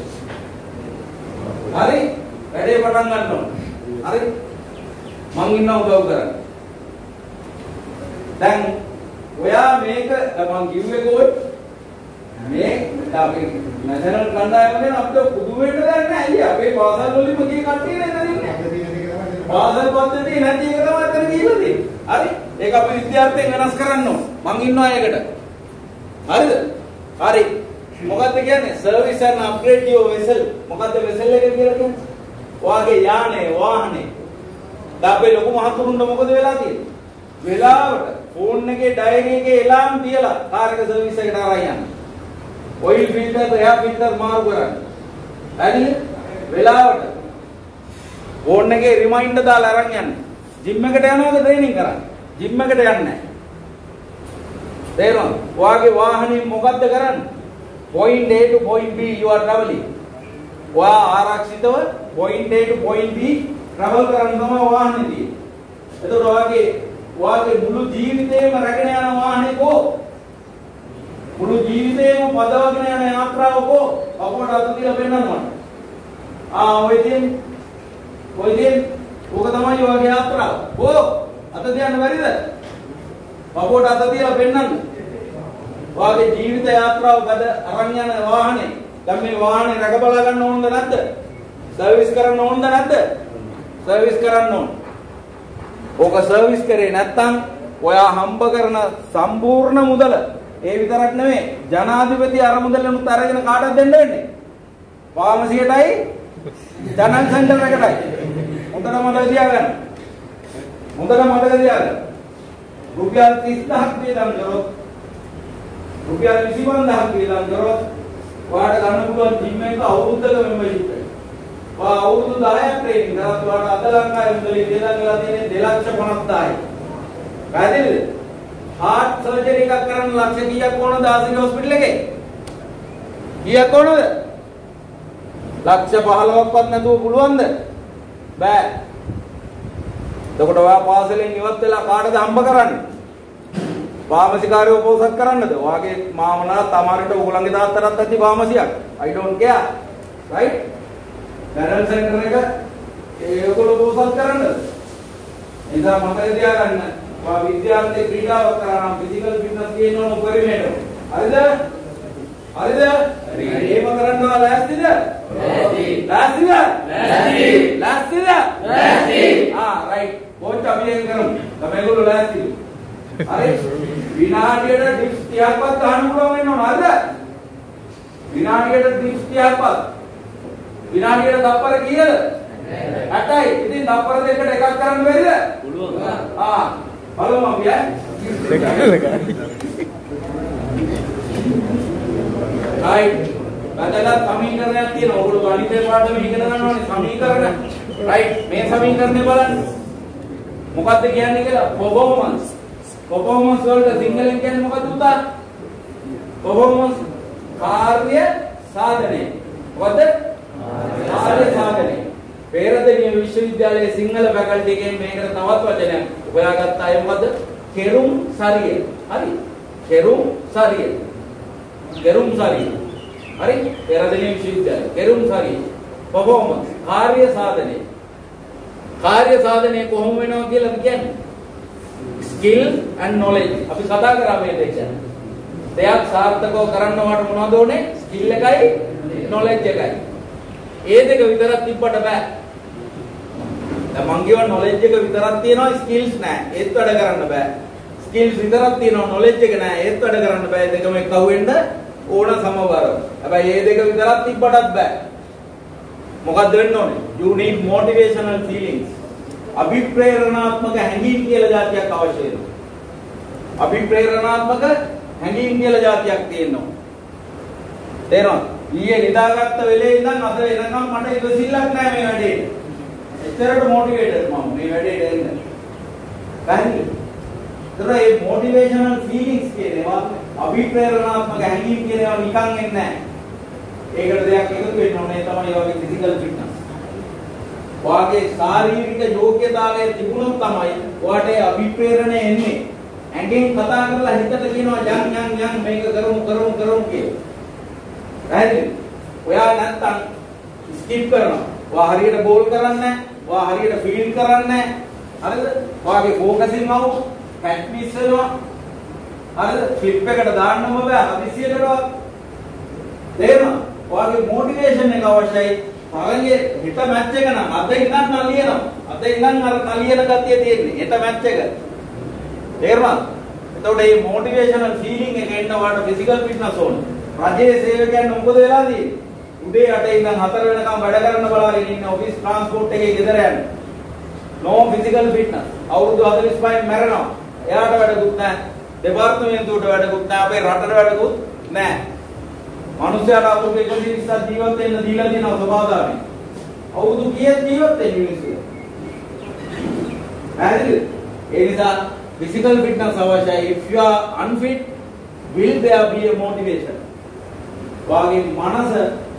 හරි? වැඩේ පටන් ගන්න ඕන. හරි? මං ඉන්නවා උදව් කරන්න. දැන් ඔයා මේක මං කිව්වේ කොහොමද? මේ අපි නැෂනල් කණ්ඩායම ගැන අපිට පුදු වෙන්න දෙයක් නැහැ. අයිය අපේ පාසල් වලින්ම ගිය කට්ටිය නේද ඉන්නේ? පාසල් පද්ධතිය නැති එක තමයි අතන ගිහිල්ලා තියෙන්නේ. හරි? ඒක අපි විද්‍යාර්ථයෙන් වෙනස් කරන්න ඕන. මං ඉන්නවා ඒකට. හරිද? හරි. මොකද්ද කියන්නේ? service and upgrade your vessel. මොකද්ද vessel එක කියලා කියන්නේ? ඔයාගේ යානේ වාහනේ. දැන් අපේ ලොකු මහතුරුන්ට මොකද වෙලා තියෙන්නේ? වෙලාවට ෆෝන් එකේ ඩයරි එකේ එලාම් තියලා කාර් එක සර්විස් එකට අරන් යන්න. ඔයිල් ෆිල්ටර් එයා ෆිල්ටර් මාරු කරන්න. හරිද? වෙලාවට ෆෝන් එකේ රිමයින්ඩර් දාලා අරන් යන්න. ජිම් එකට යනවද ට්‍රේනින් කරන්න? ජිම් එකට යන්නේ නැහැ. තේරුණාද? ඔයාගේ වාහනේ මොකද්ද කරන්නේ? point A to point B you are traveling. ඔයා ආරක්ෂිතව point A to point B travel කරන්න තමයි වාහනේ තියෙන්නේ. එතකොට ඔයාගේ මුළු ජීවිතේම රැගෙන යන වාහනේ කෝ? මුළු ජීවිතේම පදවගෙන යන යාත්‍රාව කෝ? අපෝට අත තියලා පෙන්නනවා. ඔය තියෙන්නේ. ඕක තමයි ඔයාගේ යාත්‍රාව. කෝ? අත තියන්න බැරිද? අපෝට අත තියලා පෙන්නන්න. ඔයාගේ ජීවිත යාත්‍රාව ගද අරන් යන වාහනේ. දැන් මේ වාහනේ රැක බලා ගන්න ඕනද නැද්ද? සර්විස් කරන්න ඕනද නැද්ද? සර්විස් කරන්න ඕන. ඕක සර්විස් කරේ නැත්නම් ඔයා හම්බ කරන සම්පූර්ණ මුදල ඒ විතරක් නෙමෙයි ජනාධිපති අර මුදලනුත් අරගෙන කාටද දෙන්න වෙන්නේ? ෆාමසියටයි ජනරල් සෙන්ටර් එකටයි. හොඳට මතක තියාගන්න. රුපියල් 30000ක් වේදම් කරොත් රුපියල් 25000ක් වේදම් කරොත් ඔයාලට ගන්න පුළුවන් ජිම් එක අවුරුද්දක මෙම්බර්ෂිප් එක. ඔයා අවුරුදු 10ක් ට්‍රේනින් කරලා ඔයාලට අද ලංකාවේ මුදලින් වේදම් කරලා තියෙන්නේ 250000යි. පැහැදිලිද? heart surgery එකක් කරන්න ලක්ෂ කීයක් ඕනද ආසිරි හොස්පිටල් එකේ? කීයක් ඕනද? ලක්ෂ 15ක්වත් නැතුව පුළුවන්ද? බෑ. එතකොට ඔයා පාසලෙන් ඉවත් වෙලා කාටද හම්බ කරන්නේ? ෆාමසිකාරයෝ පොසත් කරන්නද? ඔයාගේ මාමලා තමාරිට ඕගොල්ලන්ගේ තාත්තටත් ඇති ෆාමසියක්. I don't care. right? General centre එක ඒගොල්ලෝ පොසත් කරන්නද? එදා මතක තියාගන්න. ඔයා විද්‍යාර්ථී ක්‍රීඩාවක් කරා නම් ෆිසිකල් ෆිට්නස් තියෙන්න ඕන පරිමේඩ. හරිද? එහෙම කරන්නවා ලෑස්තිද? ලෑස්තිද? right. කොච්ච අපි ඒක කරමු. තමයි ඒගොල්ලෝ ලෑස්තිද? හරි. විනාඩියට ඩිප්ස් 30ක්වත් ගන්න පුළුවන් වෙන්න ඕන. හරිද? විනාඩියට ඩිප්ස් 30ක්වත්. විනාඩියට තප්පර කීයද? 8යි. ඉතින් තප්පර දෙකකට එකක් කරන්න බැරිද? පුළුවන්. බලමු අපි right. බදලා සමීකරණයක් තියෙනවා. ඔයගොල්ලෝ ගණිතේ පාඩම ඉගෙන ගන්න ඕනේ සමීකරණ. right. මේ සමීකරණය බලන්න. මොකක්ද කියන්නේ කියලා? performance. performance වලට සිංහලෙන් කියන්නේ මොකක්ද උත්තර? performance කාර්ය සාධනය. මොකද? ආර්ය සාධනය. පෙරදෙණිය විශ්වවිද්‍යාලයේ සිංහල ෆැකල්ටි එකෙන් මේකට තවත් වචනයක් හොයාගත්ත අය මොකද? කෙරුම් සරිය. හරි. කෙරුම් සරිය. කෙරුම් සරිය. හරි. පෙරදෙණිය විශ්වවිද්‍යාලය. කෙරුම් සරිය. performance. කාර්ය සාධනය. කාර්ය සාධනය කොහොම වෙනවා කියලා කියන්නේ? skill and knowledge. අපි කතා කරා මේ දෙක. දෙයක් සාර්ථකව කරන්න වට මොනවද ඕනේ? skill එකයි knowledge එකයි. ඒ දෙක විතරක් තිබ්බට බෑ. දැන් මං කියව knowledge එක විතරක් තියෙනවා skills නෑ. ඒත් වැඩ කරන්න බෑ. skills විතරක් තියෙනවා knowledge එක නෑ. ඒත් වැඩ කරන්න බෑ. දෙකම එකව වෙන්න ඕන සමබරව. හැබැයි මේ දෙක විතරක් තිබ්බටත් බෑ. මොකක්ද වෙන්න ඕනේ? You need motivational feelings. අභිප්‍රේරණාත්මක හැඟීම් කියලා જાතියක් අවශ්‍ය වෙනවා. අභිප්‍රේරණාත්මක හැඟීම් කියලා જાතියක් තියෙනවා. තේරෙනවද? ඊයේ නිදාගත්ත වෙලේ ඉඳන් අද එනකම් මට ඉවසිල්ලක් නැහැ මේ වැඩේ. එච්චරට මොටිවේටඩ් මම මේ වැඩේට එන්න. පැහැදිලිද? ඒතර මේ මොටිවේෂනල් ෆීලිංග්ස් කියනවා අභිප්‍රේරණාත්මක හැඟීම් කියනවා නිකන් එන්නේ නැහැ. ඒකට දෙයක් එකතු වෙන්න ඕනේ තමයි ඔයගේ ෆිසිකල් ෆිට්නස්. වාගේ ශාරීරික යෝග්‍යතාවය තිබුණොත් තමයි ඔයාට අභිප්‍රේරණය එන්නේ. ඇඟෙන් කතා කරලා හිතට කියනවා යන් මේක කරමු කියලා. පැහැදිලිද? ඔයා නැත්තම් ස්කිප් කරනවා. ඔයා හරියට බෝල් කරන්නේ නැහැ. ඔයා හරියට ෆීල්ඩ් කරන්නේ නැහැ. හරිද? ඔයාගේ ફોකසින් આવු පැට් මිස් වෙනවා. හරිද? ෆ්ලිප් එකට දාන්නම බෑ. හදිසියකටවත්. තේරෙනවද? ඔයාගේ මොටිවේෂන් එක අවශ්‍යයි. තරගේ හිත මැච් එක නම් අද ඉඳන් නලියනවා. අද ඉඳන් අර නලියන ගතිය තියෙන්නේ. හිත මැච් එක. තේරුණාද? එතකොට මේ මොටිවේෂනල් ෆීලිං එක එන්න ඔයාලට ෆිසිකල් ෆිට්නස් ඕන. රජයේ සේවකයන් මොකද වෙලා තියෙන්නේ? උදේ 8 ඉඳන් 4 වෙනකම් වැඩ කරන්න බලාගෙන ඉන්න ඔෆිස් ට්‍රාන්ස්පෝර්ට් එකේ ගෙදර යන්න. no physical fitness. අවුරුදු 45 මැරෙනවා. එයාට වැඩකුත් නැහැ. දෙපාර්තමේන්තුවට වැඩකුත් නැහැ. අපේ රටට වැඩකුත් නැහැ. මිනිස්යාට අවුරුදු 120ක් ජීවත් වෙන්න දීලා තියෙනවා සමාදානෙ. අවුරුදු කීයක් ජීවත් වෙන්නේ මිනිස්සු? හරිද? ඒ නිසා physical fitness අවශ්‍යයි. If you are unfit, will there be a motivation? වාගේ මනස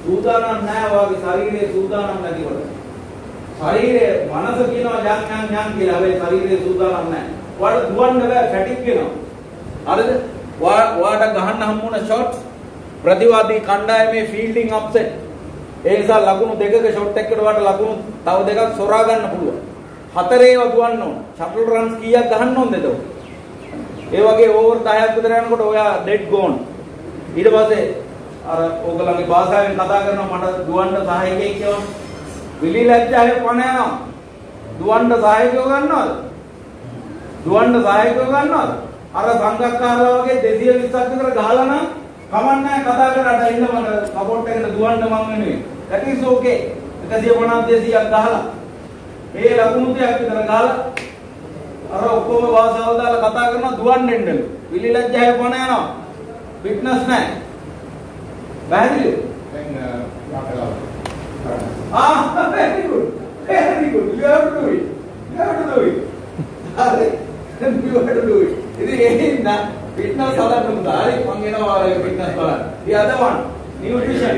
සූදානම් නැහැ වාගේ ශරීරයේ සූදානම් නැතිකොට. ශරීරයේ මනස කියනවා යන් කියලා. හැබැයි ශරීරයේ සූදානම් නැහැ. ඔයාලට දුවන්න බෑ ෆැටික් වෙනවා. හරිද? ඔයාට ගහන්න හම්බුන ෂොට්ස් ප්‍රතිවාදී කණ්ඩායමේ ෆීල්ඩින් අප්සෙට්. ඒ නිසා ලකුණු දෙකක ෂොට් එකකට වට ලකුණු තව දෙකක් සොරා ගන්න පුළුවන්. 4 ඒවා දුවන්න ඕන. ෂටල් රන්ස් කීයක් ගහන්න ඕනද එතකොට? ඒ වගේ ඕවර් 10ක් විතර යනකොට ඔයා ඩෙඩ් ගෝන්. ඊට පස්සේ අර ඕගලගේ භාෂාවෙන් කතා කරනවා මට දුවන්න සහායකයෙක් කියවන්න. විලි ලැජ්ජාවේ පණ යනවා. දුවන්න සහායකයෝ ගන්නවද? දුවන්න සහායකයෝ ගන්නවද? අර සංගක්කාරලා වගේ 220ක් විතර ගහලා නම් කමන්නේ කතා කරලා ඉන්න මට සපෝට් එකට දුවන්න මං වෙනුවෙන්. that is okay. 150 200ක් ගහලා මේ ලකුණු දෙයක් විතර ගහලා අර ඔක්කොම භාෂාවල් දාලා කතා කරනවා දුවන්න එන්නලු. විලි ලැජ්ජාවේ පණ යනවා. ෆිට්නස් නැහැ. පැහැදිලිද? very good. Very good. You have to do it. You have to do it. හරි. You have to do it. ඉතින් ඒ නා ෆිට්නස් හදන්න උදාරි මං එනවා ෆිට්නස් බලන්න. The other one, nutrition.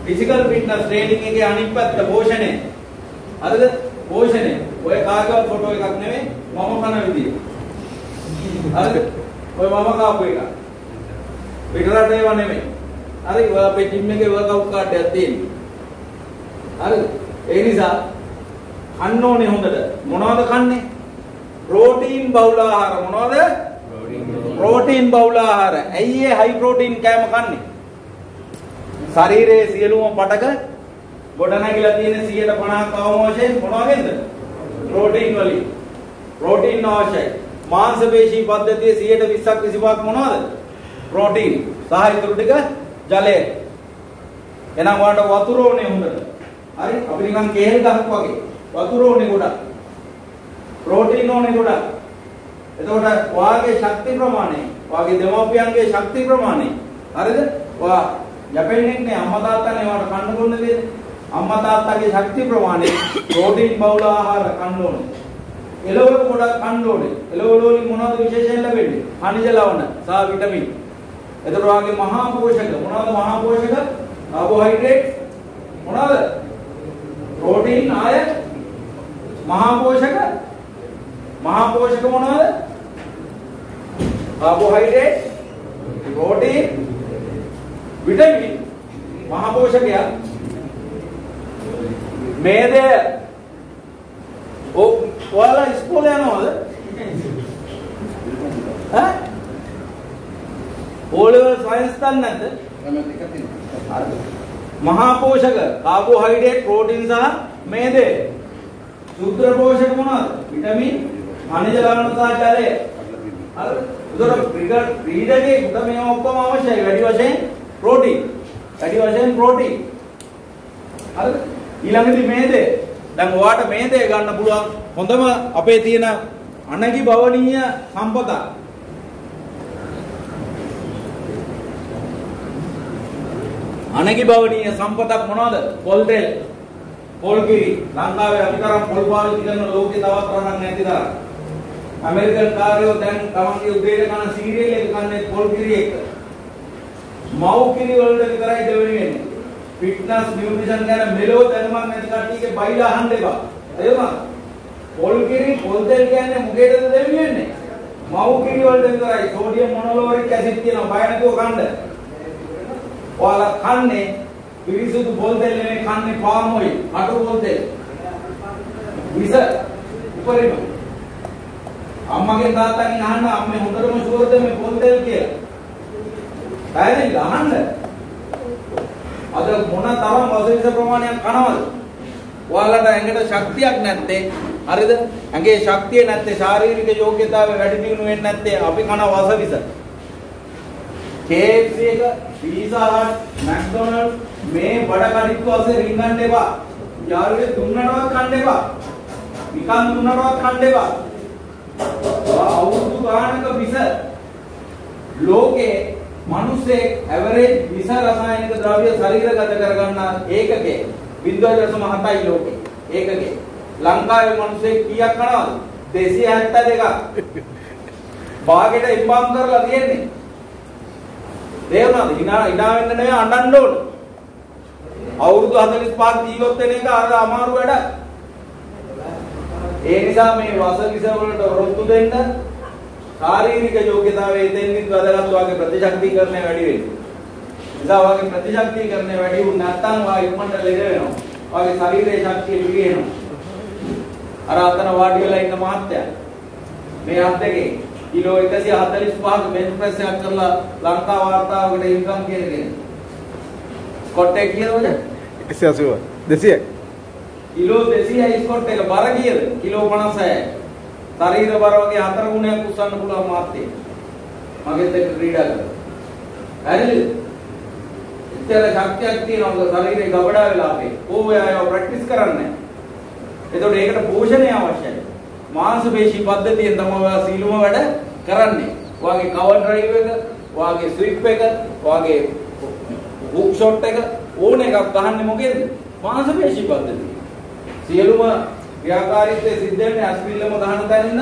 Physical fitness training එකේ අනිත් පැත්ත පෝෂණය. හරිද? පෝෂණය. ඔය කාගවත් ෆොටෝ එකක් නෙමෙයි මම කන විදිය. හරිද? ඔය මම කාපු එක. පිටරට ඒවා නෙමෙයි. හරි ඔය අපේ ජිම් එකේ වර්කවුට් කාඩ් එකක් තියෙනවා. හරිද? ඒ නිසා කන්න ඕනේ හොඳට. මොනවද කන්නේ? ප්‍රෝටීන් බහුල ආහාර. මොනවද? ප්‍රෝටීන් බහුල ආහාර. ඇයි ඒ හයි ප්‍රෝටීන් කෑම කන්නේ? ශරීරයේ සියලුම පටක ගොඩනැගිලා තියෙන 150ක් අවම වශයෙන් මොනවගෙන්ද? ප්‍රෝටීන් වලින්. ප්‍රෝටීන් අවශ්‍යයි. මාංශ පේශී පද්ධතියේ 120ක් 25ක් මොනවද? ප්‍රෝටීන්. සහ ඊටු ටික ජලය. එහෙනම් ඔයාලට වතුර ඕනේ හොඳට. හරි? අපි නිකන් කේල් ගහක් වගේ. වතුර ඕනේ ගොඩක්. ප්‍රෝටීන් ඕනේ ගොඩක්. එතකොට ඔයාගේ ශක්ති ප්‍රමාණය, ඔයාගේ දෙමව්පියන්ගේ ශක්ති ප්‍රමාණය. හරිද? ඔයා යකෙනෙක් නේ අම්මා තාත්තානේ ඔයාලට කන්න දුන්නේ දෙන්නේ. අම්මා තාත්තාගේ ශක්ති ප්‍රමාණය ප්‍රෝටීන් බහුල ආහාර කන්න ඕනේ. එළවලු ගොඩක් කන්න ඕනේ. එළවලු වලින් මොනවද විශේෂයෙන් ලැබෙන්නේ? ಖನಿಜ ලවණ සහ විටමින්. එතකොට ඔයාගේ මහා පෝෂක මොනවද මහා පෝෂක? කාබෝහයිඩ්‍රේට්ස්, මොනවද? ප්‍රෝටීන් ආය මහා පෝෂක මොනවද? කාබෝහයිඩ්‍රේට්, ප්‍රෝටීන්, විටමින්, මහා පෝෂකයක්. මේදය ඔයාලා ඉස්කෝලේ යනවද? ඈ? ඕලෙවල් සයන්ස් දන්නේ නැද්ද? මහා පෝෂක කාබෝහයිඩ්‍රේට්, ප්‍රෝටීන් සහ මේදය. සූත්‍ර පෝෂක මොනවද? විටමින්, khනිජ ලවණ සහ ජලය. හරිද? ඒතකොට ක්‍රීඩකේ උඩ මේ ඔක්කොම අවශ්‍යයි. වැඩි වශයෙන් ප්‍රෝටීන්. හරිද? ඊළඟට මේදය. දැන් ඔයාට මේදය ගන්න පුළුවන් හොඳම අපේ තියෙන අනගි භවනීය සම්පත. අනගි භවනීය සම්පතක් මොනවද? පොල් තෙල්, පොල් කිරි. ලංකාවේ අපි තරම් පොල් පාවිච්චි කරන ලෝකේ තවත් රටක් නැති තරම්. ඇමරිකන් කාර්යෝ දැන් තමන්ගේ උදේට කන සීරියල් එක කන්නේ පොල් කිරි එක. මව් කිරි වලට විතරයි දෙවෙනි වෙන්නේ. ෆිට්නස් නියුට්‍රිෂන් ගැන මෙලෝ දැනුමක් නැති කට්ටියගේ බයිලා අහන්න එපා. තේරුණාද? පොල් කිරි, පොල් තෙල් කියන්නේ මොකේද දෙවෙනි වෙන්නේ? මව් කිරි වලට විතරයි. සෝඩියම් මොනොලෝරික් ඇසිඩ් තියෙනවා. බය නැතුව කන්න. ඔයාලා කන්නේ පිරිසුදු පොල් තෙල් නෙමෙයි කන්නේ පාම් ඔයිල්, අටු පොල් තෙල්. විස උපරිම. අම්මගෙන් තාත්තගෙන් අහන්න අම්මේ හොඳටම ෂුවර්ද මේ පොල් තෙල් කියලා. පැහැදිලිද? අහන්න. අද මොන තරම් වසවිස ප්‍රමාණයක් කනවද? ඔයාලට ඇඟට ශක්තියක් නැත්තේ, හරිද? ඇඟේ ශක්තිය නැත්තේ, ශාරීරික යෝග්‍යතාවය වැඩි දියුණු වෙන්නේ නැත්තේ අපි කන වසවිස. KFC එක, Pizza Hut, McDonald's මේ බඩ කඩਿੱතු අස්සේ රින්ගන්න එපා. යාළුවේ දුන්නටවත් කන්න එපා. නිකන් දුන්නටවත් කන්න එපා. අවුරුදු ගානක විස ලෝකේ මිනිස්සේ ඇවරේජ් විස රසායනික ද්‍රව්‍ය ශරීරගත කරගන්න ඒකකේ 0.7යි ලෝකේ. ඒකකේ. ලංකාවේ මිනිස්සේ කීයක් කනවද? 272ක්. භාගයට ඉම්බම් කරලා තියෙන්නේ. තේරුණාද? ඉනා වෙන්න නෙවෙයි අඬන්න ඕන. අවුරුදු 45ක් ජීවත් වෙන එක අර අමාරු වැඩක්. ඒ නිසා මේ වසවිස වලට රොත්තු දෙන්න ශාරීරික යෝග්‍යතාවයේ දෙන්නිත් වැදගත් වාගේ ප්‍රතිශක්තිකරණය වැඩි වෙනවා. නිසා වාගේ ප්‍රතිශක්තිකරණය වැඩි වුණ නැත්නම් වාගේ ඉක්මනට ලෙඩ වෙනවා. වාගේ ශරීරයේ ශක්තිය පිරි වෙනවා. අර අතන වාඩි වෙලා ඉන්න මහත්තයා මේ අත් දෙකේ කිලෝ 145ක බෙන්ච් ප්‍රෙස් එකක් කරලා ලංකා වාර්තාවකට ඉන්කම් කියන ස්කොට් එක කියනවද? 180 200ක්. කිලෝ 200යි ස්කොට් එක බර කීයද? කිලෝ 56යි. ශරීර බර වගේ 4 ගුණයක් උස්සන්න පුළුවන් මාත්‍යේ. මගෙත් එක්ක ක්‍රීඩා කරලා. හරිද? ඉතල ශක්තියක් තියෙනවා ශරීරේ ගබඩා වෙලා අපේ. ඕව ආයව ප්‍රැක්ටිස් කරන්නේ. එතකොට ඒකට පෝෂණය අවශ්‍යයි. මාංශ පේශී පද්ධතියෙන් තමයි ඔයා සීලුම වැඩ කරන්නේ. ඔයාගේ කවර් ඩ්‍රයිව් එක, ඔයාගේ ස්විප් එක, ඔයාගේ හුක් ෂොට් එක ඕන එකක් ගහන්නේ මොකේද? මාංශ පේශී පද්ධතිය. සියලුම ක්‍රියාකාරීත්වය සිද්ධ වෙන්නේ අස්පිල්ලම ගහන තැනින්ද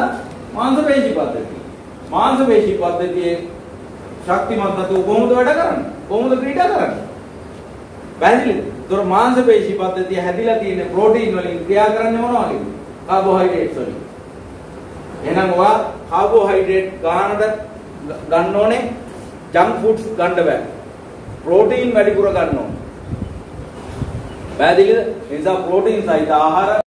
මාංශ පේශී පද්ධතිය. මාංශ පේශී පද්ධතියේ ශක්තිමත් නැතුව කොහොමද වැඩ කරන්නේ? කොහොමද ක්‍රීඩා කරන්නේ? පැහැදිලිද? ඒතර මාංශ පේශී පද්ධතිය හැදිලා තියෙන්නේ ප්‍රෝටීන් වලින් ක්‍රියා කරන්නේ මොනවා වගේද? කාබෝහයිඩ්‍රේට්ස් වලින්. එහෙනම් ඔයා කාබෝහයිඩ්‍රේට් ගන්න ඕනේ, ජංක් ෆුඩ්ස් ගන්න බෑ. ප්‍රෝටීන් වැඩිපුර ගන්න ඕනේ. පැහැදිලිද? ඒ නිසා ප්‍රෝටීන් සහිත ආහාර